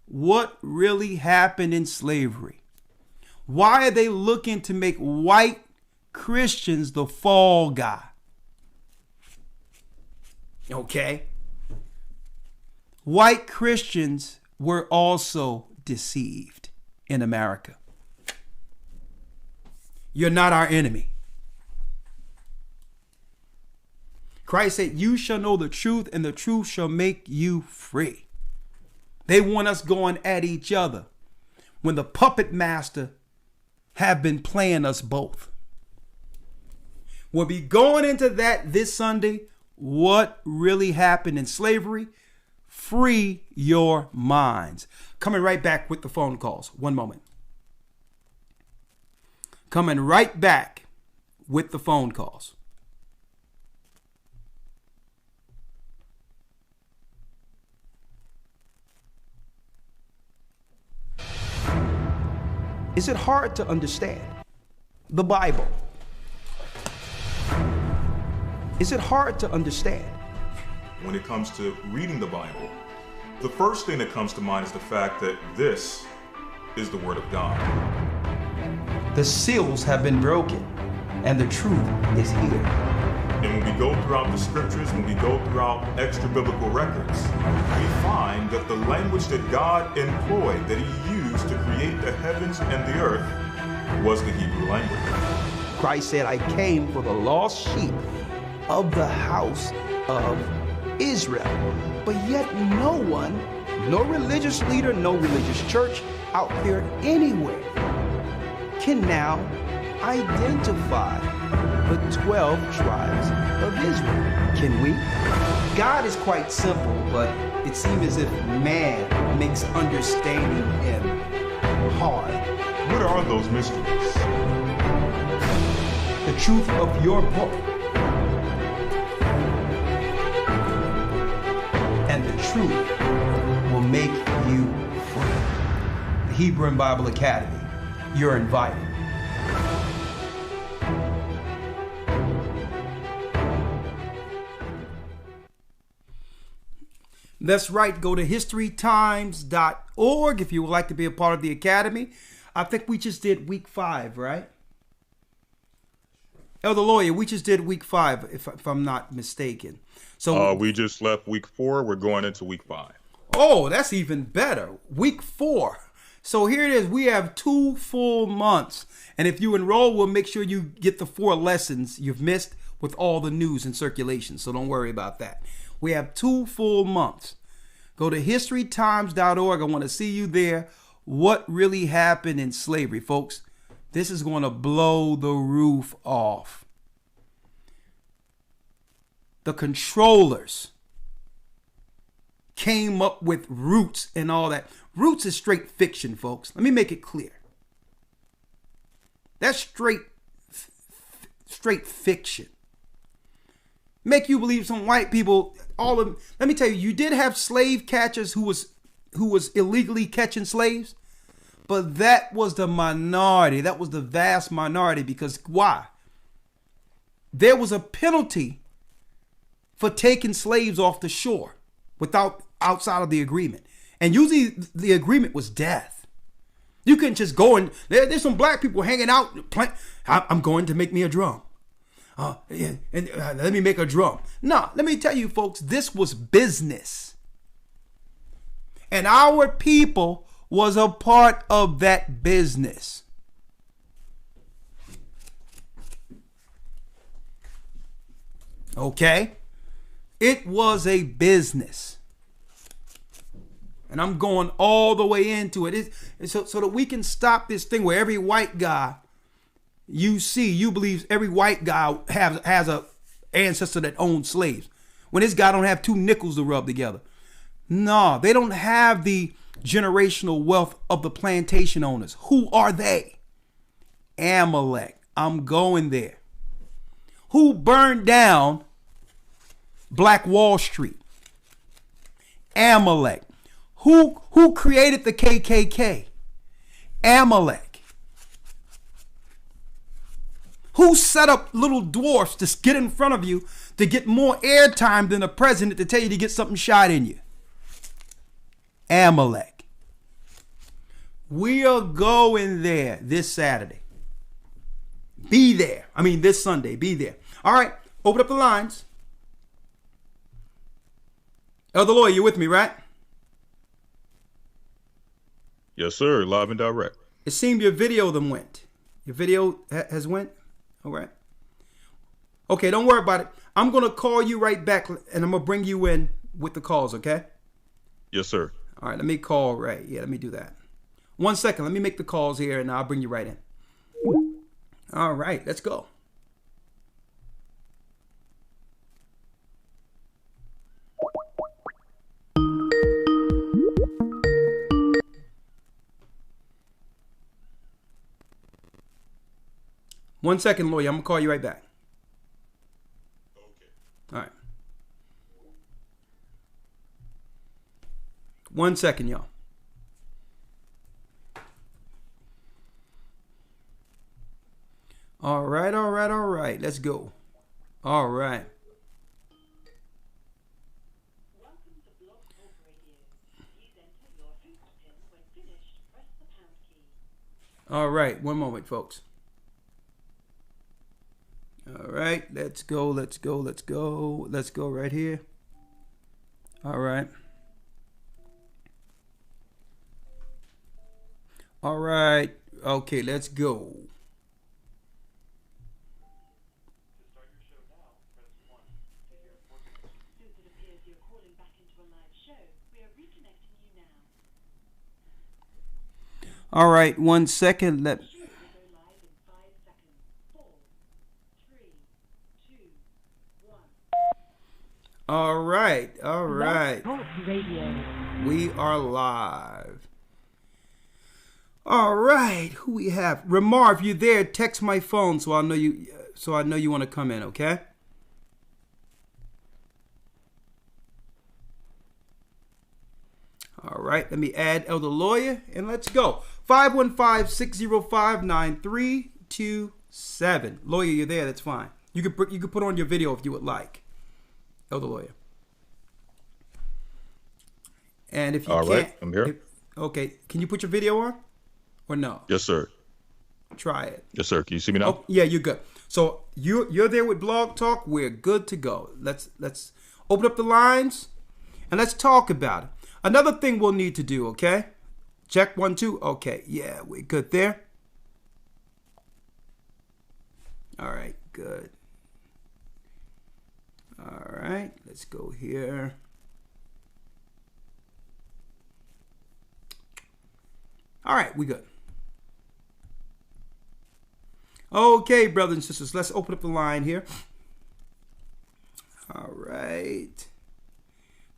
What really happened in slavery? Why are they looking to make white Christians the fall guy? Okay. White Christians were also deceived in America. You're not our enemy. Christ said, you shall know the truth, and the truth shall make you free. They want us going at each other when the puppet master have been playing us both. We'll be going into that this Sunday. What really happened in slavery? Free your minds. Coming right back with the phone calls. One moment. Coming right back with the phone calls. Is it hard to understand the Bible? Is it hard to understand?
When it comes to reading the Bible, the first thing that comes to mind is the fact that this is the Word of God.
The seals have been broken, and the truth is here.
And when we go throughout the scriptures, when we go throughout extra biblical records, we find that the language that God employed, that He used to create the heavens and the earth, was the Hebrew language.
Christ said, I came for the lost sheep of the house of Israel. But yet no one, no religious leader, no religious church out there anywhere can now identify the 12 tribes of Israel. Can we? God is quite simple, but it seems as if man makes understanding Him hard.
What are those mysteries?
The truth of your book. And the truth will make you free. The Hebrew and Bible Academy. You're invited. That's right. Go to historytimes.org if you would like to be a part of the academy. I think we just did week 5, right? Elder Lawyer, we just did week 5, if I'm not mistaken. So
we just left week 4. We're going into week 5.
Oh, that's even better. Week 4. So here it is. We have 2 full months. And if you enroll, we'll make sure you get the 4 lessons you've missed with all the news in circulation. So don't worry about that. We have 2 full months. Go to historytimes.org. I want to see you there. What really happened in slavery, folks? This is going to blow the roof off. The controllers came up with Roots and all that. Roots is straight fiction, folks. Let me make it clear. That's straight fiction. Make you believe some white people, all of them. Let me tell you, you did have slave catchers who was illegally catching slaves, but that was the minority. That was the vast minority, because why? There was a penalty for taking slaves off the shore outside of the agreement. And usually the agreement was death. You couldn't just go and there's some black people hanging out. I'm going to make me a drum. Let me make a drum. No, let me tell you, folks, this was business. And our people was a part of that business. Okay? It was a business. And I'm going all the way into it. So that we can stop this thing where every white guy you believe every white guy has a ancestor that owned slaves, when this guy don't have 2 nickels to rub together. No, they don't have the generational wealth of the plantation owners. Who are they? Amalek. I'm going there. Who burned down Black Wall Street? Amalek. Who created the KKK? Amalek. Who set up little dwarfs to get in front of you to get more airtime than the president to tell you to get something shot in you? Amalek. We are going there this Saturday. Be there. I mean, this Sunday. Be there. All right. Open up the lines. Elder Lawyer, you with me, right?
Yes, sir. Live and direct.
It seemed your video then went. Your video has went? All right. Okay, don't worry about it. I'm going to call you right back, and I'm going to bring you in with the calls, okay?
Yes, sir.
All right, let me call right. Yeah, let me do that. 1 second. Let me make the calls here, and I'll bring you right in. All right, let's go. One second, Lawyer. I'm going to call you right back.
Okay.
All right. 1 second, y'all. All right, all right, all right. Let's go. All right.
Welcome to Blog Talk Radio. Please enter your host pin. When finished, press the pound key.
All right. 1 moment, folks. All right. Let's go. Let's go. Let's go. Let's go right here. All right. All right. Okay, let's go.
Since it appears you're calling back into a live show, we are reconnecting you now.
All right. 1 second.
Show will go live in 5 seconds. 4, 3, 2, 1.
All right. All right.
Blog Talk Radio.
We are live. All right. Who we have? Ramar, if you're there, text my phone so I know you want to come in, okay? All right. Let me add Elder Lawyer and let's go. 515-605-9327. Lawyer, you're there. That's fine. You could put on your video if you would like. Elder Lawyer. And if you
All right,
can't,
I'm here.
Okay, can you put your video on or no?
Yes, sir.
Try it.
Yes, sir. Can you see me now?
Oh, yeah, you're good. So you're there with Blog Talk. We're good to go. Let's open up the lines and let's talk about it. Another thing we'll need to do, okay? Check 1, 2. Okay, yeah, we're good there. All right, good. All right, let's go here. All right, we good. Okay, brothers and sisters, let's open up the line here. All right.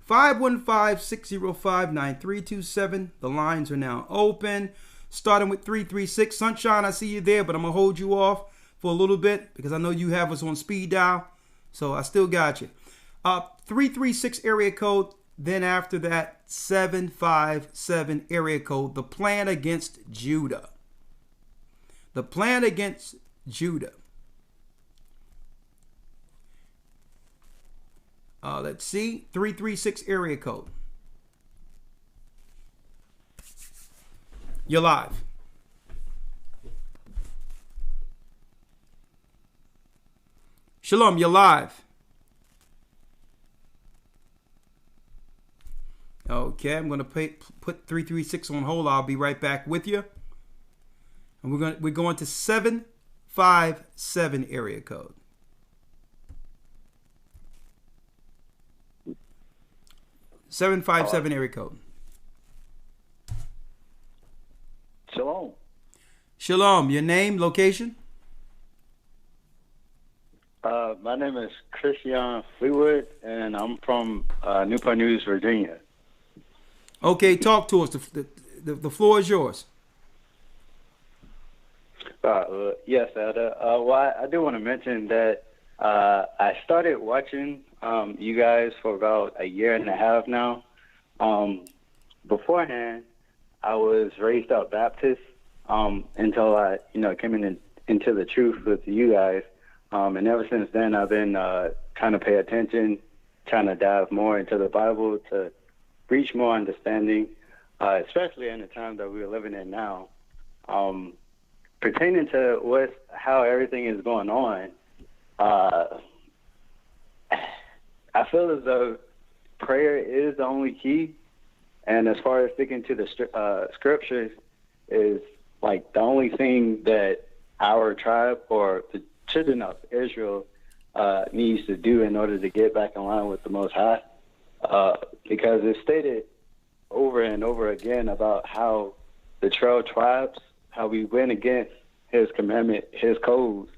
515-605-9327. The lines are now open. Starting with 336. Sunshine, I see you there, but I'm going to hold you off for a little bit because I know you have us on speed dial. So I still got you. 336 area code. Then after that, 757 area code. The plan against Judah. The plan against Judah. Let's see. 336 area code. You're live. Shalom, you're live. Okay, I'm going to put 336 on hold. I'll be right back with you. And we're going to 757 area code. Seven five seven area code.
Shalom.
Shalom. Your name, location?
My name is Christian Fleetwood, and I'm from Newport News, Virginia.
Okay, talk to us. The floor is yours.
Yes, Elder. Well, I do want to mention that I started watching you guys for about a year and a half now. Beforehand, I was raised up Baptist until I, came into the truth with you guys. And ever since then, I've been trying to pay attention, trying to dive more into the Bible to reach more understanding, especially in the time that we're living in now. Pertaining to how everything is going on, I feel as though prayer is the only key. And as far as sticking to the scriptures is like the only thing that our tribe or the children of Israel needs to do in order to get back in line with the Most High. Because it's stated over and over again about how the 12 tribes, how we went against his commandment, his codes,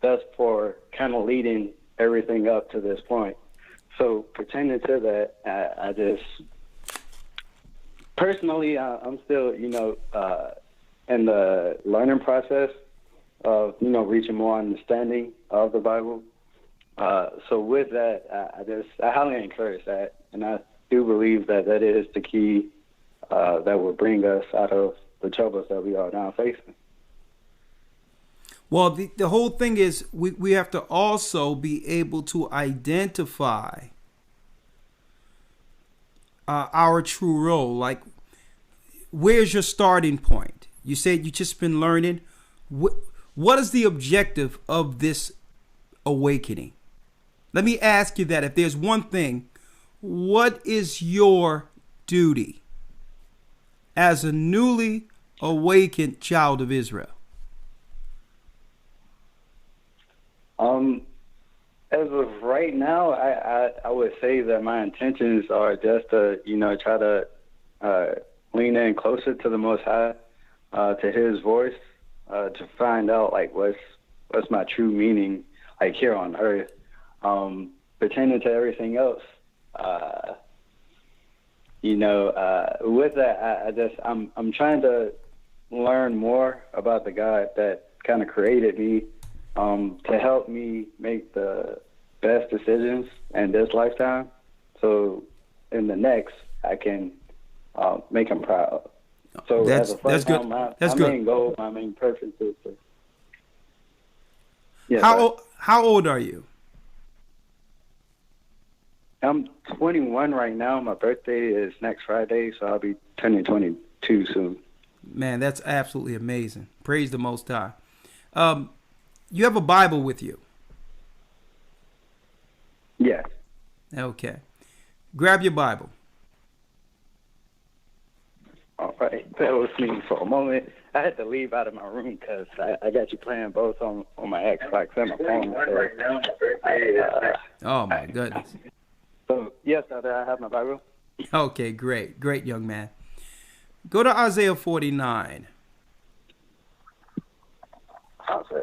thus for kind of leading everything up to this point. So pertaining to that, I just personally, I'm still, in the learning process of, reaching more understanding of the Bible. So with that, I highly encourage that, and I do believe that is the key that will bring us out of the troubles that we are now facing.
Well, the whole thing is we have to also be able to identify our true role. Like, where's your starting point? You said you just been learning. What is the objective of this awakening? Let me ask you that. If there's one thing, what is your duty as a newly awakened child of Israel?
As of right now, I would say that my intentions are just to, try to lean in closer to the Most High, to His voice, to find out like what's my true meaning, like here on earth. Pertaining to everything else, with that, I'm trying to learn more about the God that kind of created me, to help me make the best decisions in this lifetime. So in the next, I can make Him proud. So
that's good.
My main goal, my main purpose is to. Yeah,
How old are you?
I'm 21 right now. My birthday is next Friday, so I'll be turning 22 soon.
Man, that's absolutely amazing. Praise the Most High. You have a Bible with you.
Yes.
Okay. Grab your Bible.
All right. Bear with me for a moment. I had to leave out of my room because I got you playing both on my Xbox and my phone.
Oh, my goodness.
So, yes, I have my Bible.
Okay, great. Great, young man. Go to Isaiah 49.
Isaiah.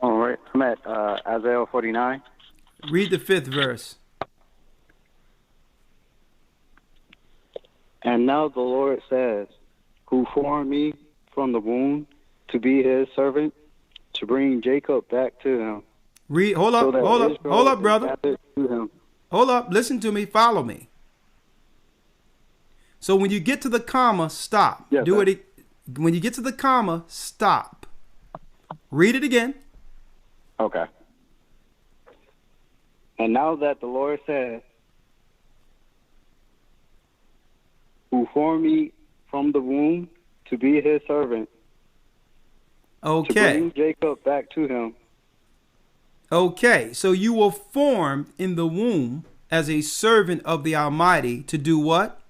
All right. I'm at Isaiah 49.
Read the 5th verse.
And now the Lord says, who formed me from the womb to be his servant, to bring Jacob back to him.
Read. Hold up, brother. Hold up. Listen to me. Follow me. So when you get to the comma, stop.
Yes,
Do
sir.
it. When you get to the comma, stop. Read it again.
Okay. And now that the Lord says, who formed me from the womb to be his servant, to
Okay.
bring Jacob back to him.
Okay. So you were formed in the womb as a servant of the Almighty to do what?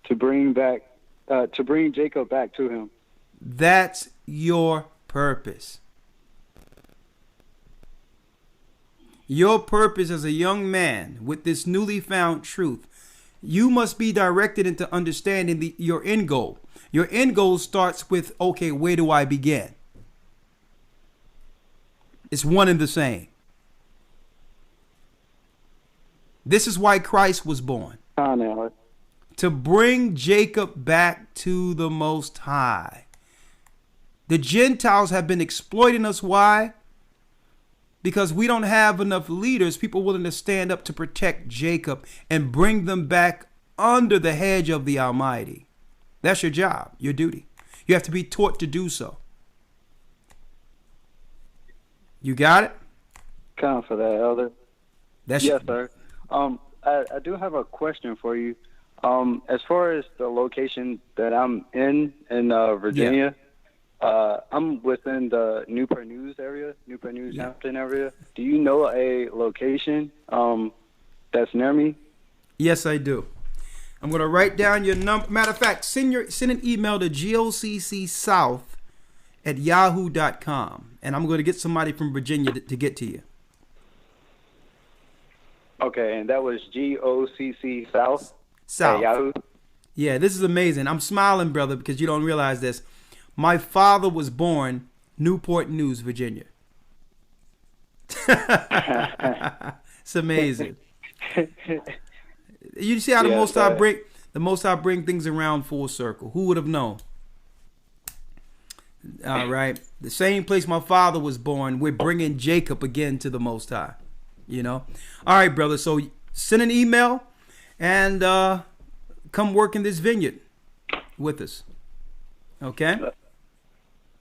To bring Jacob back to him.
That's your purpose. Your purpose as a young man with this newly found truth, you must be directed into understanding your end goal. Your end goal starts with, okay, where do I begin? It's one and the same. This is why Christ was born. To bring Jacob back to the Most High. The Gentiles have been exploiting us. Why? Because we don't have enough leaders, people willing to stand up to protect Jacob and bring them back under the hedge of the Almighty. That's your job, your duty. You have to be taught to do so. You got it?
Count for that, Elder.
That's
yes, sir. I do have a question for you. As far as the location that I'm in Virginia, I'm within the Newport News area, Newport News, Hampton area. Do you know a location that's near me?
Yes, I do. I'm going to write down your number. Matter of fact, send an email to goccSouth@yahoo.com, and I'm going to get somebody from Virginia to get to you.
Okay, and that was GOCC South?
South.
At Yahoo?
Yeah, this is amazing. I'm smiling, brother, because you don't realize this. My father was born Newport News, Virginia. It's amazing. You see how the Most High bring things around full circle. Who would have known? All right, the same place my father was born, we're bringing Jacob again to the Most High. You know. All right, brother. So send an email and come work in this vineyard with us. Okay.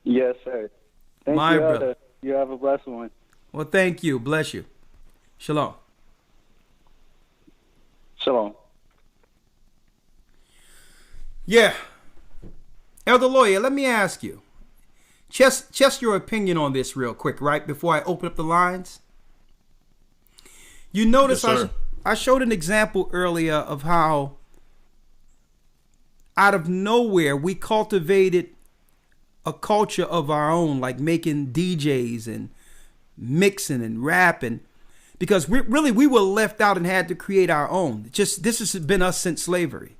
Yes, sir. Thank
My
you,
brother.
Elder. You have a blessed one.
Well, thank you. Bless you. Shalom.
Shalom.
Yeah. Elder Lawyer, let me ask you. Just your opinion on this real quick, right? Before I open up the lines. You notice I showed an example earlier of how out of nowhere we cultivated a culture of our own, like making DJs and mixing and rapping, because we were left out and had to create our own. This has been us since slavery.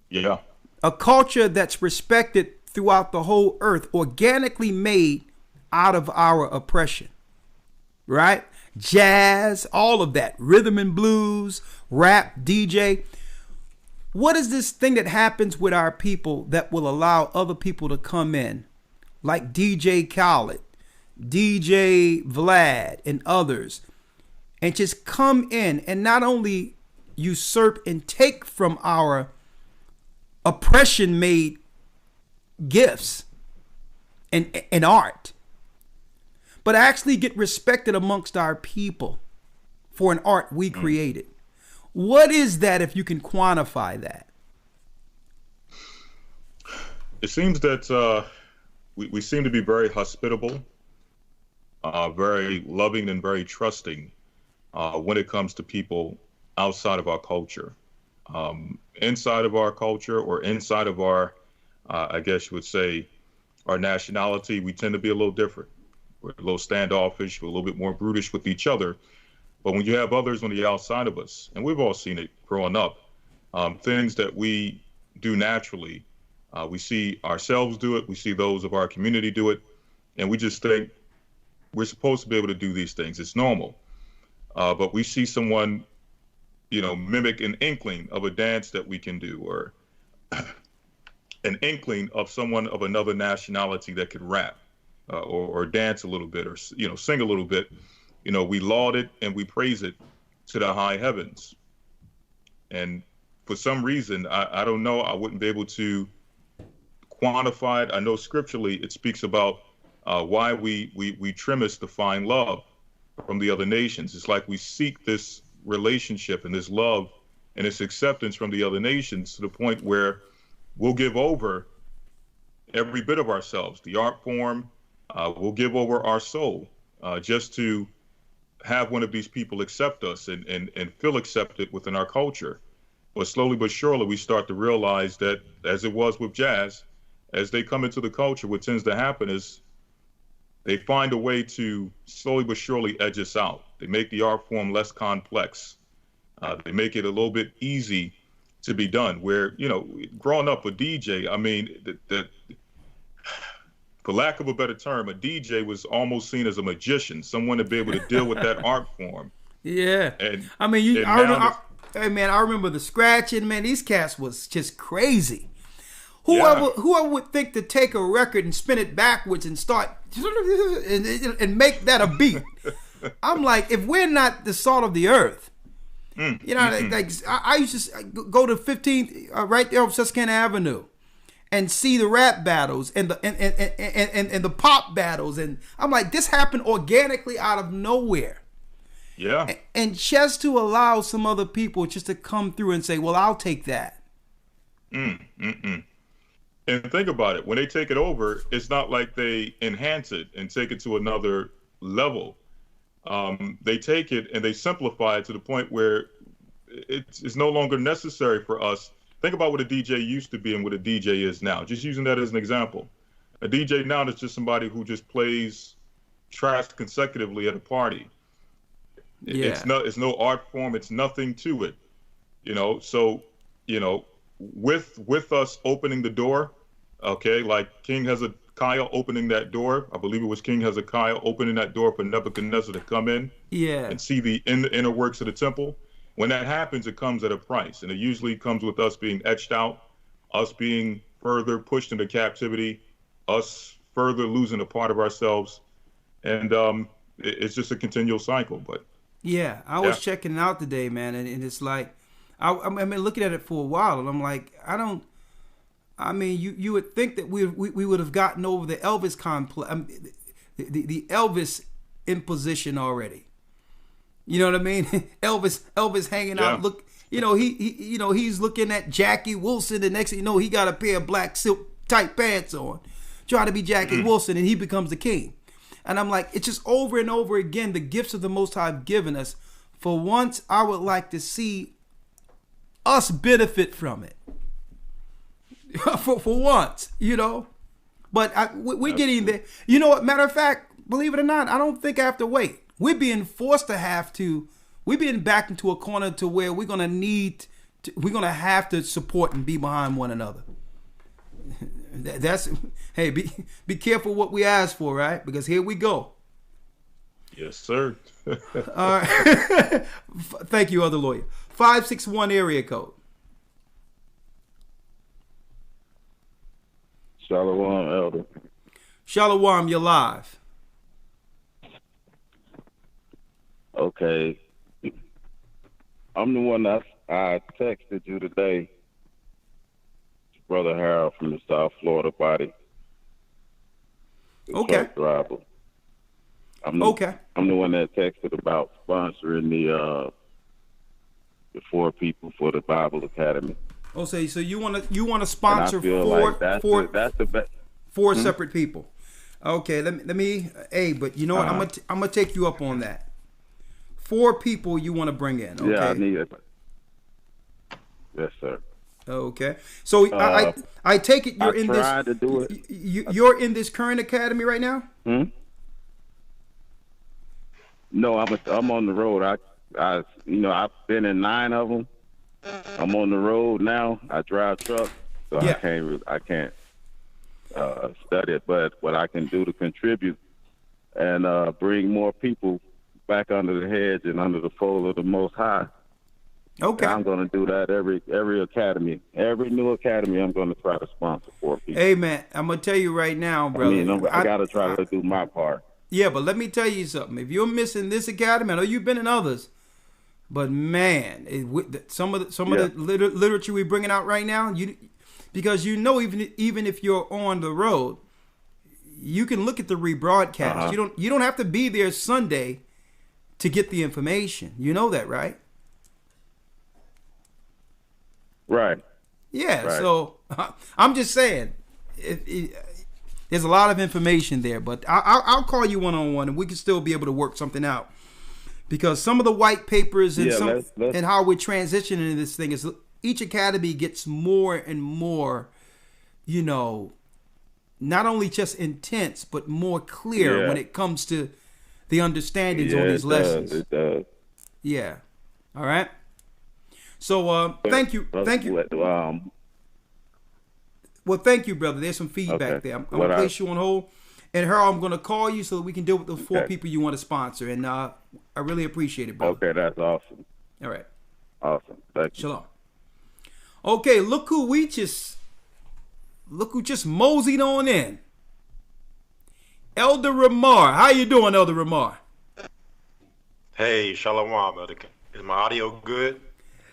Yeah.
A culture that's respected throughout the whole earth, organically made out of our oppression, right? Jazz, all of that, rhythm and blues, rap, DJ. What is this thing that happens with our people that will allow other people to come in, like DJ Khaled, DJ Vlad, and others, and just come in and not only usurp and take from our oppression made gifts and art, but actually get respected amongst our people for an art we created. What is that, if you can quantify that?
It seems that we seem to be very hospitable, very loving, and very trusting when it comes to people outside of our culture. Inside of our culture, or inside of our, I guess you would say, our nationality, we tend to be a little different. We're a little standoffish, we're a little bit more brutish with each other. But when you have others on the outside of us, and we've all seen it growing up, things that we do naturally, we see ourselves do it, we see those of our community do it, and we just think we're supposed to be able to do these things. It's normal. But we see someone, mimic an inkling of a dance that we can do, or an inkling of someone of another nationality that could rap, or dance a little bit, or sing a little bit. We laud it and we praise it to the high heavens. And for some reason, I don't know, I wouldn't be able to quantify it. I know scripturally it speaks about why we trim to find love from the other nations. It's like we seek this relationship and this love and this acceptance from the other nations to the point where we'll give over every bit of ourselves, the art form, we'll give over our soul, just to have one of these people accept us and feel accepted within our culture. But slowly but surely, we start to realize that, as it was with jazz, as they come into the culture, what tends to happen is they find a way to slowly but surely edge us out. They make the art form less complex. They make it a little bit easy to be done. Where, growing up a DJ, I mean, for lack of a better term, a DJ was almost seen as a magician, someone to be able to deal with that art form.
Yeah.
And
I mean, I remember the scratching, man. These cats was just crazy. Whoever would think to take a record and spin it backwards and start and make that a beat? I'm like, if we're not the salt of the earth, I used to go to 15th right there on Susquehanna Avenue and see the rap battles and the pop battles, and I'm like, this happened organically out of nowhere.
Yeah.
And just to allow some other people just to come through and say, well, I'll take that.
And think about it. When they take it over, it's not like they enhance it and take it to another level. They take it and they simplify it to the point where it's no longer necessary for us. Think about what a DJ used to be and what a DJ is now. Just using that as an example. A DJ now is just somebody who just plays tracks consecutively at a party.
Yeah.
It's no art form. It's nothing to it. So, with us opening the door, okay, like King Hezekiah opening that door. I believe it was King Hezekiah opening that door for Nebuchadnezzar to come in and see the inner works of the temple. When that happens, it comes at a price, and it usually comes with us being etched out, us being further pushed into captivity, us further losing a part of ourselves, and it's just a continual cycle. But
I was checking it out today, man, and it's like, I mean, looking at it for a while, and I'm like, you would think that we would have gotten over the Elvis complex, the Elvis imposition already. You know what I mean? Elvis hanging out. Look, he's looking at Jackie Wilson. The next thing you know, he got a pair of black silk tight pants on, trying to be Jackie Wilson, and he becomes the king. And I'm like, it's just over and over again, the gifts of the Most High have given us. For once, I would like to see us benefit from it. for once, But we're getting there. You know what? Matter of fact, believe it or not, I don't think I have to wait. We're being forced to have to. We're being backed into a corner to where we're gonna have to support and be behind one another. Hey, be careful what we ask for, right? Because here we go.
Yes, sir.
All right. Thank you, other lawyer. 561 area code.
Shalom, Elder.
Shalom, you're live.
Okay. I'm the one that I texted you today, Brother Harold from the South Florida body. The
Okay.
truck driver.
Okay.
I'm the one that texted about sponsoring the 4 people for the Bible Academy.
Oh, so you want to
And
sponsor
I feel
four
like that's the best.
four separate people. Okay, let me. Hey, but you know what? I'm gonna take you up on that. 4 people you want to bring in. Okay.
Yeah, I need it. Yes, sir.
Okay. So I take it you're
I
in
tried
this.
to do it.
You're in this current academy right now.
No, I'm on the road. I've been in 9 of them. I'm on the road now. I drive trucks, so
Yeah.
I can't study it. But what I can do to contribute and bring more people back under the hedge and under the fold of the Most High.
Okay.
And I'm going to do that every academy, every new academy. I'm going to try to sponsor 4 people.
Hey man, I'm gonna tell you right now, brother.
I got to try to do my part.
Yeah, but let me tell you something. If you're missing this academy, I know you've been in others, but man, some of the literature we're bringing out right now, because even if you're on the road, you can look at the rebroadcast. You don't have to be there Sunday to get the information. You know that, right?
Right.
Yeah.
Right.
So I'm just saying, there's a lot of information there, but I'll call you one-on-one, and we can still be able to work something out. Because some of the white papers and and how we're transitioning into this thing is each academy gets more and more, not only just intense, but more clear when it comes to the understandings on these lessons.
It does.
Yeah. All right. So thank you. Well, thank you, brother. There's some feedback there. I'm going to place you on hold. And Harold, I'm going to call you so that we can deal with the 4 people you want to sponsor. And I really appreciate it, brother.
Okay, that's awesome.
All right.
Awesome. Thank you.
Shalom. Okay, look who just moseyed on in. Elder Ramar. How you doing, Elder Ramar?
Hey, Shalom, Elder. Is my audio good?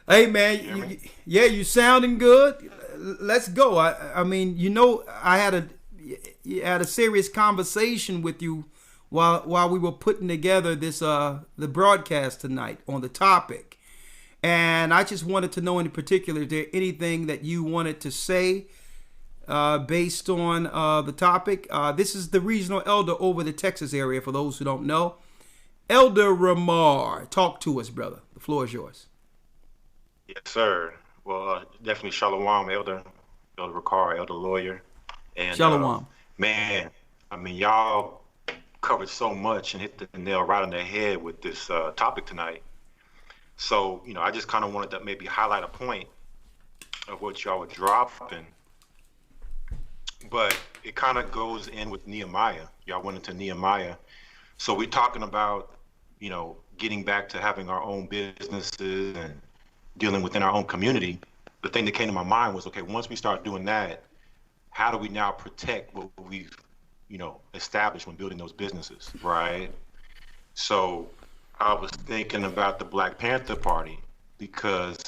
Hey, man. You sounding good. Let's go. I mean, I had a serious conversation with you while we were putting together this the broadcast tonight on the topic, and I just wanted to know in particular, is there anything that you wanted to say based on the topic? This is the regional elder over the Texas area. For those who don't know, Elder Ramar, talk to us, brother. The floor is yours.
Yes, sir. Well, definitely Shalom, Elder Ricard, Elder Lawyer. And,
Shalom.
Man, I mean, y'all covered so much and hit the nail right on the head with this topic tonight. So, I just kind of wanted to maybe highlight a point of what y'all were dropping. But it kind of goes in with Nehemiah. Y'all went into Nehemiah. So we're talking about, getting back to having our own businesses and dealing within our own community. The thing that came to my mind was, okay, once we start doing that, how do we now protect what we've, established when building those businesses, right? So I was thinking about the Black Panther Party, because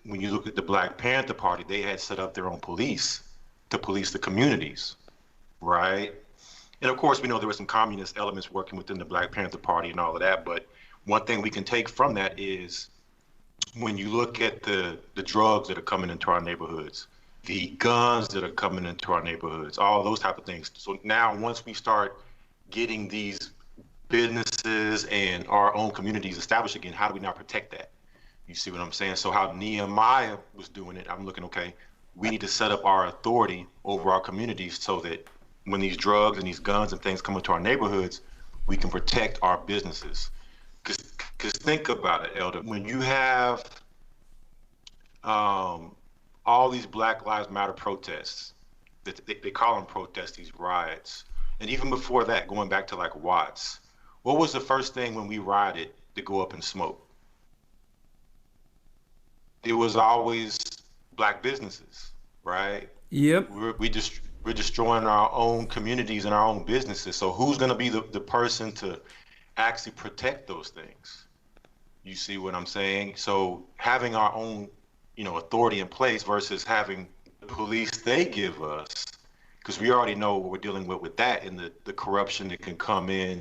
when you look at the Black Panther Party, they had set up their own police to police the communities, right? And of course, we know there were some communist elements working within the Black Panther Party and all of that, but one thing we can take from that is when you look at the drugs that are coming into our neighborhoods, the guns that are coming into our neighborhoods, all those type of things. So now once we start getting these businesses and our own communities established again, how do we now protect that? You see what I'm saying? So how Nehemiah was doing it, I'm looking, okay, we need to set up our authority over our communities so that when these drugs and these guns and things come into our neighborhoods, we can protect our businesses. Because think about it, Elder, when you have all these Black Lives Matter protests, they call them protests, these riots, and even before that, going back to like Watts, what was the first thing when we rioted to go up and smoke? It was always Black businesses, right?
Yep.
We're destroying our own communities and our own businesses. So who's going to be the person to actually protect those things? You see what I'm saying? So having our own, authority in place versus having the police they give us, because we already know what we're dealing with that, and the corruption that can come in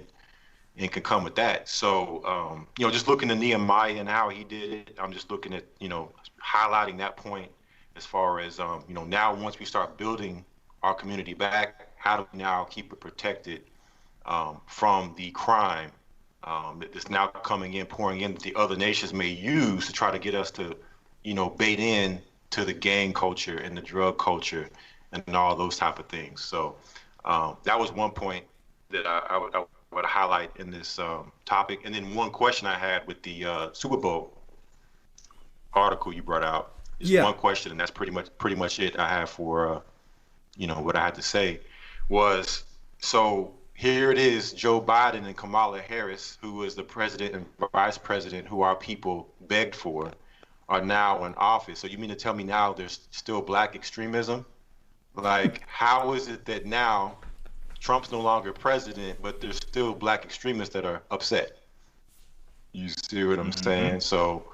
and can come with that. So, just looking at Nehemiah and how he did it, I'm just looking at, highlighting that point as far as, now once we start building our community back, how do we now keep it protected from the crime that's now coming in, pouring in, that the other nations may use to try to get us to, bait in to the gang culture and the drug culture and all those type of things. So that was one point that I would highlight in this topic. And then one question I had with the Super Bowl article you brought out is one question, and that's pretty much it I have for what I had to say was, so here it is, Joe Biden and Kamala Harris, who is the president and vice president who our people begged for, are now in office. So you mean to tell me now there's still black extremism? Like, how is it that now Trump's no longer president, but there's still black extremists that are upset? You see what I'm saying? So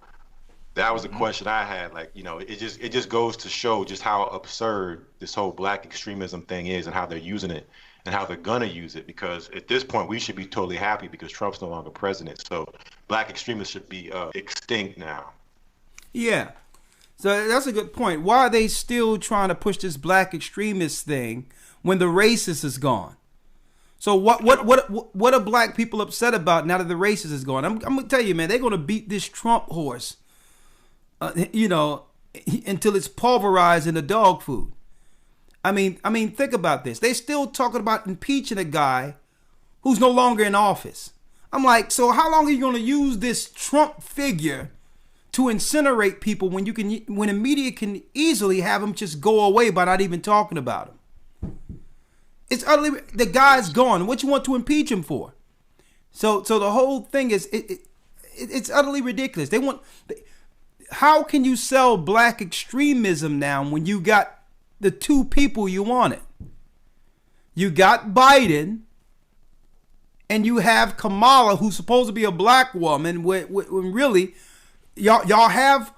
that was the question I had. Like, it just goes to show just how absurd this whole black extremism thing is and how they're using it and how they're gonna use it. Because at this point, we should be totally happy because Trump's no longer president. So black extremists should be extinct now. Yeah.
So that's a good point. Why are they still trying to push this black extremist thing when the racist is gone? So what are black people upset about now that the racist is gone? I'm gonna tell you, man, they're gonna beat this Trump horse, until it's pulverized in the dog food. I mean, think about this. They're still talking about impeaching a guy who's no longer in office. I'm like, so how long are you gonna use this Trump figure to incinerate people when the media can easily have them just go away by not even talking about him? It's utterly, the guy's gone. What you want to impeach him for? So the whole thing is it's utterly ridiculous. How can you sell black extremism now when you got the two people you wanted? You got Biden and you have Kamala, who's supposed to be a black woman, when really y'all have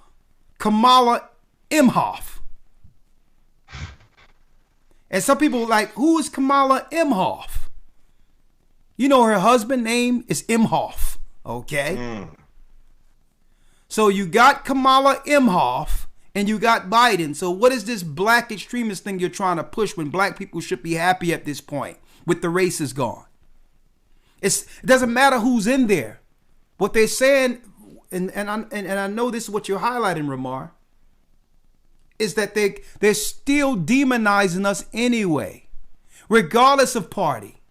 Kamala Imhoff. And some people like, who is Kamala Imhoff? Her husband name is Imhoff. Okay. So you got Kamala Imhoff and you got Biden. So what is this black extremist thing you're trying to push when black people should be happy at this point with the race is gone? It doesn't matter who's in there. What they're saying, and I know this is what you're highlighting, Ramar, is that they're still demonizing us anyway, regardless of party.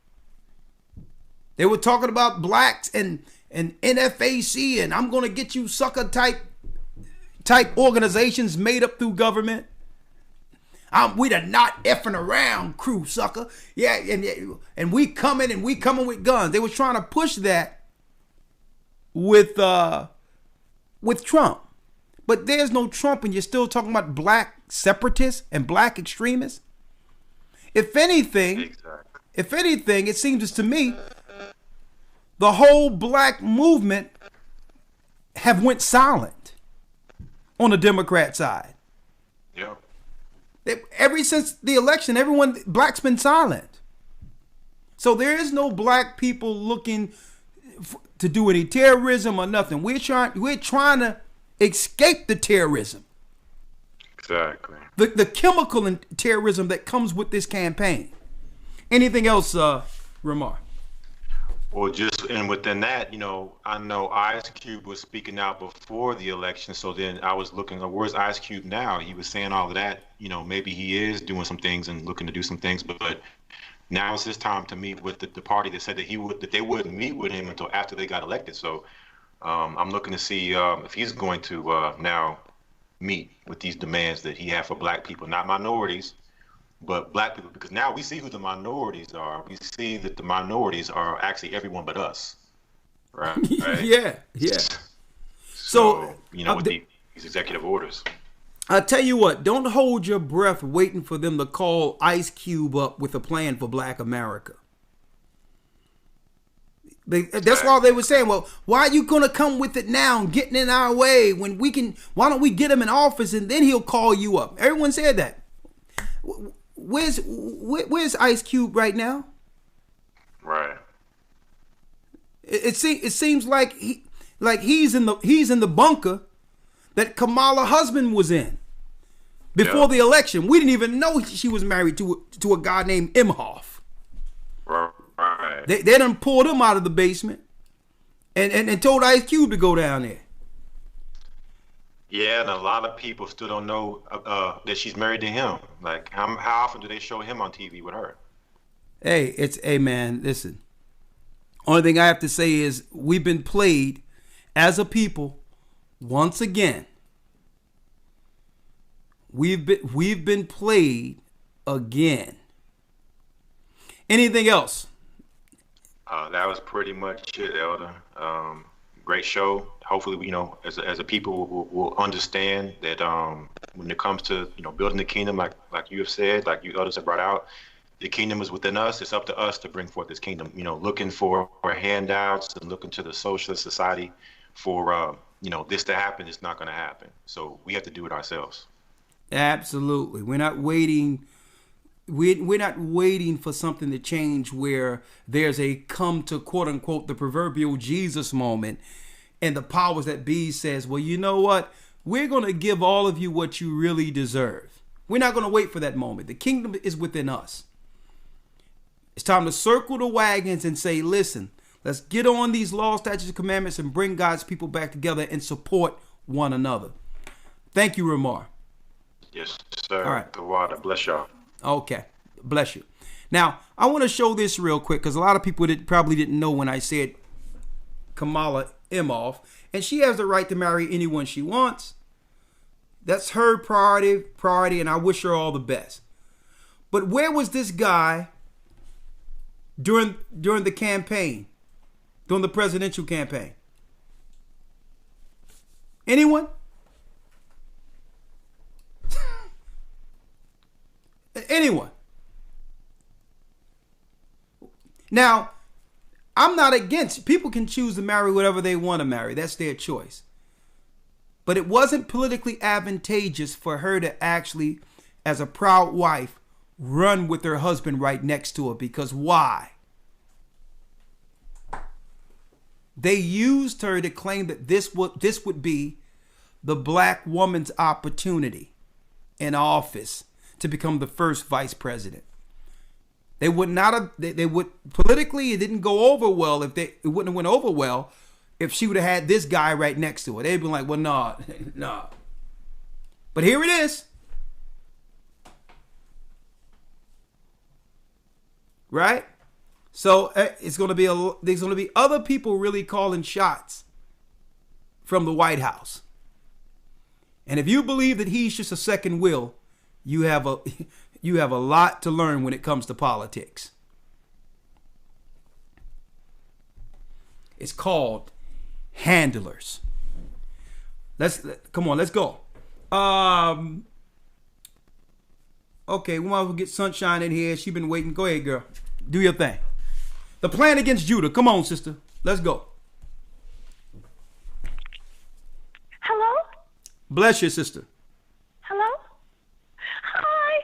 They were talking about blacks and NFAC and I'm gonna get you sucker type organizations made up through government. We the not effing around crew, sucker. Yeah, and we coming with guns. They were trying to push that with Trump. But there's no Trump and you're still talking about black separatists and black extremists. If anything, it seems to me the whole black movement have went silent on the Democrat side.
Yeah.
Ever since the election, black's been silent. So there is no black people looking to do any terrorism or nothing. We're trying to escape the terrorism.
Exactly.
The chemical and terrorism that comes with this campaign. Anything else, Ramar?
Well, and within that, I know Ice Cube was speaking out before the election. So then I was looking, where's Ice Cube now? He was saying all of that. Maybe he is doing some things and looking to do some things, but now it's his time to meet with the party that said that they wouldn't meet with him until after they got elected. So I'm looking to see if he's going to now meet with these demands that he had for black people, not minorities, but black people, because now we see who the minorities are. We see that the minorities are actually everyone but us, right?
Yeah. So
with these executive orders.
I tell you what, don't hold your breath waiting for them to call Ice Cube up with a plan for Black America. That's why they were saying, well, why are you going to come with it now and getting in our way when we can, why don't we get him in office and then he'll call you up? Everyone said that. Where's Ice Cube right now?
Right.
It seems like he's in the bunker that Kamala husband was in before the election. We didn't even know she was married to a guy named Imhoff.
Right.
They done pulled him out of the basement and told Ice Cube to go down there.
Yeah, and a lot of people still don't know that she's married to him. Like, how often do they show him on TV with her?
Hey, man, listen. Only thing I have to say is we've been played as a people once again. We've been played again. Anything else?
That was pretty much it, Elder. Great show. Hopefully, as a people, will understand that when it comes to building the kingdom, like you have said, like you others have brought out, the kingdom is within us. It's up to us to bring forth this kingdom. Looking for handouts and looking to the socialist society for this to happen. It's not going to happen. So we have to do it ourselves.
Absolutely. We're not waiting. We're not waiting for something to change where there's a come to quote unquote the proverbial Jesus moment and the powers that be says, well, you know what? We're going to give all of you what you really deserve. We're not going to wait for that moment. The kingdom is within us. It's time to circle the wagons and say, listen, let's get on these laws, statutes, and commandments and bring God's people back together and support one another. Thank you, Ramar.
Yes, sir.
All right.
The water. Bless y'all.
Okay. Bless you. Now, I want to show this real quick because a lot of people probably didn't know when I said Kamala Imhoff, and she has the right to marry anyone she wants. That's her priority, and I wish her all the best. But where was this guy during the campaign, during the presidential campaign? Anyone? Anyone? Now, I'm not against. People can choose to marry whatever they want to marry. That's their choice. But it wasn't politically advantageous for her to actually, as a proud wife, run with her husband right next to her. Because why? They used her to claim that this would be the black woman's opportunity in office to become the first vice president. They would not have. They would politically. It didn't go over well. It wouldn't have went over well if she would have had this guy right next to her. They'd been like, well, nah. But here it is. Right. So there's going to be other people really calling shots from the White House. And if you believe that he's just a second wheel, you have a lot to learn when it comes to politics. It's called handlers. Let's go. Okay, we might as well get Sunshine in here. She's been waiting. Go ahead, girl. Do your thing. The plan against Judah. Come on, sister. Let's go.
Hello?
Bless you, sister.
Hello? Hi,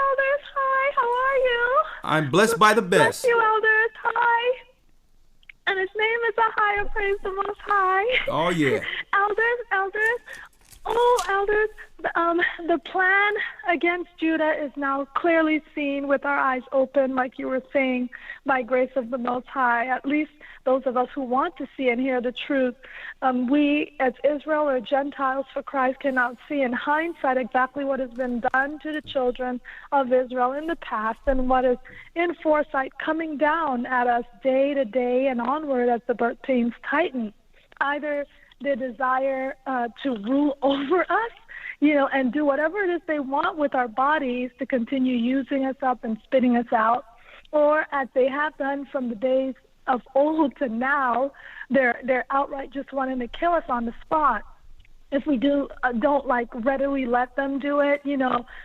elders. Hi, how are you?
I'm blessed by the best.
Bless you, elders. Hi. And his name is AHAYAH. Praise the Most High.
Oh, yeah.
Elders. Oh, elders. The plan against Judah is now clearly seen with our eyes open, like you were saying, by grace of the Most High. At least those of us who want to see and hear the truth. We, as Israel or Gentiles for Christ, cannot see in hindsight exactly what has been done to the children of Israel in the past and what is in foresight coming down at us day to day and onward as the birth pains tighten. Either the desire to rule over us, and do whatever it is they want with our bodies to continue using us up and spitting us out, or as they have done from the days of old to now, they're outright just wanting to kill us on the spot. if we don't like readily let them do it,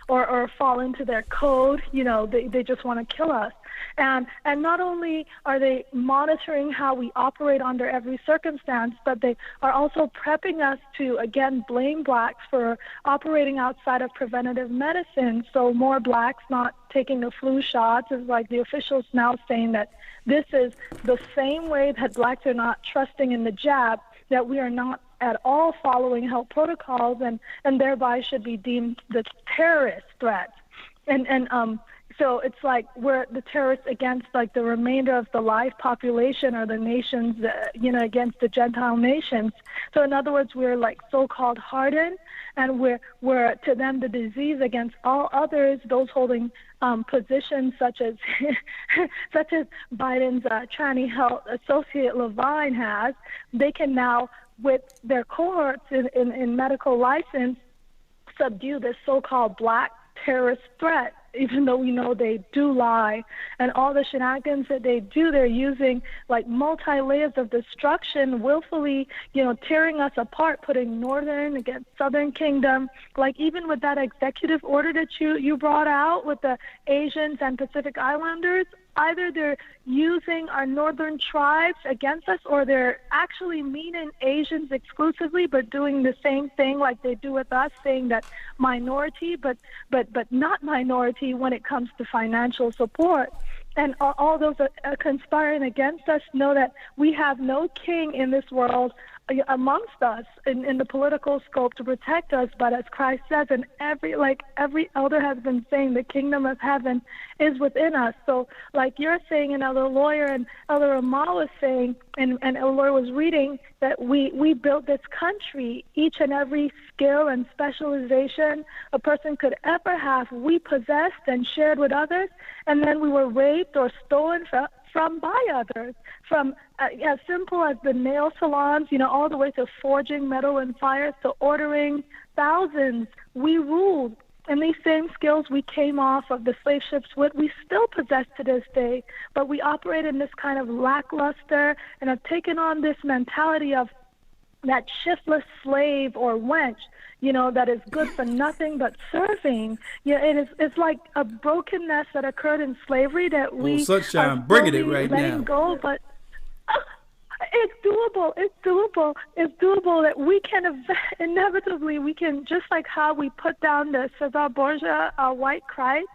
or fall into their code, they just want to kill us. And not only are they monitoring how we operate under every circumstance, but they are also prepping us to, again, blame blacks for operating outside of preventative medicine. So more blacks not taking the flu shots is like the officials now saying that this is the same way that blacks are not trusting in the jab, that we are not at all following health protocols and thereby should be deemed the terrorist threat. So it's like we're the terrorists against like the remainder of the live population or the nations, against the Gentile nations. So in other words, we're like so-called hardened, and we're to them the disease against all others, those holding positions such as Biden's tranny health associate Levine has. They can now, with their cohorts in medical license, subdue this so-called black terrorist threat, even though we know they do lie. And all the shenanigans that they do, they're using like multi-layers of destruction, willfully, tearing us apart, putting Northern against Southern Kingdom. Like even with that executive order that you brought out with the Asians and Pacific Islanders, either they're using our northern tribes against us, or they're actually meaning Asians exclusively, but doing the same thing like they do with us, saying that minority, but not minority when it comes to financial support. And all those are conspiring against us know that we have no king in this world amongst us in the political scope to protect us, but as Christ says, and every elder has been saying, the kingdom of heaven is within us. So like you're saying, and Elder Lawyer and Elder Amal was saying, and Elder Lawyer was reading, that we built this country, each and every skill and specialization a person could ever have, we possessed and shared with others, and then we were raped or stolen from by others, from as simple as the nail salons, all the way to forging metal and fires, to ordering thousands. We ruled. And these same skills we came off of the slave ships with, we still possess to this day. But we operate in this kind of lackluster and have taken on this mentality of that shiftless slave or wench, that is good for nothing but serving. It's like a brokenness that occurred in slavery that we
Sunshine, bringing it right
letting
now.
go, but it's doable. It's doable that we can inevitably, just like how we put down the Cesar Borgia, white Christ,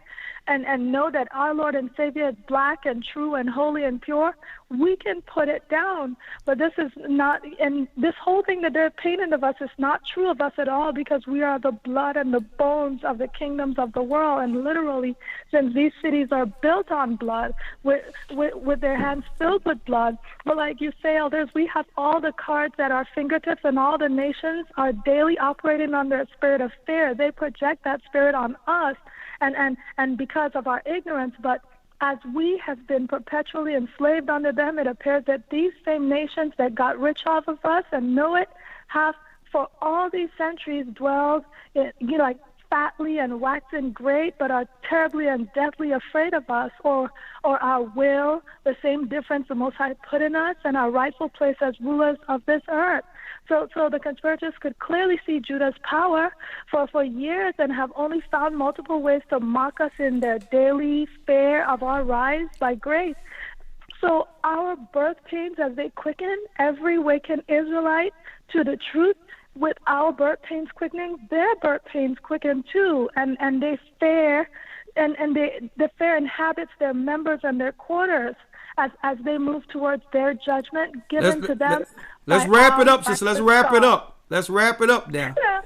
and know that our Lord and Savior is black and true and holy and pure, we can put it down. But this is not, and this whole thing that they're painting of us is not true of us at all, because we are the blood and the bones of the kingdoms of the world. And literally, since these cities are built on blood, with their hands filled with blood, but like you say, elders, we have all the cards at our fingertips, and all the nations are daily operating under a spirit of fear. They project that spirit on us, and because of our ignorance. But as we have been perpetually enslaved under them, it appears that these same nations that got rich off of us and know it have for all these centuries dwelled like fatly and waxen great, but are terribly and deathly afraid of us, or our will, the same difference the Most High put in us, and our rightful place as rulers of this earth. So the conspirators could clearly see Judah's power for years, and have only found multiple ways to mock us in their daily fare of our rise by grace. So our birth pains, as they quicken every wakened Israelite to the truth, with our birth pains quickening, their birth pains quicken too, and they fare, and the fare inhabits their members and their quarters as they move towards their judgment given to them.
Let's wrap it up, sister. Let's wrap it up. Let's wrap it up now.
Yeah.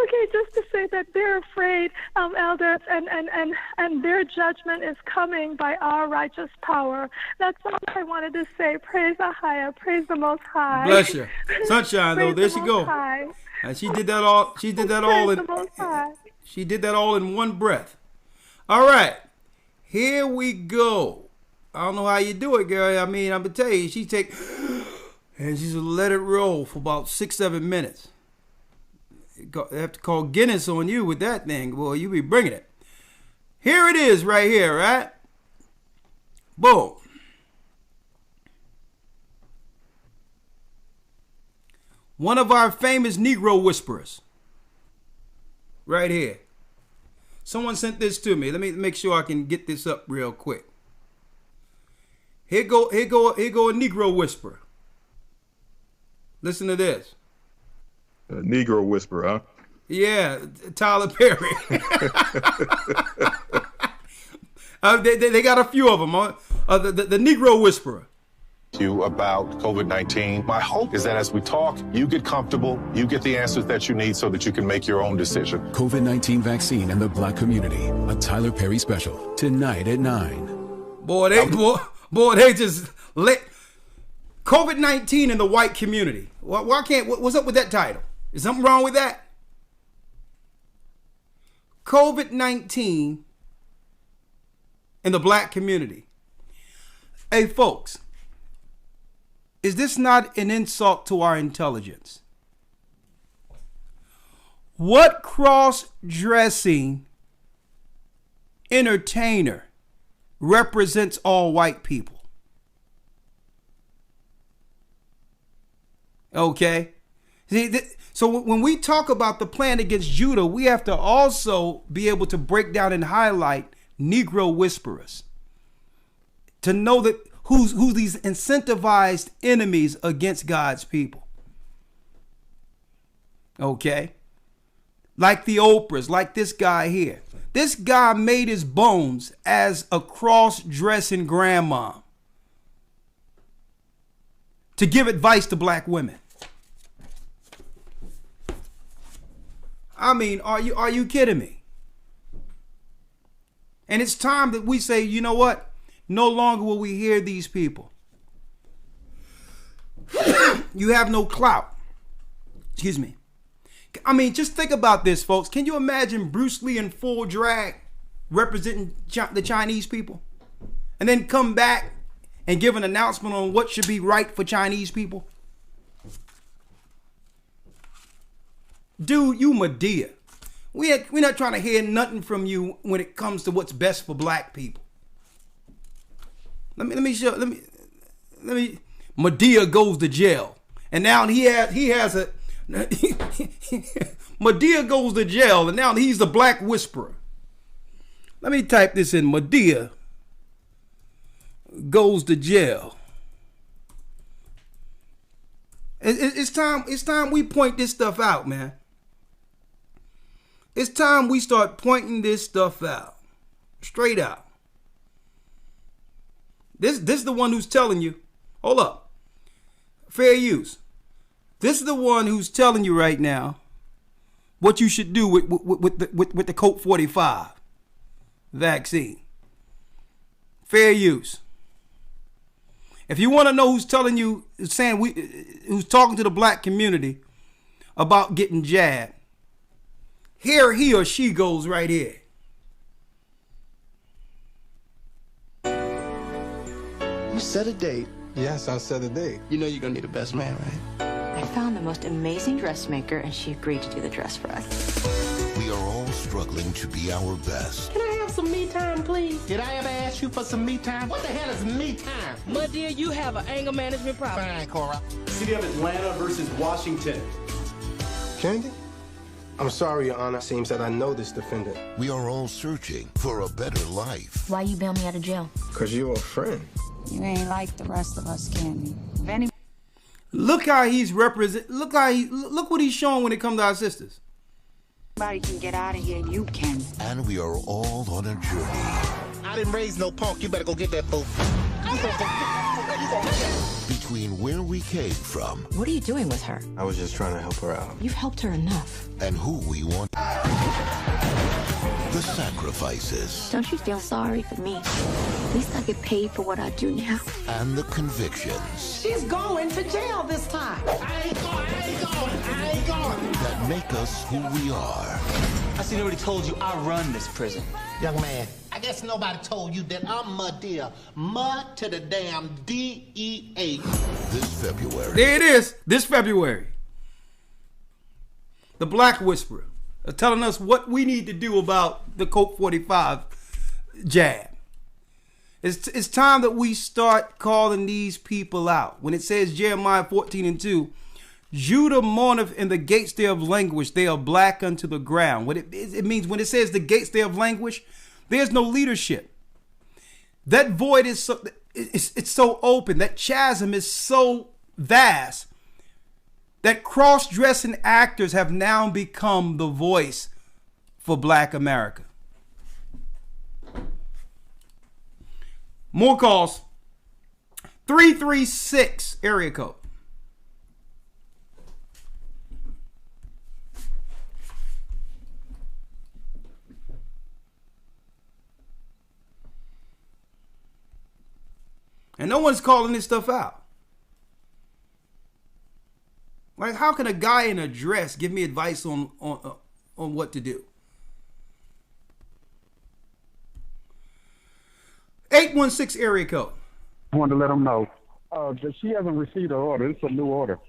Okay, just to say that they're afraid, elders, and their judgment is coming by our righteous power. That's all I wanted to say. Praise AHAYAH. Praise the Most High.
Bless you. Sunshine, though. There she go.
High.
And she did that all. She did that all in. She did that all in one breath. All right, here we go. I don't know how you do it, girl. I mean, I'm gonna tell you, she take. And she's gonna let it roll for about 6-7 minutes. They have to call Guinness on you with that thing. Boy, you be bringing it. Here it is right here, right? Boom. One of our famous Negro whisperers. Right here. Someone sent this to me. Let me make sure I can get this up real quick. Here go a Negro whisperer. Listen to this.
A Negro whisperer, huh?
Yeah, Tyler Perry. They got a few of them. The Negro whisperer.
You about COVID-19. My hope is that as we talk, you get comfortable, you get the answers that you need so that you can make your own decision.
COVID-19 vaccine in the black community. A Tyler Perry special. Tonight at 9.
Boy, they just let COVID-19 in the white community. Why can't? What's up with that title? Is something wrong with that? COVID-19 in the black community. Hey, folks, is this not an insult to our intelligence? What cross-dressing entertainer represents all white people? Okay? See, so when we talk about the plan against Judah, we have to also be able to break down and highlight Negro whisperers to know that who's these incentivized enemies against God's people. Okay? Like the Oprahs, like this guy here. This guy made his bones as a cross-dressing grandma to give advice to black women. I mean, are you kidding me? And it's time that we say, you know what? No longer will we hear these people. You have no clout. Excuse me. I mean, just think about this, folks. Can you imagine Bruce Lee in full drag representing the Chinese people? And then come back and give an announcement on what should be right for Chinese people? Dude, you Medea. We're not trying to hear nothing from you when it comes to what's best for black people. Let me Medea goes to jail. And now he has a Medea goes to jail and now he's the black whisperer. Let me type this in. Medea goes to jail. It's time we point this stuff out, man. It's time we start pointing this stuff out. Straight out. This is the one who's telling you, hold up, fair use. This is the one who's telling you right now what you should do with the Colt 45 vaccine. Fair use. If you want to know who's telling you, who's talking to the black community about getting jabbed, here he or she goes right here.
You set a date.
Yes, I set a date.
You know you're gonna need a best man, right?
I found the most amazing dressmaker, and she agreed to do the dress for us.
We are all struggling to be our best.
Can I have some me time, please? Did I ever ask you for some me time? What the hell is me time?
My dear, you have an anger management problem.
Fine, Cora.
City of Atlanta versus Washington.
Kennedy? I'm sorry, Your Honor. Seems that I know this defendant.
We are all searching for a better life.
Why you bail me out of jail?
Because you're a friend.
You ain't like the rest of us, Candy.
Look how he's look what he's showing when it comes to our sisters.
Anybody can get out of here, you can.
And we are all on a journey.
I didn't raise no punk. You better go get that fool.
Between where we came from.
What are you doing with her?
I was just trying to help her out.
You've helped her enough.
And who we want. The sacrifices.
Don't you feel sorry for me? At least I get paid for what I do now.
And the convictions.
She's going to jail this time. I ain't going.
That make us who we are.
I see nobody told you I run this prison.
Young man, I guess nobody told you that I'm Medea. Mud to the damn DEA.
This February.
There it is. This February. The Black Whisperer telling us what we need to do about the Colt 45 jab. It's time that we start calling these people out. When it says Jeremiah 14:2, Judah mourneth in the gates thereof languish. They are black unto the ground. What it means when it says the gates thereof languish, there's no leadership. That void is so, it's so open. That chasm is so vast that cross-dressing actors have now become the voice for Black America. More calls. 336 area code. And no one's calling this stuff out. Like, how can a guy in a dress give me advice on what to do? 816 area code.
I wanted to let them know that she hasn't received her order. It's a new order.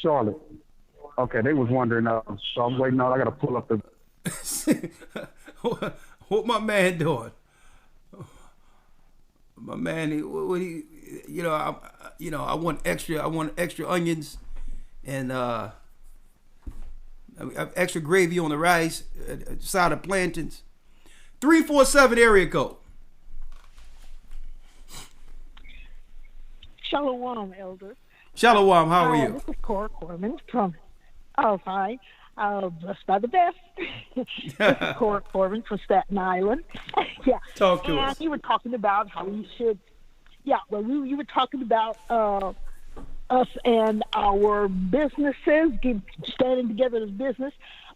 Charlotte. Okay, they was wondering. So I'm waiting on. I got to pull up the.
What my man doing? My man, I want extra onions, and I have extra gravy on the rice, side of plantains. 347 area code.
Shalom, Elder.
Shalom, how are you?
This is Cora Corbin from. Oh, fine. Blessed by the best. This is Cora Corbin from Staten Island. Yeah.
Talk to us.
You were talking about how we should. Yeah. Well, you were talking about us and our businesses standing together as business.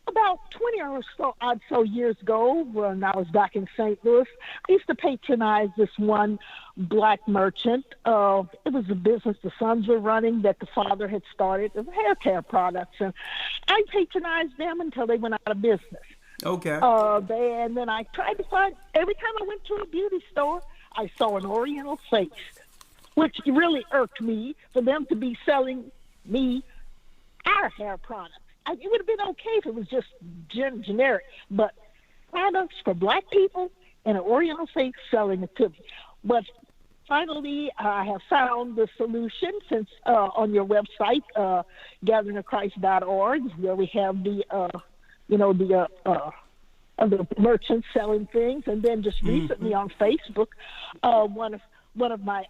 About 20 or so years ago, when I was back in St. Louis, I used to patronize this one black merchant. It was a business the sons were running that the father had started. It was hair care products. And I patronized them until they went out of business.
Okay.
And then I tried to find, every time I went to a beauty store, I saw an Oriental face, which really irked me for them to be selling me our hair products. It would have been okay if it was just generic, but products for black people and an Oriental face selling it to me. But finally, I have found the solution since on your website, gatheringofchrist.org, where we have the merchants selling things, and then just recently on Facebook, one of my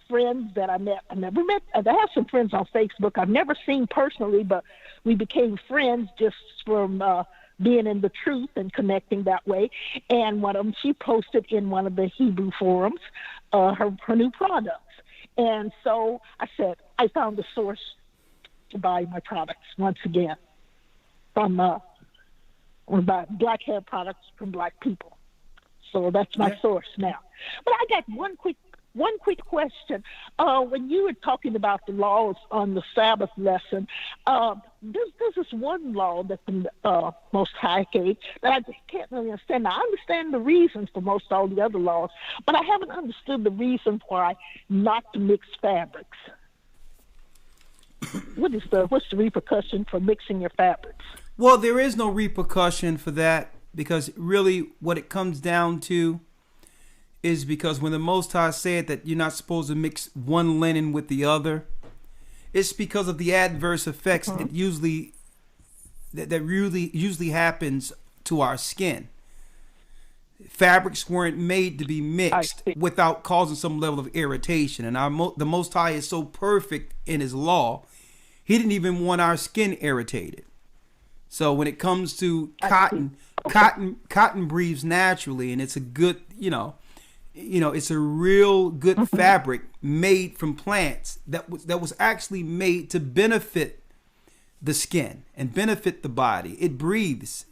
friends that I never met. I have some friends on Facebook I've never seen personally, but we became friends just from being in the truth and connecting that way. And one of them, she posted in one of the Hebrew forums her new products. And so I said, I found a source to buy my products once again from buy black hair products from black people. So that's my source now. But I got one quick question. When you were talking about the laws on the Sabbath lesson, there's this one law that the Most High gave that I just can't really understand. Now, I understand the reasons for most all the other laws, but I haven't understood the reason why not to mix fabrics. What's the repercussion for mixing your fabrics?
Well, there is no repercussion for that, because really what it comes down to is because when the Most High said that you're not supposed to mix one linen with the other, it's because of the adverse effects that usually happens to our skin. Fabrics weren't made to be mixed without causing some level of irritation, and the Most High is so perfect in His law, He didn't even want our skin irritated. So when it comes to cotton breathes naturally, and it's a good, it's a real good fabric made from plants that was actually made to benefit the skin and benefit the body. It breathes.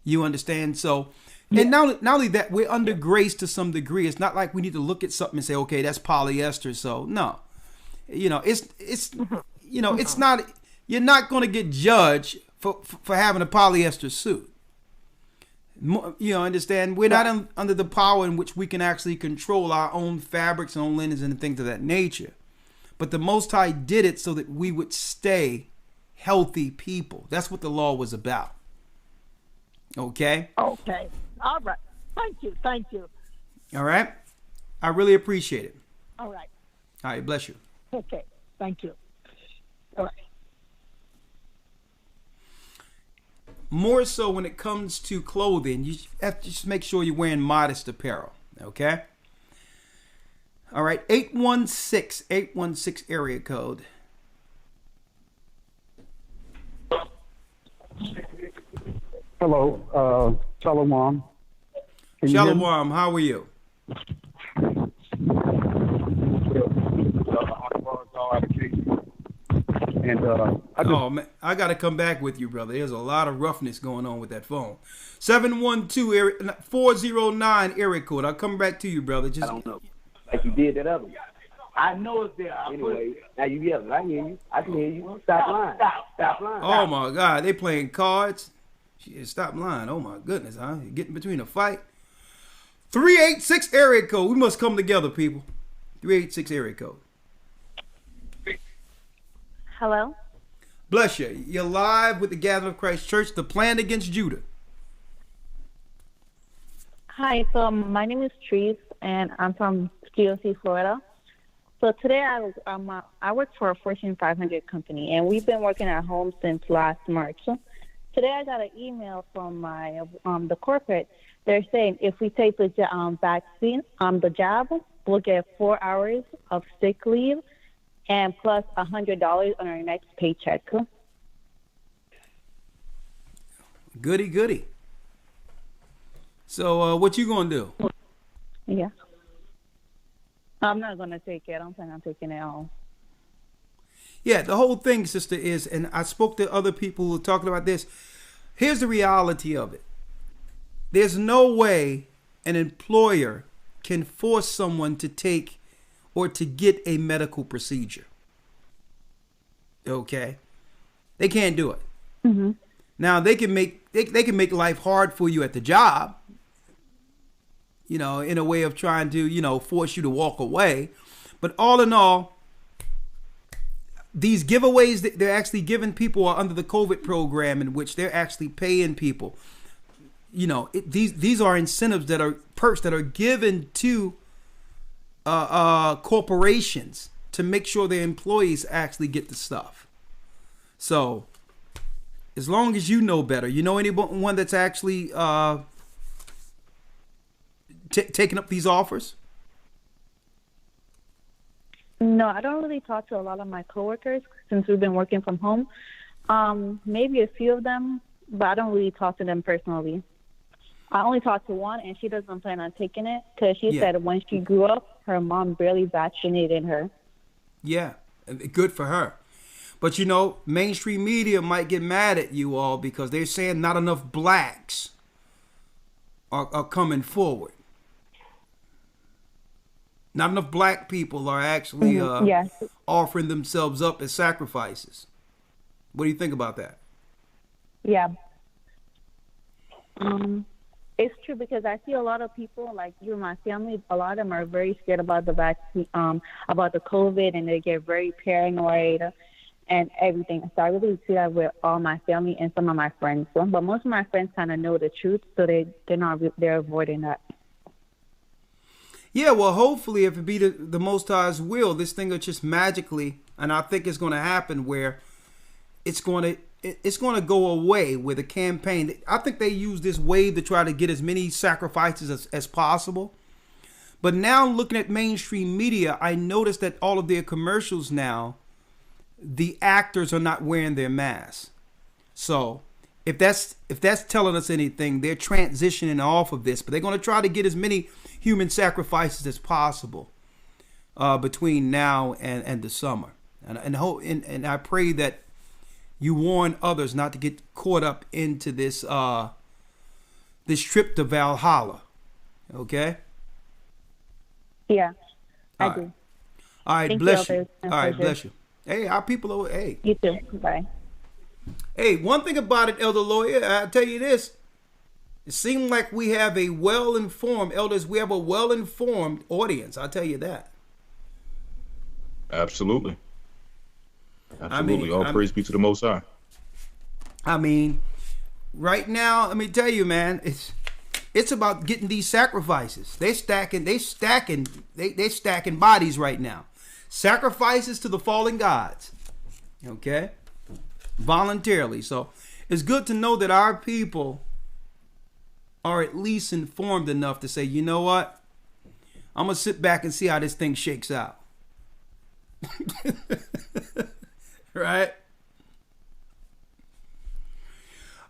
You understand? So, and not only that, we're under grace to some degree. It's not like we need to look at something and say, okay, that's polyester. So no, it's not. You're not going to get judged for having a polyester suit. Understand? We're not under the power in which we can actually control our own fabrics and own linens and things of that nature. But the Most High did it so that we would stay healthy people. That's what the law was about. Okay?
Okay. All right. Thank you.
All right? I really appreciate it.
All right.
All right. Bless you.
Okay. Thank you. All right.
more so when it comes to clothing, you have to just make sure you're wearing modest apparel. Okay. All right. 816 area code.
Hello, Shalom.
Shalom, how are you?
And
oh man, I got to come back with you, brother. There's a lot of roughness going on with that phone. 712-409 area code. I'll come back to you, brother. Just
I don't know. Like you did that other one. I know it's there. Anyway, now you yelling. I hear you. I can hear you. Stop lying. Stop lying.
Oh my God, they playing cards. Stop lying. Oh my goodness, huh? You're getting between a fight. 386 area code. We must come together, people. 386 area code.
Hello?
Bless you. You're live with the Gathering of Christ Church, the plan against Judah.
Hi, so my name is Trees, and I'm from GOCC, Florida. So today I work for a Fortune 500 company, and we've been working at home since last March. Today I got an email from my the corporate. They're saying if we take the vaccine, the jab, we'll get 4 hours of sick leave and plus $100 on our next paycheck.
Goody, goody. So what you gonna do?
Yeah. I'm not gonna take it. I'm planning on taking it all.
Yeah, the whole thing, sister, is, and I spoke to other people who were talking about this. Here's the reality of it. There's no way an employer can force someone to take or to get a medical procedure. Okay? They can't do it.
Mm-hmm.
Now, they can make life hard for you at the job, in a way of trying to, force you to walk away. But all in all, these giveaways that they're actually giving people are under the COVID program, in which they're actually paying people. These are incentives that are perks that are given to corporations to make sure their employees actually get the stuff. So, as long as you know better, anyone that's actually taking up these offers?
No, I don't really talk to a lot of my coworkers since we've been working from home. Maybe a few of them, but I don't really talk to them personally. I only talked to one, and she doesn't plan on taking it because she said when she grew up, her mom barely vaccinated her.
Yeah, good for her. But mainstream media might get mad at you all because they're saying not enough blacks are coming forward. Not enough black people are actually offering themselves up as sacrifices. What do you think about that?
Yeah. It's true because I see a lot of people, like you and my family, a lot of them are very scared about the vaccine, about the COVID, and they get very paranoid and everything. So I really see that with all my family and some of my friends. But most of my friends kind of know the truth, so they're avoiding that.
Yeah, well, hopefully, if it be the Most High's will, this thing will just magically, and I think it's going to happen where it's going to go away with a campaign. I think they use this wave to try to get as many sacrifices as possible. But now looking at mainstream media, I noticed that all of their commercials now, the actors are not wearing their masks. So if that's telling us anything, they're transitioning off of this. But they're going to try to get as many human sacrifices as possible between now and the summer. And I pray that you warn others not to get caught up into this this trip to Valhalla. Okay?
Yeah, I do.
All right,
Thank
bless
you.
you. All right, bless you. Hey, our people over. Hey.
You too. Bye.
Hey, one thing about it, Elder Lawyer, I'll tell you this. It seems like we have a well-informed, elders, we have a well-informed audience. I'll tell you that.
Absolutely. Absolutely. All praise be to the Most High.
I mean, right now, let me tell you, man, it's about getting these sacrifices. They're stacking bodies right now. Sacrifices to the fallen gods. Okay? Voluntarily. So It's good to know that our people are at least informed enough to say, you know what? I'm going to sit back and see how this thing shakes out. Right?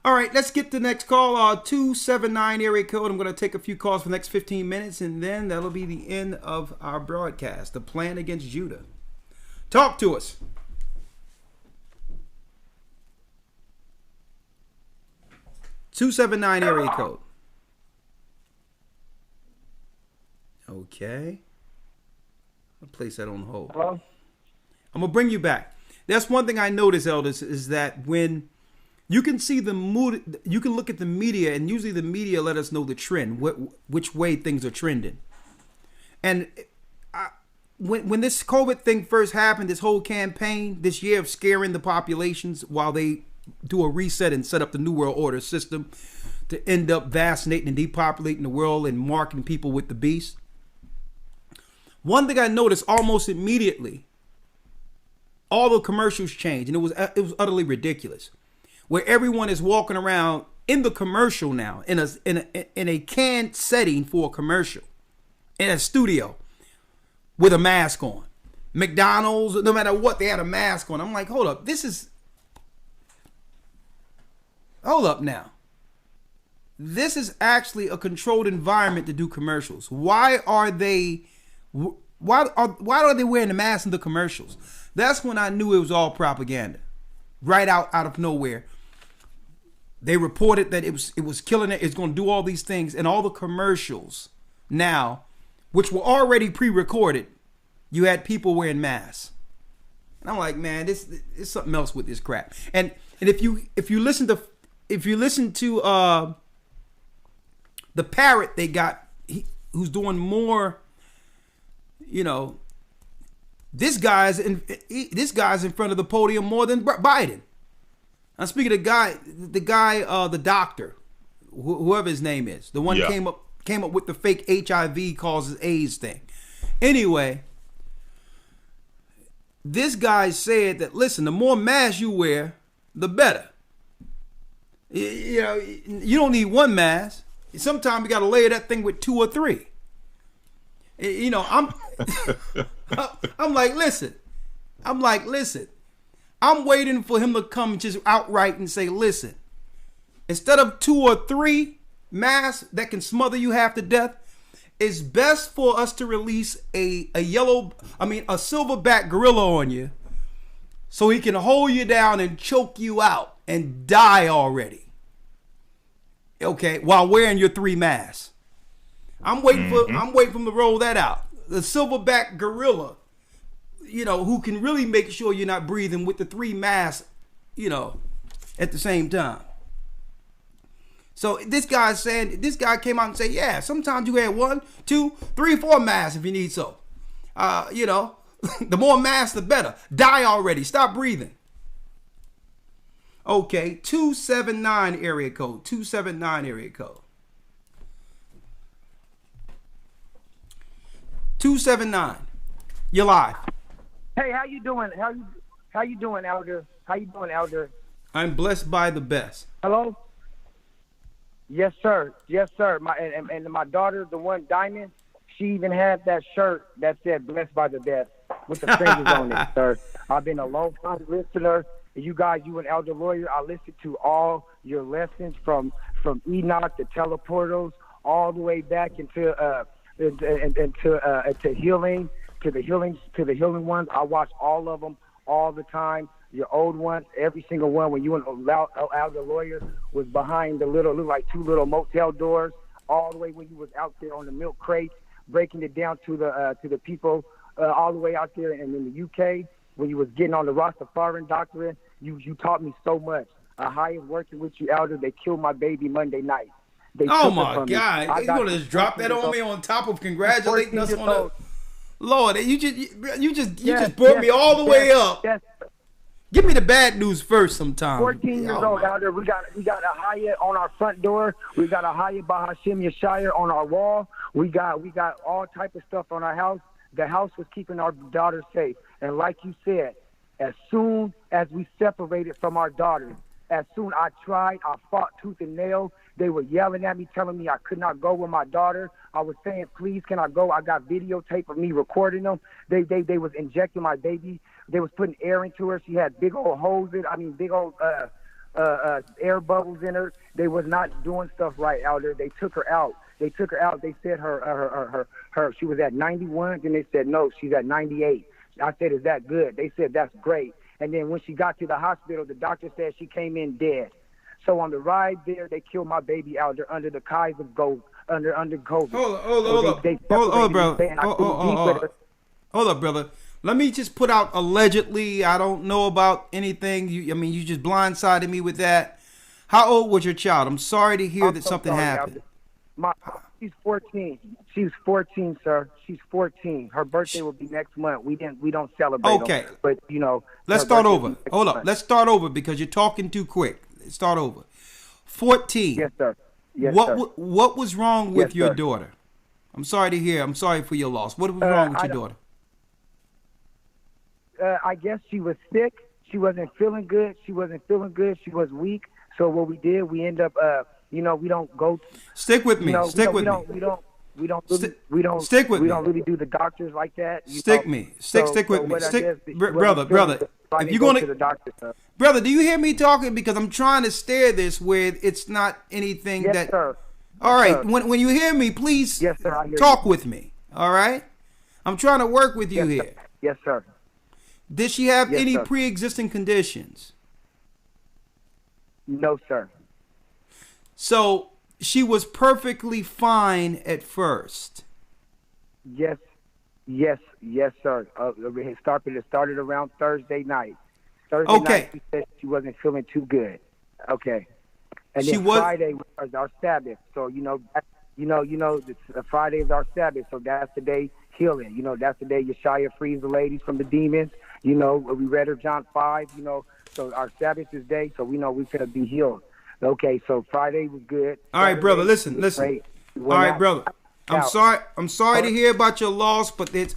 All right, let's get the next call. 279 area code. I'm going to take a few calls for the next 15 minutes, and then that'll be the end of our broadcast. The plan against Judah. Talk to us. (279) area code. Okay. I'll place that on hold.
Hello?
I'm going to bring you back. That's one thing I noticed, elders, is that when you can see the mood, you can look at the media, and usually the media let us know the trend, which way things are trending. And when this COVID thing first happened, this whole campaign this year of scaring the populations while they do a reset and set up the New World Order system to end up vaccinating and depopulating the world and marking people with the beast. One thing I noticed almost immediately, all the commercials changed, and it was utterly ridiculous. Where everyone is walking around in the commercial now, in a canned setting for a commercial, in a studio, with a mask on. McDonald's, no matter what, they had a mask on. I'm like, hold up, hold up now. This is actually a controlled environment to do commercials. Why are they wearing the mask in the commercials? That's when I knew it was all propaganda. Right out of nowhere. They reported that it was killing it. It's going to do all these things, and all the commercials now, which were already pre-recorded, you had people wearing masks. And I'm like, man, this is something else with this crap. And if you listen to the parrot they got, who's doing more, this guy's in front of the podium more than Biden. I'm speaking of the doctor, whoever his name is, the one came up with the fake HIV causes AIDS thing. Anyway, this guy said that, listen, the more masks you wear, the better. You don't need one mask. Sometimes you got to layer that thing with 2 or 3. I'm like, listen. I'm waiting for him to come just outright and say, listen, instead of 2 or 3 masks that can smother you half to death, it's best for us to release a silverback gorilla on you so he can hold you down and choke you out and die already. Okay, while wearing your 3 masks. I'm waiting for him to roll that out. The silverback gorilla, who can really make sure you're not breathing with the 3 masks, at the same time. So this guy came out and said, yeah, sometimes you had 1, 2, 3, 4 masks if you need so. The more masks, the better. Die already. Stop breathing. Okay, 279 area code. 279 area code. 279. You're live.
Hey, how you doing? How you doing, Elder? How you doing, Elder?
I'm blessed by the best.
Hello? Yes, sir. Yes, sir. My daughter, the one Diamond, she even had that shirt that said "Blessed by the Best" with the fingers on it, sir. I've been a long time listener. You and Elder Lawyer, I listened to all your lessons from Enoch to teleportals all the way back into healing, to the healing ones. I watch all of them all the time. Your old ones, every single one. When you and Elder Lawyer was behind the looked like 2 little motel doors, all the way when you was out there on the milk crates, breaking it down to the people, all the way out there in the UK. When you was getting on the Rastafarian doctrine, you taught me so much. AHAYAH working with you, Elder. They killed my baby Monday night.
Oh my God! You gonna just drop that on me on top of congratulating us on the Lord? You just brought me all the way up.
Yes.
Give me the bad news first sometime.
14 years old, Elder. We got AHAYAH on our front door. We got AHAYAH by Hashem Yeshaya on our wall. We got all type of stuff on our house. The house was keeping our daughter safe. And like you said, as soon as we separated from our daughter, As soon I tried, I fought tooth and nail. They were yelling at me, telling me I could not go with my daughter. I was saying, please, can I go? I got videotape of me recording them. They was injecting my baby. They was putting air into her. She had big old holes big old air bubbles in her. They was not doing stuff right, Elder. They took her out. They said her she was at 91. Then they said, no, she's at 98. I said, is that good? They said, that's great. And then when she got to the hospital, the doctor said she came in dead. So on the ride there, they killed my baby out there under the guise of under COVID.
Hold up, brother. Hold up, brother. Let me just put out allegedly. I don't know about anything. You just blindsided me with that. How old was your child? I'm sorry to hear that something happened.
She's 14. She's 14, sir. She's 14. Her birthday will be next month. We don't celebrate.
Okay.
Them, but
let's start over. Hold up. Let's start over because you're talking too quick. Let's start over. 14.
Yes, sir. Yes,
sir.
Sir.
What was wrong with your daughter? I'm sorry to hear. I'm sorry for your loss. What was wrong with your daughter?
I guess she was sick. She wasn't feeling good. She was weak. So what we did, we end up, we don't go.
Stick with me.
We don't
Stick with me.
We don't really do the doctors like that.
Stick with me. Brother. If you're gonna,
to the doctor,
brother, do you hear me talking? Because I'm trying to steer this where it's not anything that.
Sir.
All right. When you hear me, please talk with me. All right. I'm trying to work with you here.
Sir. Yes, sir.
Did she have any pre-existing conditions?
No, sir.
So she was perfectly fine at first.
Yes, sir. It started around Thursday night. Night she said she wasn't feeling too good. Okay. And then Friday was our Sabbath. So Friday is our Sabbath. So that's the day healing. That's the day Yeshaya frees the ladies from the demons. We read her John 5. So our Sabbath is day. So we know we're gonna be healed. Okay. So Friday was good.
All right, brother. Listen. All right, brother. I'm sorry to hear about your loss, but there's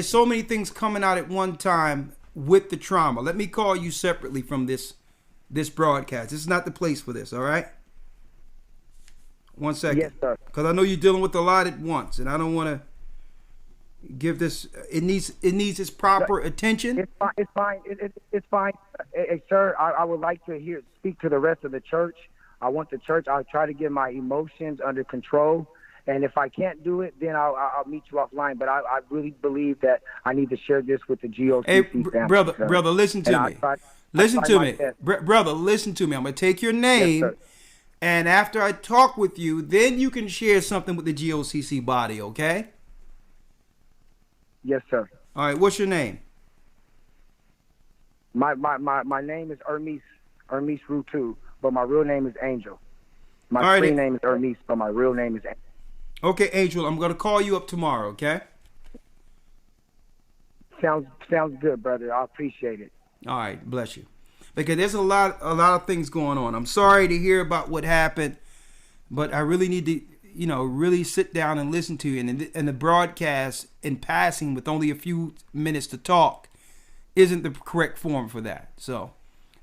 so many things coming out at one time with the trauma. Let me call you separately from this broadcast. This is not the place for this, all right? 1 second.
Yes, sir.
Because I know you're dealing with a lot at once, and I don't want to give this. It needs its proper attention.
It's fine. It's fine. Hey, sir, I would like to speak to the rest of the church. I want the church. I'll try to get my emotions under control. And if I can't do it, then I'll meet you offline. But I really believe that I need to share this with the GOCC family.
Brother, listen to me. Brother, listen to me. I'm going to take your name, and after I talk with you, then you can share something with the GOCC body, okay?
Yes, sir.
All right, what's your name?
My name is Hermes Rutu, but my real name is Angel. My screen name is Hermes, but my real name is Angel.
Okay, Angel, I'm going to call you up tomorrow, okay?
Sounds good, brother. I appreciate it.
All right, bless you. Because there's a lot of things going on. I'm sorry to hear about what happened, but I really need to, really sit down and listen to you. And the broadcast in passing with only a few minutes to talk isn't the correct form for that. So,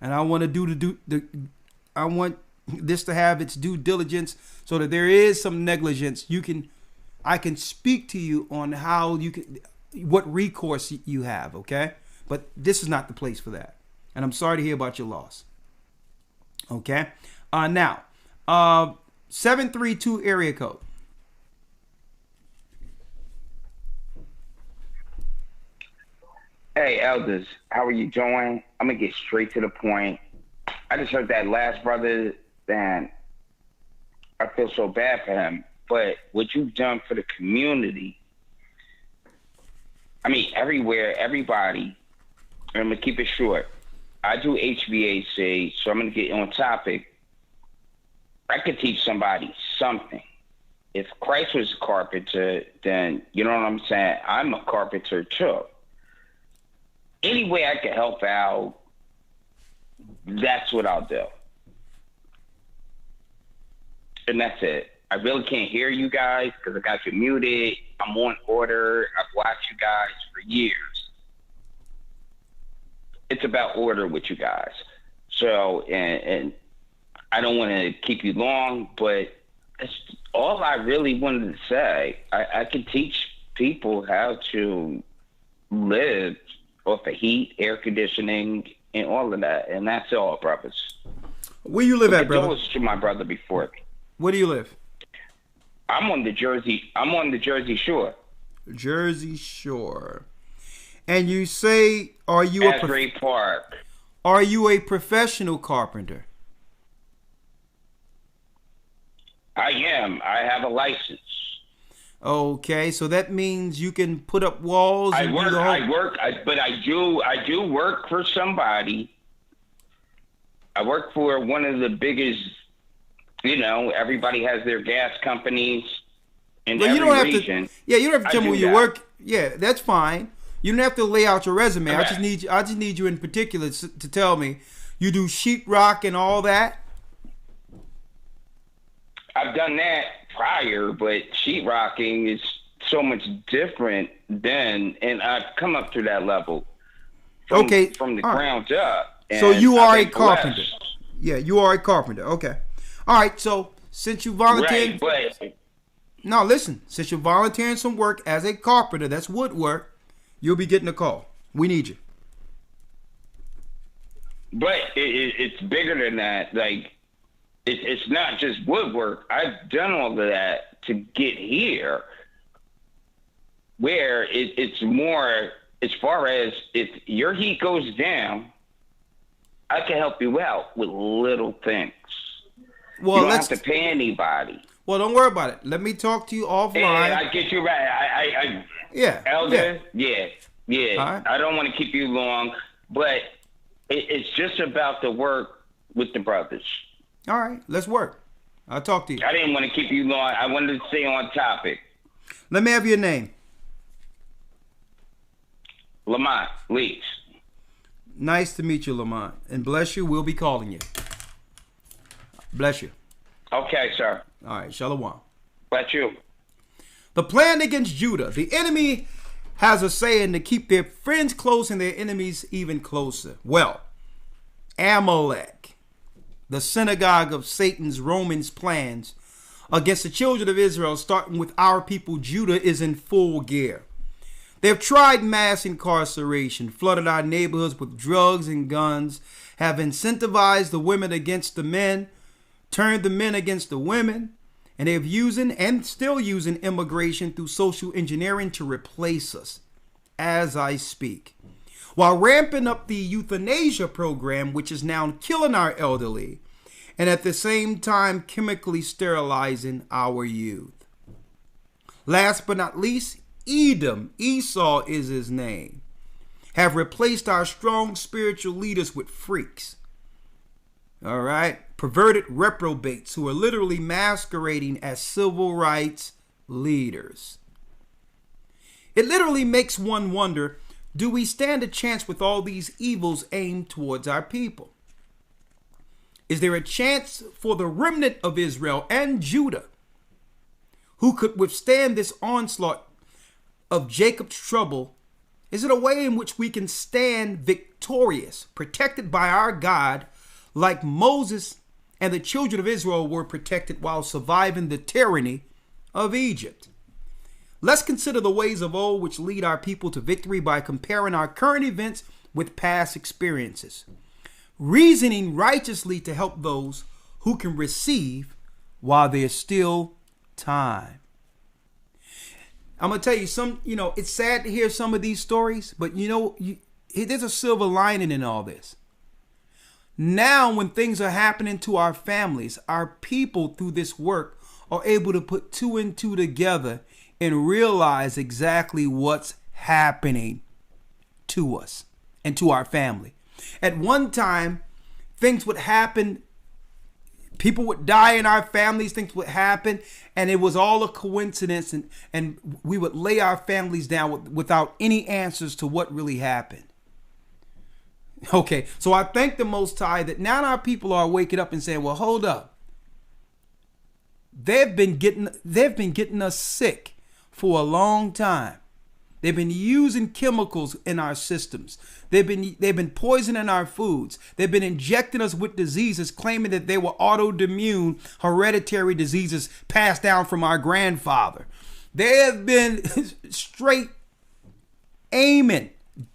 and I want to I want this to have its due diligence so that there is some negligence. I can speak to you on how what recourse you have, okay? But this is not the place for that. And I'm sorry to hear about your loss. Okay? Now, 732 area code.
Hey, elders, how are you doing? I'm going to get straight to the point. I just heard that last brother, and I feel so bad for him. But what you've done for the community, everywhere, everybody, I'm going to keep it short. I do HVAC, so I'm going to get on topic. I could teach somebody something. If Christ was a carpenter, then, you know what I'm saying? I'm a carpenter too. Any way I can help out, that's what I'll do. And that's it. I really can't hear you guys because I got you muted. I'm on order. I've watched you guys for years. It's about order with you guys. So, and I don't want to keep you long, but that's all I really wanted to say. I can teach people how to live off of heat, air conditioning, and all of that, and that's all, brothers.
Where you live at, brother?
Condolences to my brother before me.
Where do you live?
I'm on the Jersey Shore.
Jersey Shore. And you say, are you
Asbury Park.
Are you a professional carpenter?
I am. I have a license.
Okay, so that means you can put up walls.
I work, but I do work for somebody. I work for one of the biggest. Everybody has their gas companies in every region.
You don't have to tell me where you work. Yeah, that's fine. You don't have to lay out your resume.
Correct.
I just need you in particular to tell me you do sheetrock and all that.
I've done that prior, but sheetrocking is so much different then, and I've come up to that level. From the ground up.
So you are a carpenter. Yeah, you are a carpenter. Okay. All right. So since you volunteered, no, listen. Since you're volunteering some work as a carpenter, that's woodwork. You'll be getting a call. We need you.
But it's bigger than that. Like, it's not just woodwork. I've done all of that to get here. Where it's more as far as if your heat goes down, I can help you out with little things.
Well,
you don't have to pay anybody.
Well, don't worry about it. Let me talk to you offline.
And I get you right.
Yeah.
Elder, yeah.
Right.
I don't want to keep you long, but it's just about the work with the brothers.
All right, let's work. I'll talk to you.
I didn't want to keep you long. I wanted to stay on topic.
Let me have your name.
Lamont Leaks.
Nice to meet you, Lamont. And bless you. We'll be calling you. Bless you.
Okay, sir.
All right, Shalom.
Bless you.
The plan against Judah. The enemy has a saying to keep their friends close and their enemies even closer. Well, Amalek, the synagogue of Satan's Romans plans against the children of Israel, starting with our people Judah, is in full gear. They've tried mass incarceration, flooded our neighborhoods with drugs and guns, have incentivized the women against the men, turned the men against the women, and they've using and still using immigration through social engineering to replace us as I speak, while ramping up the euthanasia program, which is now killing our elderly, and at the same time chemically sterilizing our youth. Last but not least, Edom, Esau is his name, have replaced our strong spiritual leaders with freaks. All right, perverted reprobates who are literally masquerading as civil rights leaders. It literally makes one wonder, do we stand a chance with all these evils aimed towards our people? Is there a chance for the remnant of Israel and Judah who could withstand this onslaught of Jacob's trouble? Is it a way in which we can stand victorious, protected by our God, like Moses and the children of Israel were protected while surviving the tyranny of Egypt? Let's consider the ways of old which lead our people to victory by comparing our current events with past experiences, reasoning righteously to help those who can receive while there's still time. I'm going to tell you it's sad to hear some of these stories, but there's a silver lining in all this. Now, when things are happening to our families, our people through this work are able to put two and two together and realize exactly what's happening to us and to our family. At one time, things would happen. People would die in our families, things would happen, and it was all a coincidence, and we would lay our families down without any answers to what really happened. Okay, so I thank the Most High that now our people are waking up and saying, well, hold up. They've been getting us sick for a long time. They've been using chemicals in our systems. They've been poisoning our foods. They've been injecting us with diseases, claiming that they were autoimmune, hereditary diseases passed down from our grandfather. They have been straight aiming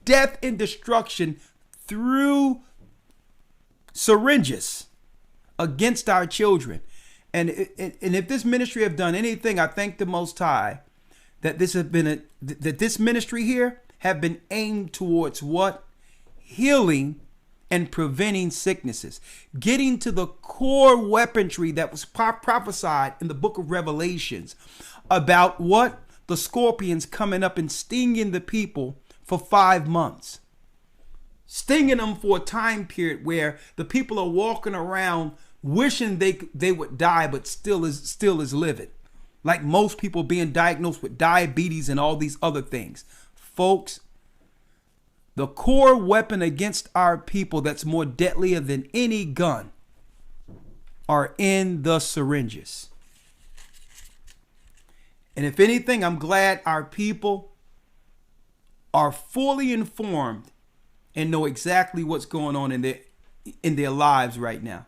death and destruction through syringes against our children. And if this ministry have done anything, I thank the Most High that this ministry here have been aimed towards what? Healing and preventing sicknesses. Getting to the core weaponry that was prophesied in the book of Revelations about what? The scorpions coming up and stinging the people for 5 months. Stinging them for a time period where the people are walking around wishing they would die, but still is living. Like most people being diagnosed with diabetes and all these other things. Folks, the core weapon against our people that's more deadlier than any gun are in the syringes. And if anything, I'm glad our people are fully informed and know exactly what's going on in their lives right now.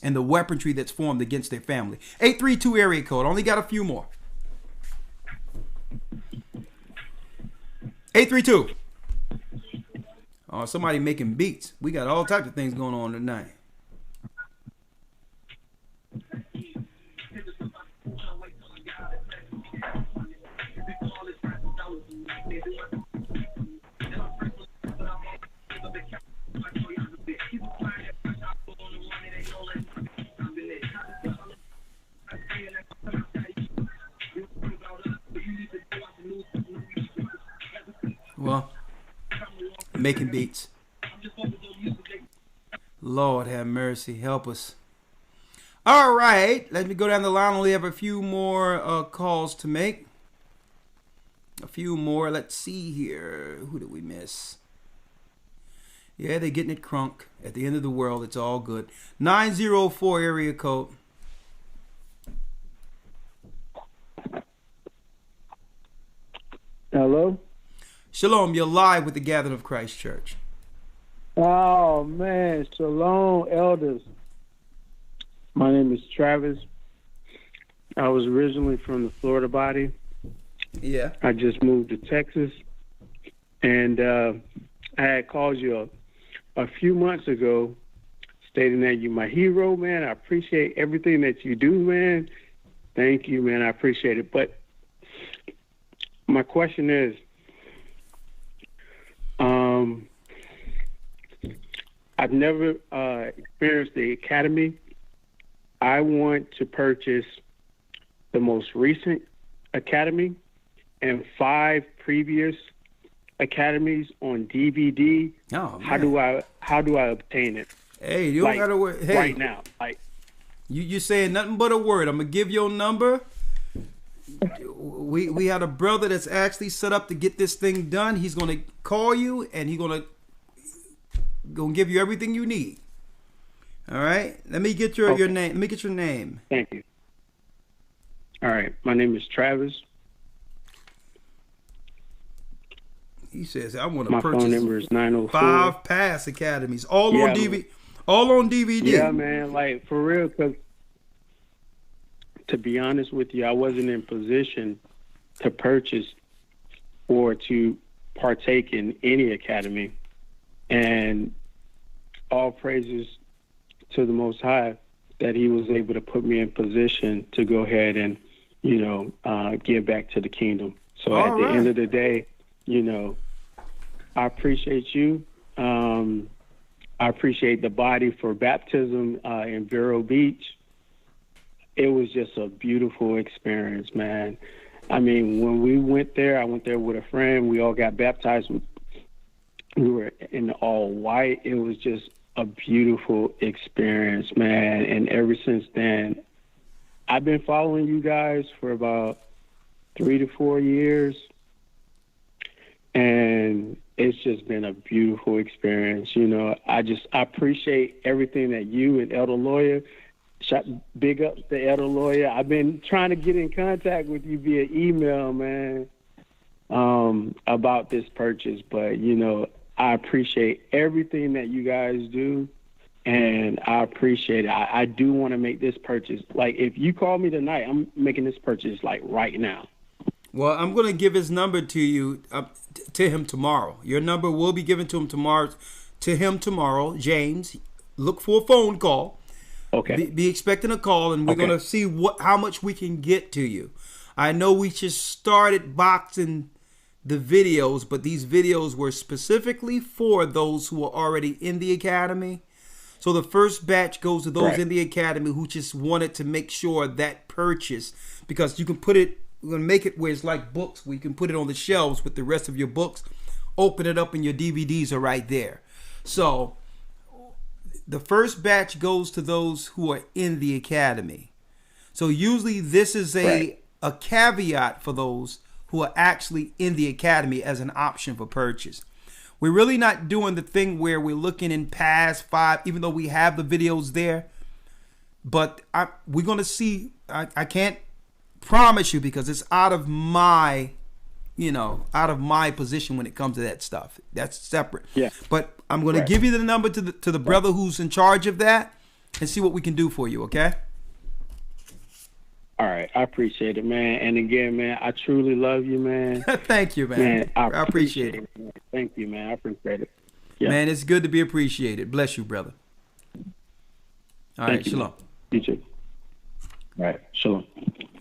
And the weaponry that's formed against their family. 832 area code. Only got a few more. 832. Oh, somebody making beats. We got all types of things going on tonight. Well, making beats. Lord have mercy. Help us. All right. Let me go down the line. Only have a few more calls to make. A few more. Let's see here. Who did we miss? Yeah, they're getting it crunk. At the end of the world, it's all good. 904 area code.
Hello?
Shalom, you're live with the Gathering of Christ Church.
Oh, man. Shalom, elders. My name is Travis. I was originally from the Florida body.
Yeah.
I just moved to Texas. And I had called you a few months ago stating that you're my hero, man. I appreciate everything that you do, man. Thank you, man. I appreciate it. But my question is, I've never experienced the academy. I want to purchase the most recent academy and 5 previous academies on DVD.
Oh, man.
How do I obtain it?
Hey, you don't gotta worry. Hey,
right now,
you saying nothing but a word. I'm gonna give your number. We had a brother that's actually set up to get this thing done. He's gonna call you and he's gonna give you everything you need. All right. Let me get your name. Let me get your name.
Thank you. All right. My name is Travis.
He says, I want to
purchase. My phone number is 904.
5 pass academies, all on DVD. All on DVD.
Yeah, man. Like, for real, because to be honest with you, I wasn't in position to purchase or to partake in any academy. And all praises to the Most High that he was able to put me in position to go ahead and, give back to the kingdom. So at the end of the day, I appreciate you. I appreciate the body for baptism in Vero Beach. It was just a beautiful experience, man. I mean, when we went there, I went there with a friend. We all got baptized. We were in all white. It was just a beautiful experience, man. And ever since then, I've been following you guys for about 3 to 4 years. And it's just been a beautiful experience. I appreciate everything that you and Elder Lawyer, big up the Elder Lawyer. I've been trying to get in contact with you via email, man. about this purchase, but I appreciate everything that you guys do, and I appreciate it. I do want to make this purchase. Like, if you call me tonight, I'm making this purchase like right now.
Well, I'm going to give his number to you, to him tomorrow. Your number will be given to him tomorrow. James. Look for a phone call.
Okay.
Be expecting a call, and we're going to see how much we can get to you. I know we just started boxing the videos, but these videos were specifically for those who are already in the academy. So the first batch goes to those in the academy who just wanted to make sure that purchase, because you can put it, we're going to make it where it's like books, where you can put it on the shelves with the rest of your books, open it up, and your DVDs are right there. So the first batch goes to those who are in the academy. So usually this is a caveat for those who are actually in the academy as an option for purchase. We're really not doing the thing where we're looking in past 5, even though we have the videos there. But we're going to see. I can't promise you because it's out of my position when it comes to that stuff. That's separate.
Yeah.
But I'm going to give you the number to the brother who's in charge of that and see what we can do for you, okay?
All right. I appreciate it, man. And again, man, I truly love you, man.
Thank you, man. I appreciate it.
Man. Thank you, man. I appreciate it. Yeah.
Man, it's good to be appreciated. Bless you, brother. All right. Shalom.
You too. All right. Shalom.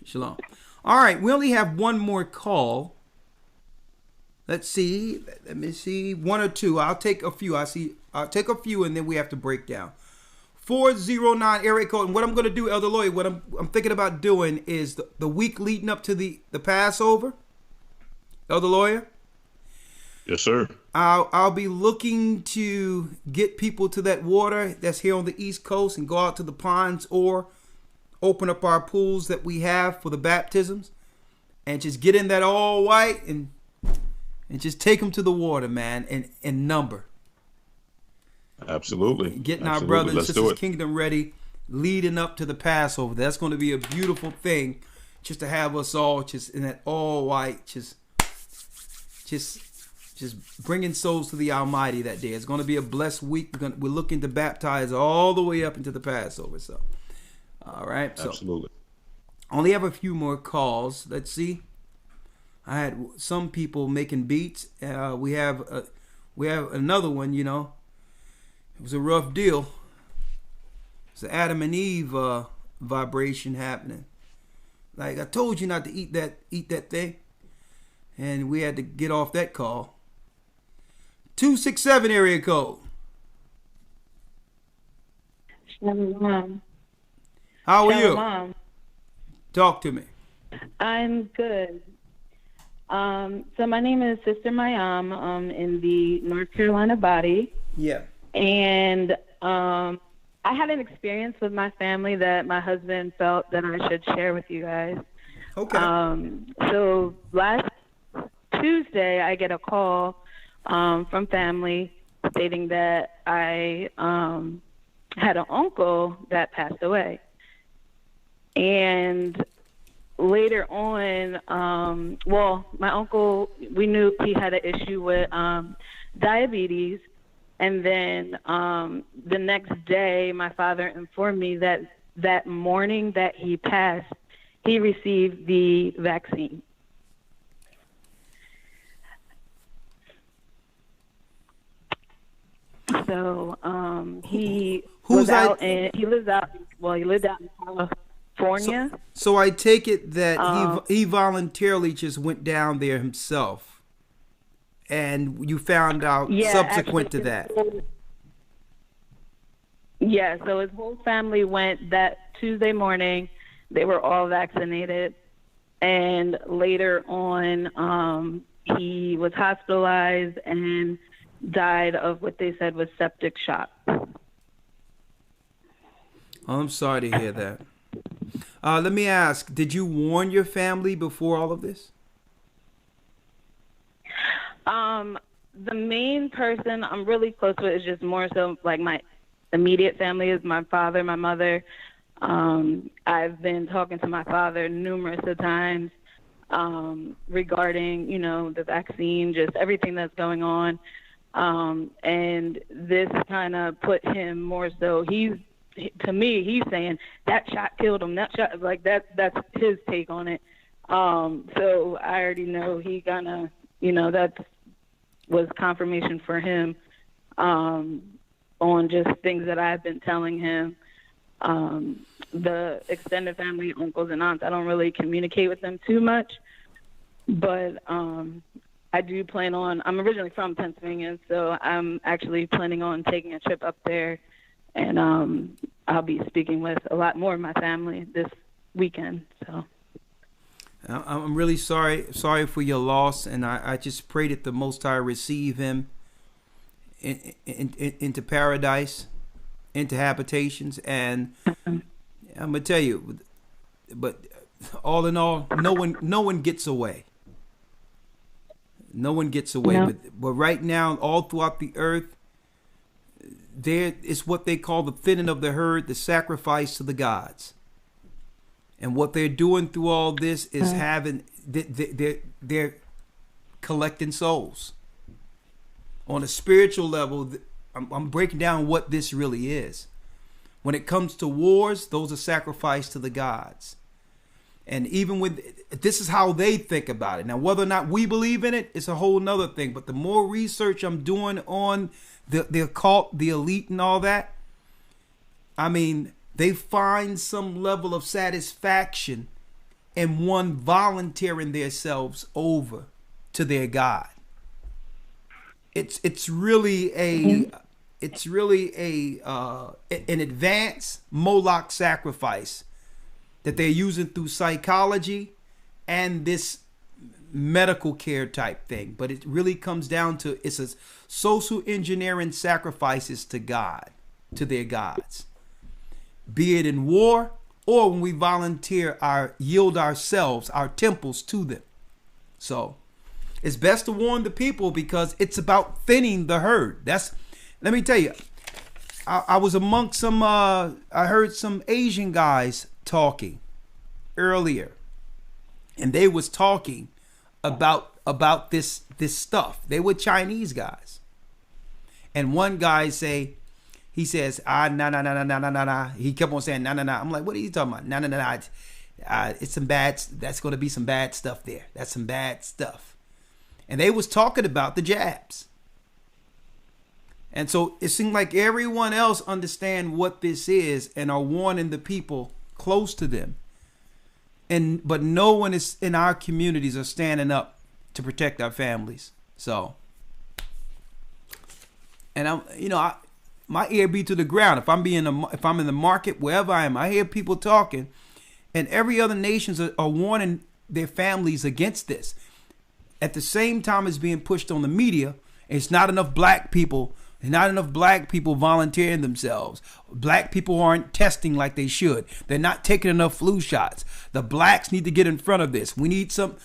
Shalom. All right. We only have one more call. Let's see. Let me see. 1 or 2. I'll take a few. I'll take a few, and then we have to break down. 409 area code. And what I'm going to do, Elder Lawyer, what I'm thinking about doing is the week leading up to the Passover. Elder Lawyer?
Yes, sir.
I'll be looking to get people to that water that's here on the East Coast and go out to the ponds or open up our pools that we have for the baptisms and just get in that all white and just take them to the water, man, and number.
Absolutely.
Getting our brothers and sisters kingdom ready leading up to the Passover. That's going to be a beautiful thing just to have us all just in that all white, just bringing souls to the Almighty that day. It's going to be a blessed week. We're looking to baptize all the way up into the Passover. So, all right.
Absolutely.
So, only have a few more calls. Let's see. I had some people making beats. We have another one. It was a rough deal. It's an Adam and Eve vibration happening. Like I told you not to eat that thing, and we had to get off that call. 267 area code.
Shalom.
How are
Shalom.
you? Talk to me.
I'm good. So my name is Sister Mayam. In the North Carolina body.
Yeah.
And I had an experience with my family that my husband felt that I should share with you guys.
Okay.
So last Tuesday, I get a call from family stating that I had an uncle that passed away. And later on, my uncle, we knew he had an issue with diabetes. And then the next day, my father informed me that morning that he passed, he received the vaccine. So he lived out in California.
So I take it that he voluntarily just went down there himself. And you found out subsequent to that.
Yeah, so his whole family went that Tuesday morning. They were all vaccinated. And later on, he was hospitalized and died of what they said was septic shock.
Oh, I'm sorry to hear that. Let me ask, did you warn your family before all of this?
The main person I'm really close with is just more so like my immediate family is my father, my mother. I've been talking to my father numerous of times. regarding, the vaccine, just everything that's going on. And this kind of put him more so, he's saying that shot killed him. That shot, like that's his take on it. So I already know he gonna, that was confirmation for him, on just things that I've been telling him. The extended family, uncles and aunts, I don't really communicate with them too much, but I do plan on, I'm originally from Pennsylvania, so I'm actually planning on taking a trip up there, and I'll be speaking with a lot more of my family this weekend. So
I'm really sorry for your loss, and I just pray that the Most High receive him into paradise, into habitations. And I'm gonna tell you, but all in all, no one gets away. No one gets away.
No.
But right now, all throughout the earth, there is what they call the thinning of the herd, the sacrifice to the gods. And what they're doing through all this is they're collecting souls. On a spiritual level, I'm breaking down what this really is. When it comes to wars, those are sacrifice to the gods. And even this is how they think about it. Now, whether or not we believe in it, it's a whole nother thing. But the more research I'm doing on the occult, the elite and all that, I mean, they find some level of satisfaction in one volunteering themselves over to their God. It's really an advanced Moloch sacrifice that they're using through psychology and this medical care type thing. But it really comes down to, it's a social engineering sacrifices to God, to their gods. Be it in war or when we volunteer yield ourselves, our temples to them. So it's best to warn the people because it's about thinning the herd. Let me tell you, I was amongst some, I heard some Asian guys talking earlier, and they was talking about this stuff. They were Chinese guys, and one guy he says nah. He kept on saying nah. I'm like, what are you talking about? Nah. It's some bad. That's going to be some bad stuff there. That's some bad stuff. And they was talking about the jabs. And so it seemed like everyone else understand what this is and are warning the people close to them. But no one is in our communities are standing up to protect our families. So, and my ear be to the ground. If I'm in the market, wherever I am, I hear people talking, and every other nations are warning their families against this. At the same time, it's being pushed on the media. It's not enough black people. Not enough black people volunteering themselves. Black people aren't testing like they should. They're not taking enough flu shots. The blacks need to get in front of this. We need some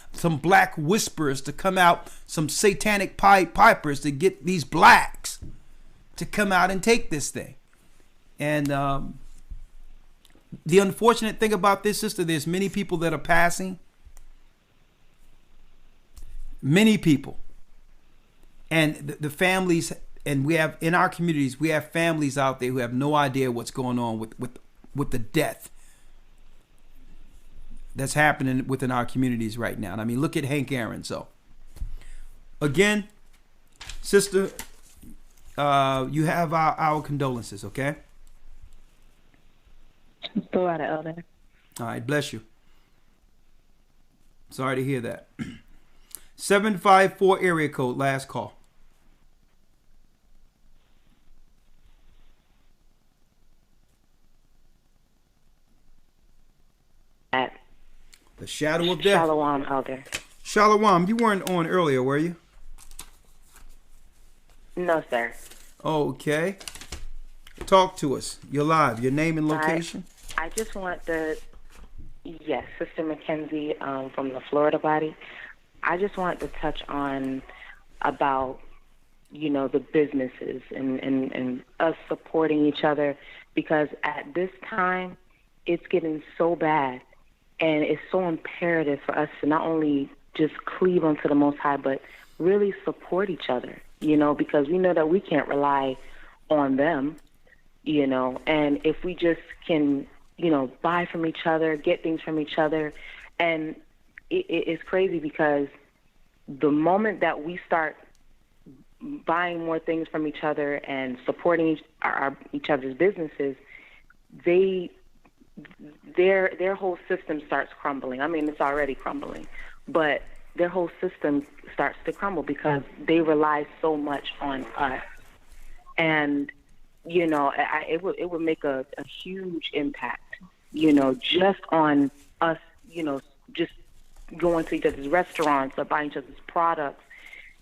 black whisperers to come out, some satanic pipers to get these blacks to come out and take this thing. And the unfortunate thing about this, sister, there's many people that are passing. Many people. And the families, and we have in our communities, we have families out there who have no idea what's going on with the death that's happening within our communities right now. And I mean, look at Hank Aaron. So again, sister, you have our condolences, okay?
Go at it, Elder.
All right, bless you. Sorry to hear that. 754 area code, last call. The shadow of death.
Shalom, Elder.
Shalom, you weren't on earlier, were you?
No, sir.
Okay. Talk to us. You're live. Your name and location?
I just want yes, Sister Mackenzie from the Florida body. I just want to touch on about, the businesses and us supporting each other, because at this time, it's getting so bad And it's so imperative for us to not only just cleave unto the Most High, but really support each other, because we know that we can't rely on them, and if we just can, buy from each other, get things from each other. And it's crazy because the moment that we start buying more things from each other and supporting each other's businesses, their whole system starts crumbling. I mean, it's already crumbling, but their whole system starts to crumble because they rely so much on us. And, it would make a huge impact, just on us, just going to each other's restaurants or buying each other's products.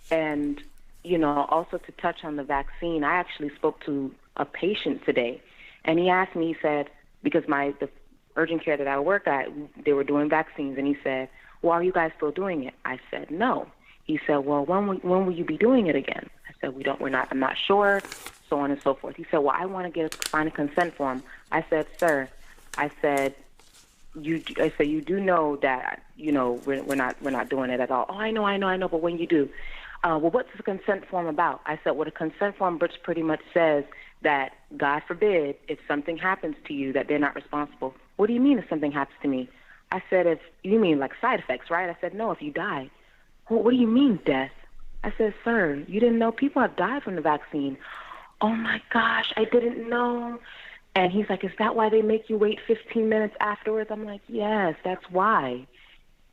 And, also to touch on the vaccine, I actually spoke to a patient today, and he asked me, he said, because the urgent care that I work at, they were doing vaccines, and he said, well, are you guys still doing it? I said, no. He said, well, when will you be doing it again? I said, I'm not sure, so on and so forth. He said, well, I want to find a consent form. I said, sir, you do know that, we're not doing it at all. Oh, I know, but when you do, well, what's the consent form about? I said, well, the consent form pretty much says that, God forbid, if something happens to you, that they're not responsible. What do you mean if something happens to me? I said, if you mean like side effects, right? I said, no, if you die. Well, what do you mean death? I said, sir, you didn't know people have died from the vaccine. Oh my gosh, I didn't know. And he's like, is that why they make you wait 15 minutes afterwards? I'm like, yes, that's why.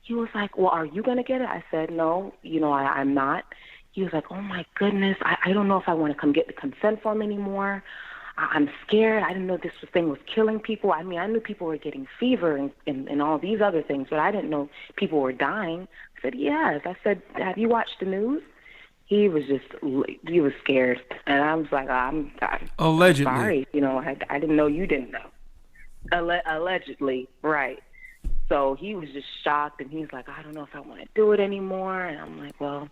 He was like, well, are you going to get it? I said, no, I'm not. He was like, oh my goodness, I don't know if I want to come get the consent form anymore. I'm scared. I didn't know this thing was killing people. I mean, I knew people were getting fever and all these other things, but I didn't know people were dying. I said, yes. I said, have you watched the news? He was scared. And I was like, I'm
allegedly.
Sorry. I didn't know you didn't know. Allegedly, right. So he was just shocked, and he's like, I don't know if I want to do it anymore. And I'm like, well,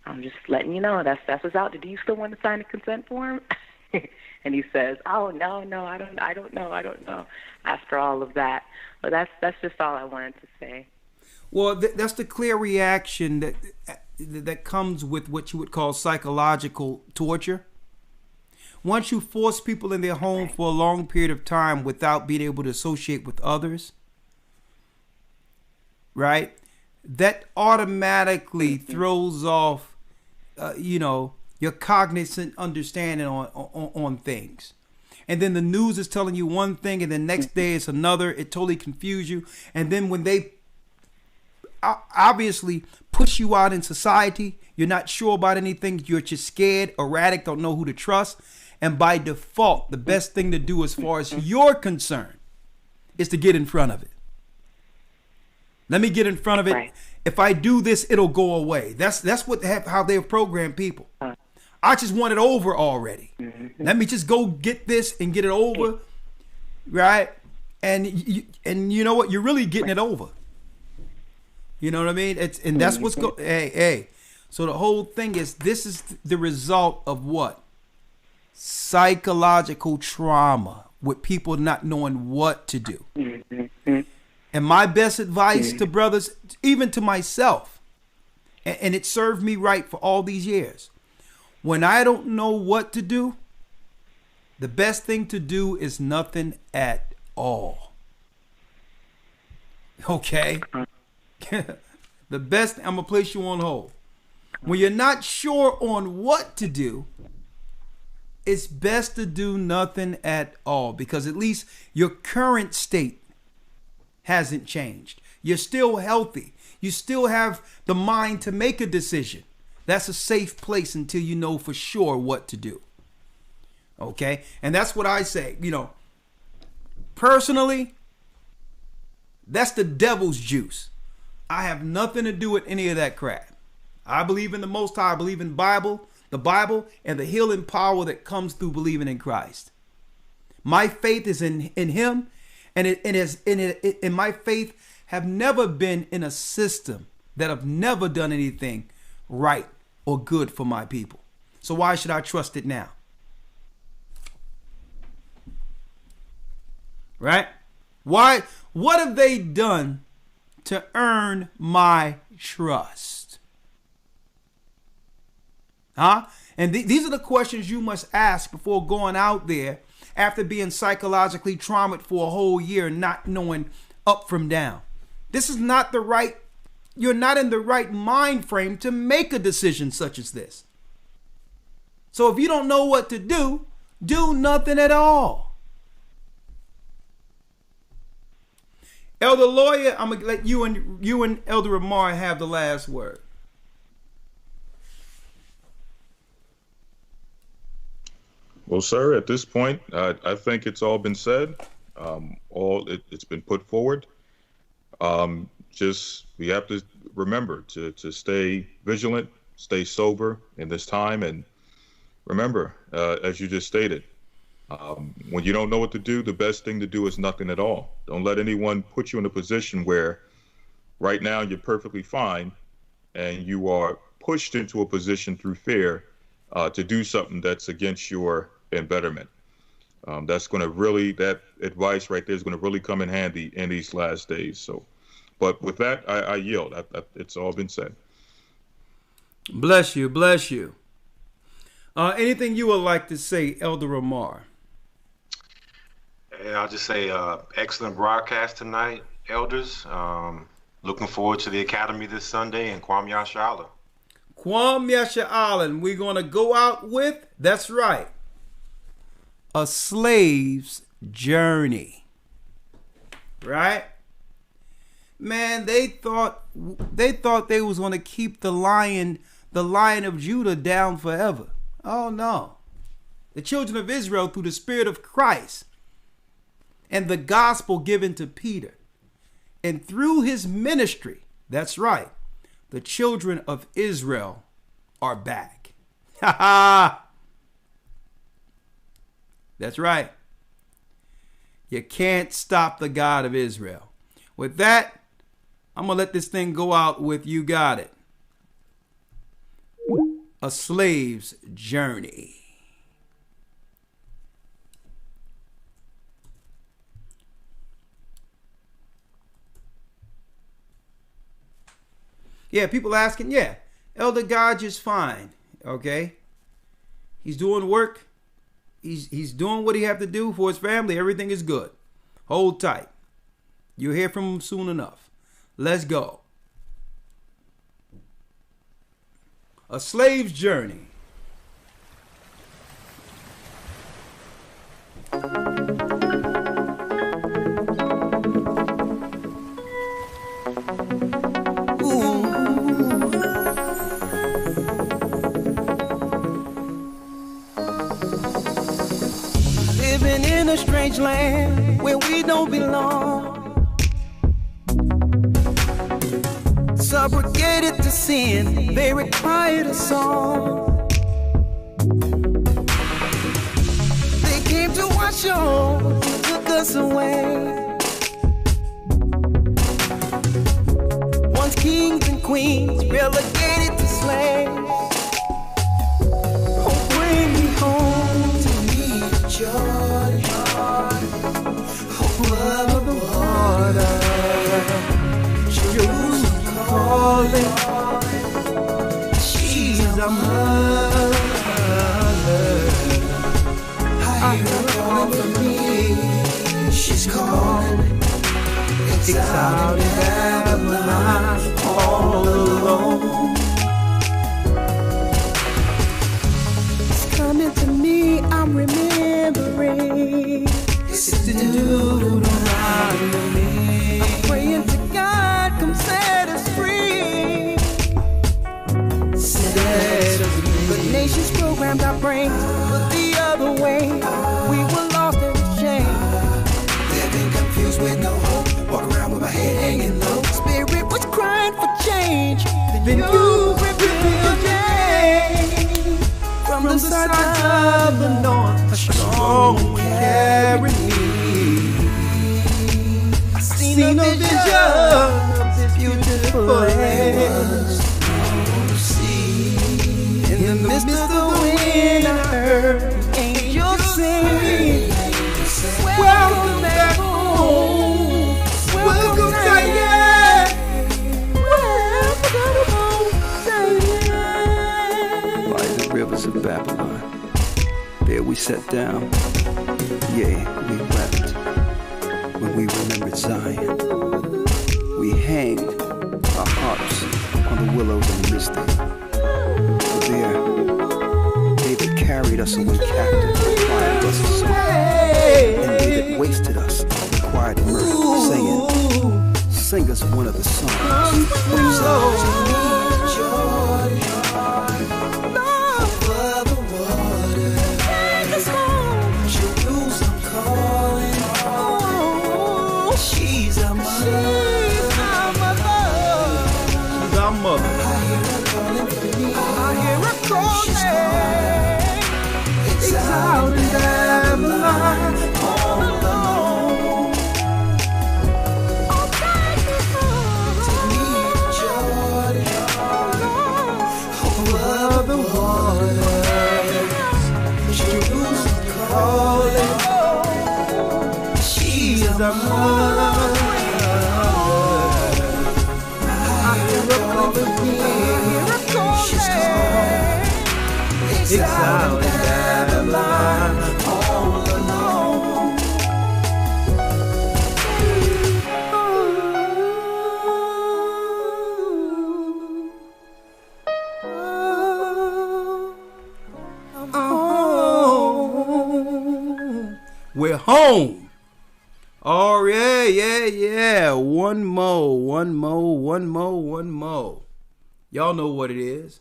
I'm just letting you know that's what's out there. Do you still want to sign a consent form? And he says, oh, no, I don't know. After all of that. But that's just all I wanted to say.
Well, that's the clear reaction that comes with what you would call psychological torture. Once you force people in their home for a long period of time without being able to associate with others, right, that automatically throws off, your cognizant understanding on things. And then the news is telling you one thing, and the next day it's another. It totally confuses you. And then when they obviously push you out in society, you're not sure about anything. You're just scared, erratic, don't know who to trust. And by default, the best thing to do as far as you're concerned is to get in front of it. Let me get in front of it. Right. If I do this, it'll go away. That's how they've programmed people. I just want it over already. Mm-hmm. Let me just go get this and get it over, right? And you know what? You're really getting it over. You know what I mean? That's what's going. Hey. So the whole thing is, this is the result of what? Psychological trauma with people not knowing what to do. Mm-hmm. And my best advice to brothers, even to myself, and it served me right for all these years. When I don't know what to do, the best thing to do is nothing at all. Okay? The best, I'm going to place you on hold. When you're not sure on what to do, it's best to do nothing at all, because at least your current state hasn't changed. You're still healthy. You still have the mind to make a decision. That's a safe place until you know for sure what to do. Okay? And that's what I say. Personally, that's the devil's juice. I have nothing to do with any of that crap. I believe in the Most High. I believe in the Bible, and the healing power that comes through believing in Christ. My faith is in Him, and my faith have never been in a system that have never done anything right or good for my people. So why should I trust it now? Right? Why? What have they done to earn my trust? Huh? And these are the questions you must ask before going out there after being psychologically traumatized for a whole year, not knowing up from down. This is not the right, you're not in the right mind frame to make a decision such as this. So if you don't know what to do nothing at all. Elder Lawyer, I'm going to let you and Elder Amar have the last word.
Well, sir, at this point, I think it's all been said. It's been put forward. Just we have to remember to stay vigilant, stay sober in this time, and remember, as you just stated, when you don't know what to do, the best thing to do is nothing at all. Don't let anyone put you in a position where right now you're perfectly fine and you are pushed into a position through fear to do something that's against your betterment. That's going to really, that advice right there is going to really come in handy in these last days. So, but with that, I yield. It's all been said.
Bless you. Bless you. Anything you would like to say, Elder Amar?
And I'll just say excellent broadcast tonight, elders. Looking forward to the Academy this Sunday in Kwame Yasha Island.
Kwame Yasha Island. We're going to go out with, that's right, A Slave's Journey. Right? Man, they thought they was going to keep the Lion of Judah down forever. Oh no. The children of Israel, through the Spirit of Christ and the gospel given to Peter, and through his ministry, that's right, the children of Israel are back. Ha ha! That's right. You can't stop the God of Israel. With that, I'm going to let this thing go out with You Got It. A Slave's Journey. Yeah, people asking, yeah, Elder Godge is fine, okay? He's doing work. He's doing what he have to do for his family. Everything is good. Hold tight. You'll hear from him soon enough. Let's go. A Slave's Journey.
Living in a strange land where we don't belong. Subjugated to sin, very quiet a song. They came to our shore, took us away. Once kings and queens, relegated to slaves. Oh, bring me home to me, Jordan. Oh, love the water. Calling, she's a mother. I heard calling for me. She's calling. It's out in Babylon, all alone. It's coming to me. I'm remembering. It's to do around me. I'm praying to God, come set us free. Set us free. The nation's programmed our brains, but the other way, we were lost in shame. Living confused with no hope, walk around with my head hanging low. Spirit was crying for change, then you revealed your name. From the side of the north, a strong wind carried me. I seen a vision of this beautiful land. In the midst of the wind, I heard angels sing, welcome back home.
rivers of Babylon. There we sat down, yea, we wept when we remembered Zion. We hanged our harps on the willows in the midst. For there, David carried us away captive, required us a song. And they that wasted us required mirth, saying, sing us one of the songs.
She's our mother. I hear her calling. Exiled in Babylon. All alone. Take me to Jordan. Over the waters. Jerusalem calling. She's our mother. Exiled in Babylon, all alone.
We're home. Oh, yeah. One more. Y'all know what it is.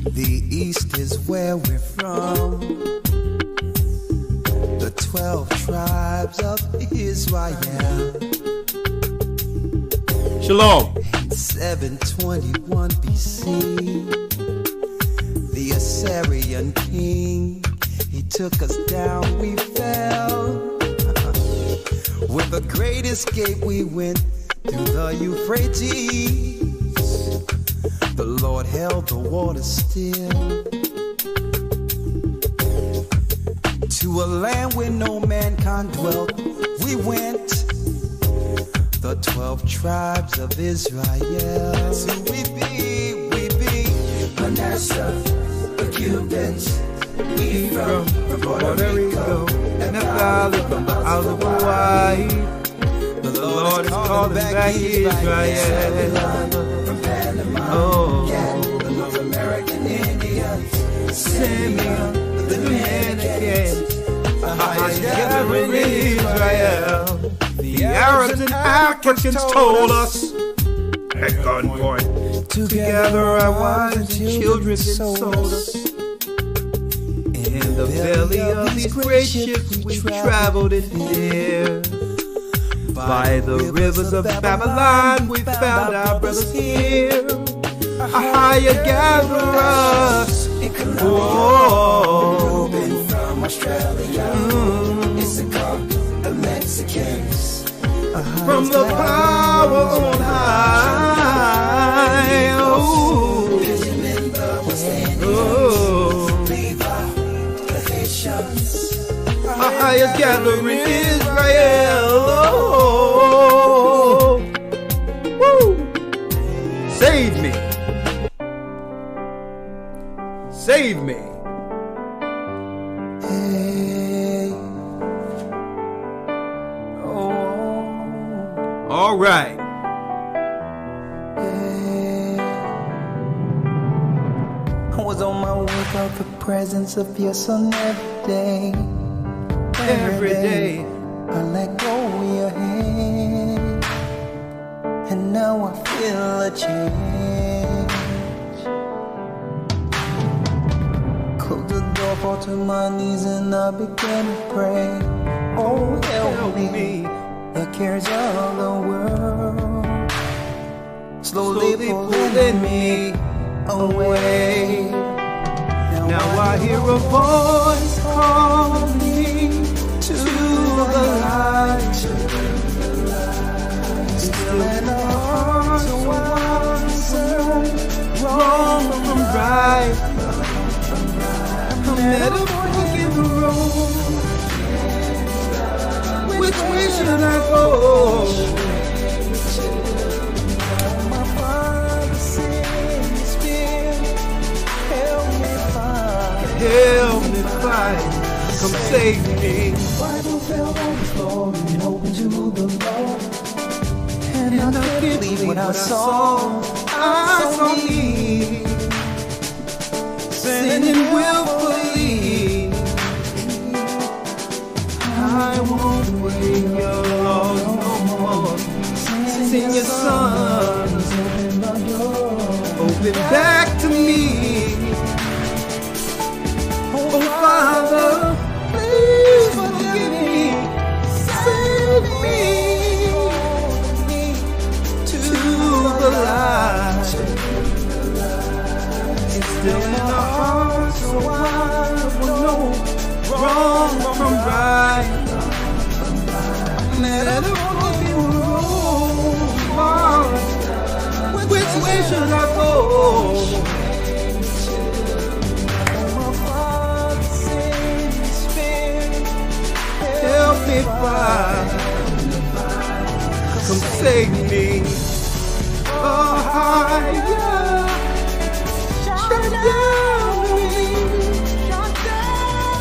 The East is where we're from. The 12 tribes of Israel.
Shalom.
In 721 BC, the Assyrian king, he took us down, we fell. With a great escape we went through the Euphrates. The Lord held the water still. To a land where no mankind dwelt, we went. The 12 tribes of Israel. That's who we be. Manasseh, the Cubans. We from Puerto Rico.
And the valley from the Isle of Hawaii. The Lord is calling back Israel. Oh,
the North American Indians,
Simeon, the Dominicans, AHAYAH gathering in Israel. The Arabs and Africans told us at gunpoint, together our wives and children sold us. In the belly of these great ships we traveled in there. By the rivers of Babylon we found our brothers here. AHAYAH gather us.
Whoa. From Australia, the Mexicans.
From the power on high. Oh. AHAYAH's gathering Israel. Oh. Woo. Save me. Save me.
Hey.
Oh. All right.
Hey. I was on my way to the presence of your son every day.
Every day.
I let go of your hand. And now I feel a change. Close the door, fall to my knees, and I began to pray. Oh, help me. The cares of the world slowly pulling me away.
Now I hear a voice calling me to the light. Still in our hearts to answer wrong from right. I'm at a fork in the road. roll? Which way should I go?
My Father, send your Spirit, help me fight.
Help me fight. Come save me.
Bible fell on the floor and open to the Lord. And I can't believe what I saw.
I saw me sinning willfully. I won't wait your Lord no more. Send your Son, open back to me. Oh Father, please forgive me, save me to the light. It's still in our hearts, so I will know wrong from right. Let it roll, Lord. Which way should I go? Help me find. Come save me. AHAYAH. Shut down me.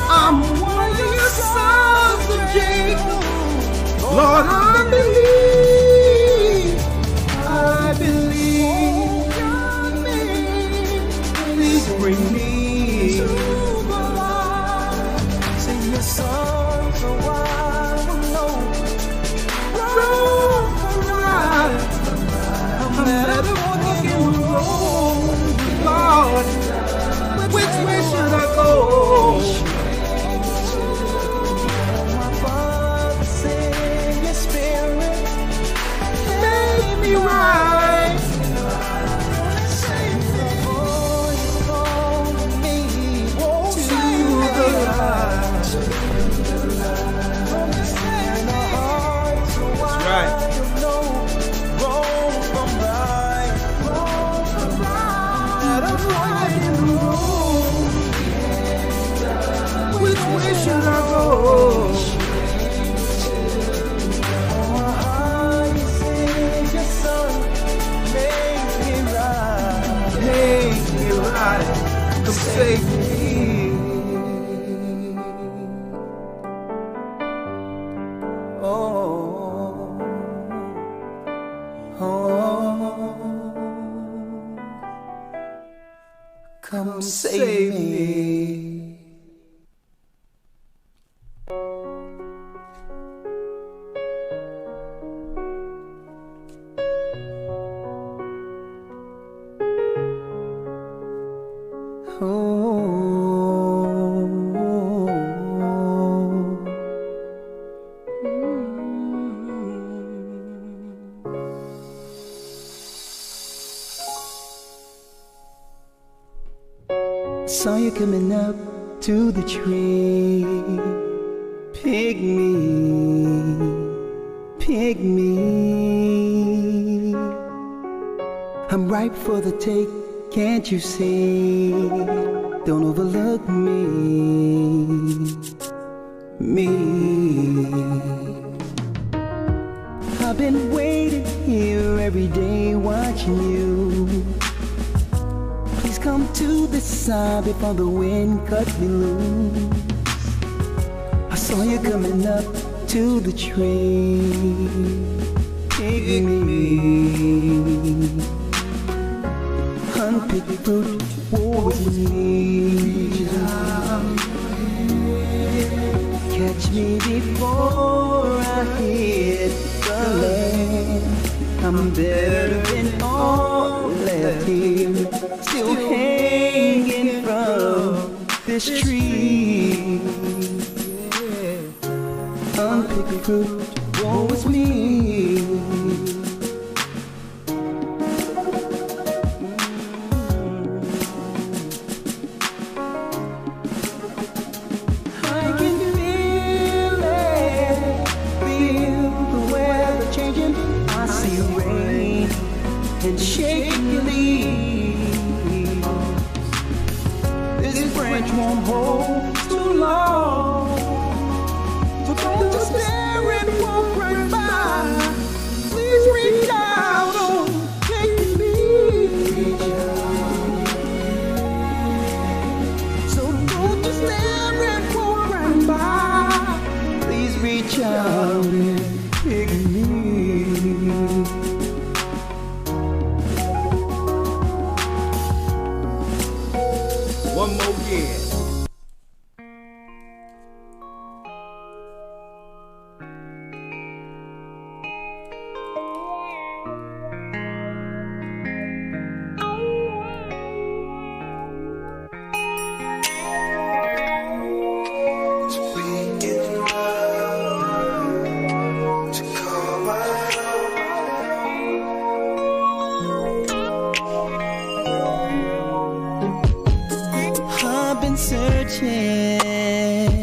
I'm one of your sons of Jacob. Lord, I believe. Please bring me to the light.
Sing your song so I will know.
Wrong or right. I'm at a fucking road, Lord. Which way should I go?
My Father, send your Spirit,
Make me right.
save the voice calling me to the light. Understand the heart so I
right.
will know wrong from right. Wrong from right.
At a fucking road. Which way should I go? Make me right. Come save me. Come save me.
Saw you coming up to the tree. Pick me. I'm ripe for the take, can't you see? Don't overlook me. I've been waiting here every day watching you. Please come to this side before the wind cut me loose. I saw you coming up to the tree. Pick me. Unpicked fruit, woe is me. Catch me before I hit the land. I'm better than all left here, still hanging from this tree. Unpicked fruit, woe is me. And shaking your leaves. This branch won't hold too long. searching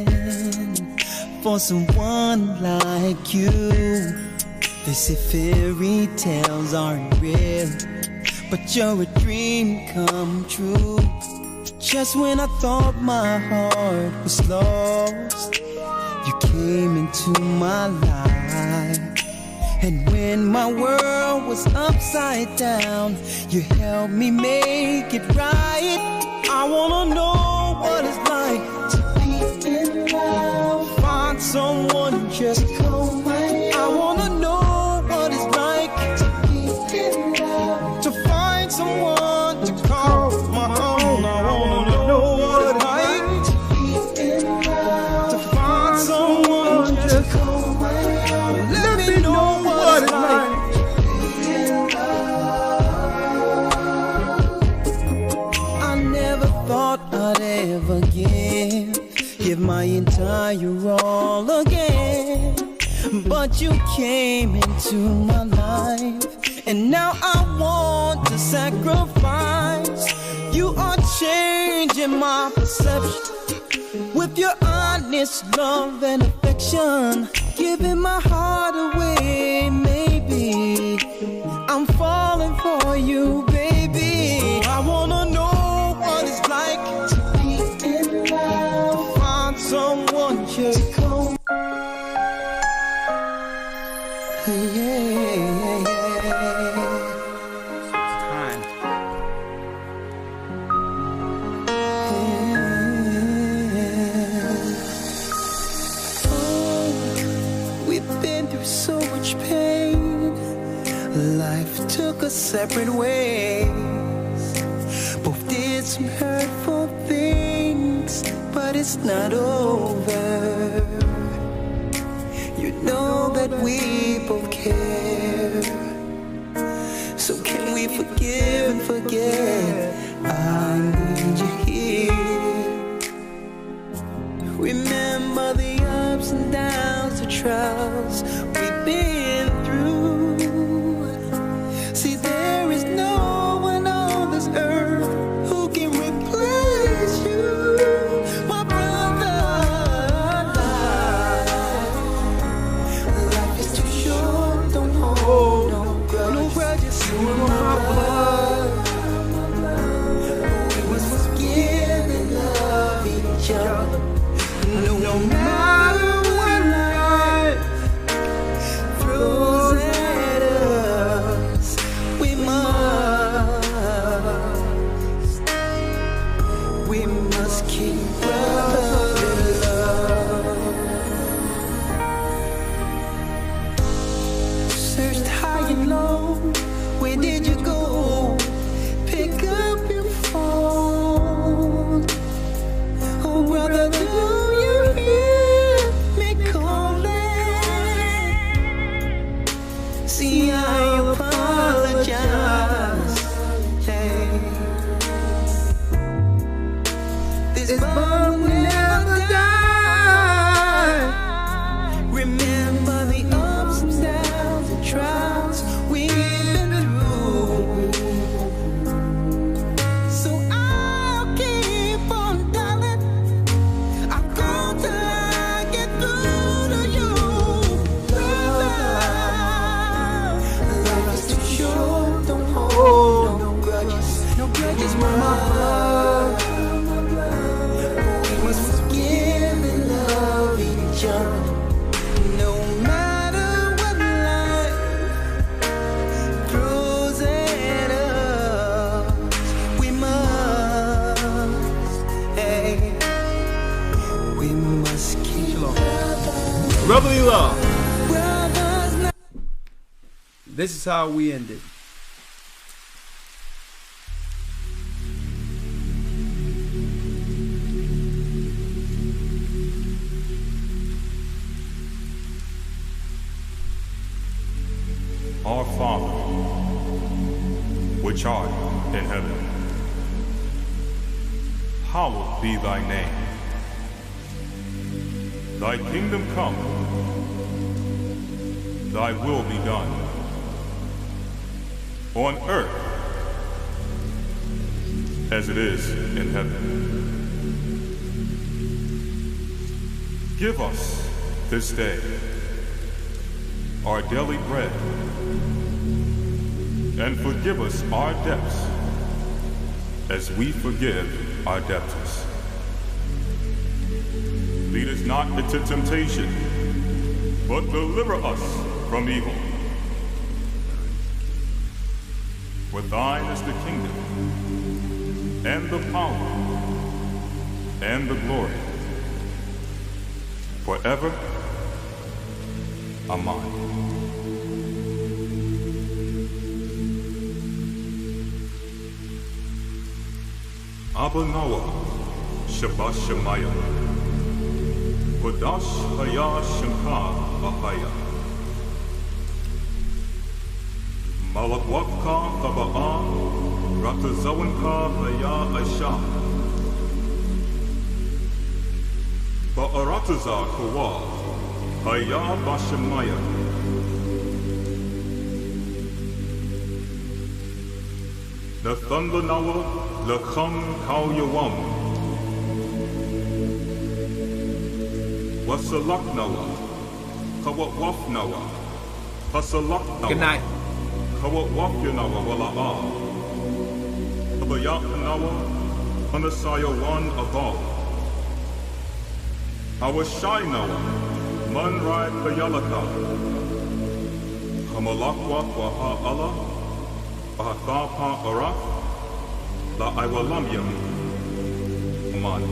for someone like you. They say fairy tales aren't real, but you're a dream come true. Just when I thought my heart was lost, you came into my life. And when my world was upside down, you helped me make it right. I wanna know what it's like to be in love. Find someone just call my own. I wanna know what it's like to be in love. To find someone to call my own. I wanna know what it's like to be in love. To find someone just call my own. Let me know what it's like. I'd ever give my entire all again, but you came into my life, and now I want to sacrifice. You are changing my perception with your honest love and affection, giving my heart away. Maybe I'm falling for you, baby. I wanna know what it's like to be in love, to find someone just come. We've been through so much pain. Life took us separate ways. Both did some hurtful things, but it's not over. You know that we both care. So can we forgive and forget? I need you here. Remember the ups and downs, the trials we've been through. See, there is no one on this earth who can replace you, my brother. Life is too short, don't hold no grudges. You are my blood. We must forgive and love each other. No matter what life throws at us, we must keep brotherly love. Searched high and low, where did you go? Pick up your phone. Oh brother, do you hear me calling? See, I apologize. Hey, this bond will never die. Remember the ups and downs and trials we've been through. So I'll keep on darling. I'll go till I get through to you, brother. Life is too short, don't hold no grudges. No grudges, my blood. We must forgive and love each other. No matter what life throws at us, we must, hey, we must keep
Brotherly love.
brothers now.
This is how we end it.
Our Father, which art in heaven, hallowed be thy name. Thy kingdom come, thy will be done, on earth as it is in heaven. Give us this day our daily bread, and forgive us our debts as we forgive our debtors. Lead us not into temptation, but deliver us from evil. For thine is the kingdom, and the power, and the glory, forever. Amen. Abba Noah, Shabbat Shemaya, Kodash Haya Shemcha Ahaya, Malakwaka Taba'a, Ratazawanka Haya Aisha, Ba'arataza Kawa, Haya Bashemaya, the thunder Noah, Lakam Kau Yawam, Wasalak Noah, Kawat Waf Noah, Hasalak Noah.
Good night.
Kawat Waf Yanawa Wala'a, Abayak Noah, Anasaya one above. Awashai Noah, Manrai Kayalaka, Kamalakwa Waha Allah, Bahathapa Arak, La Iwalamyam, Aman.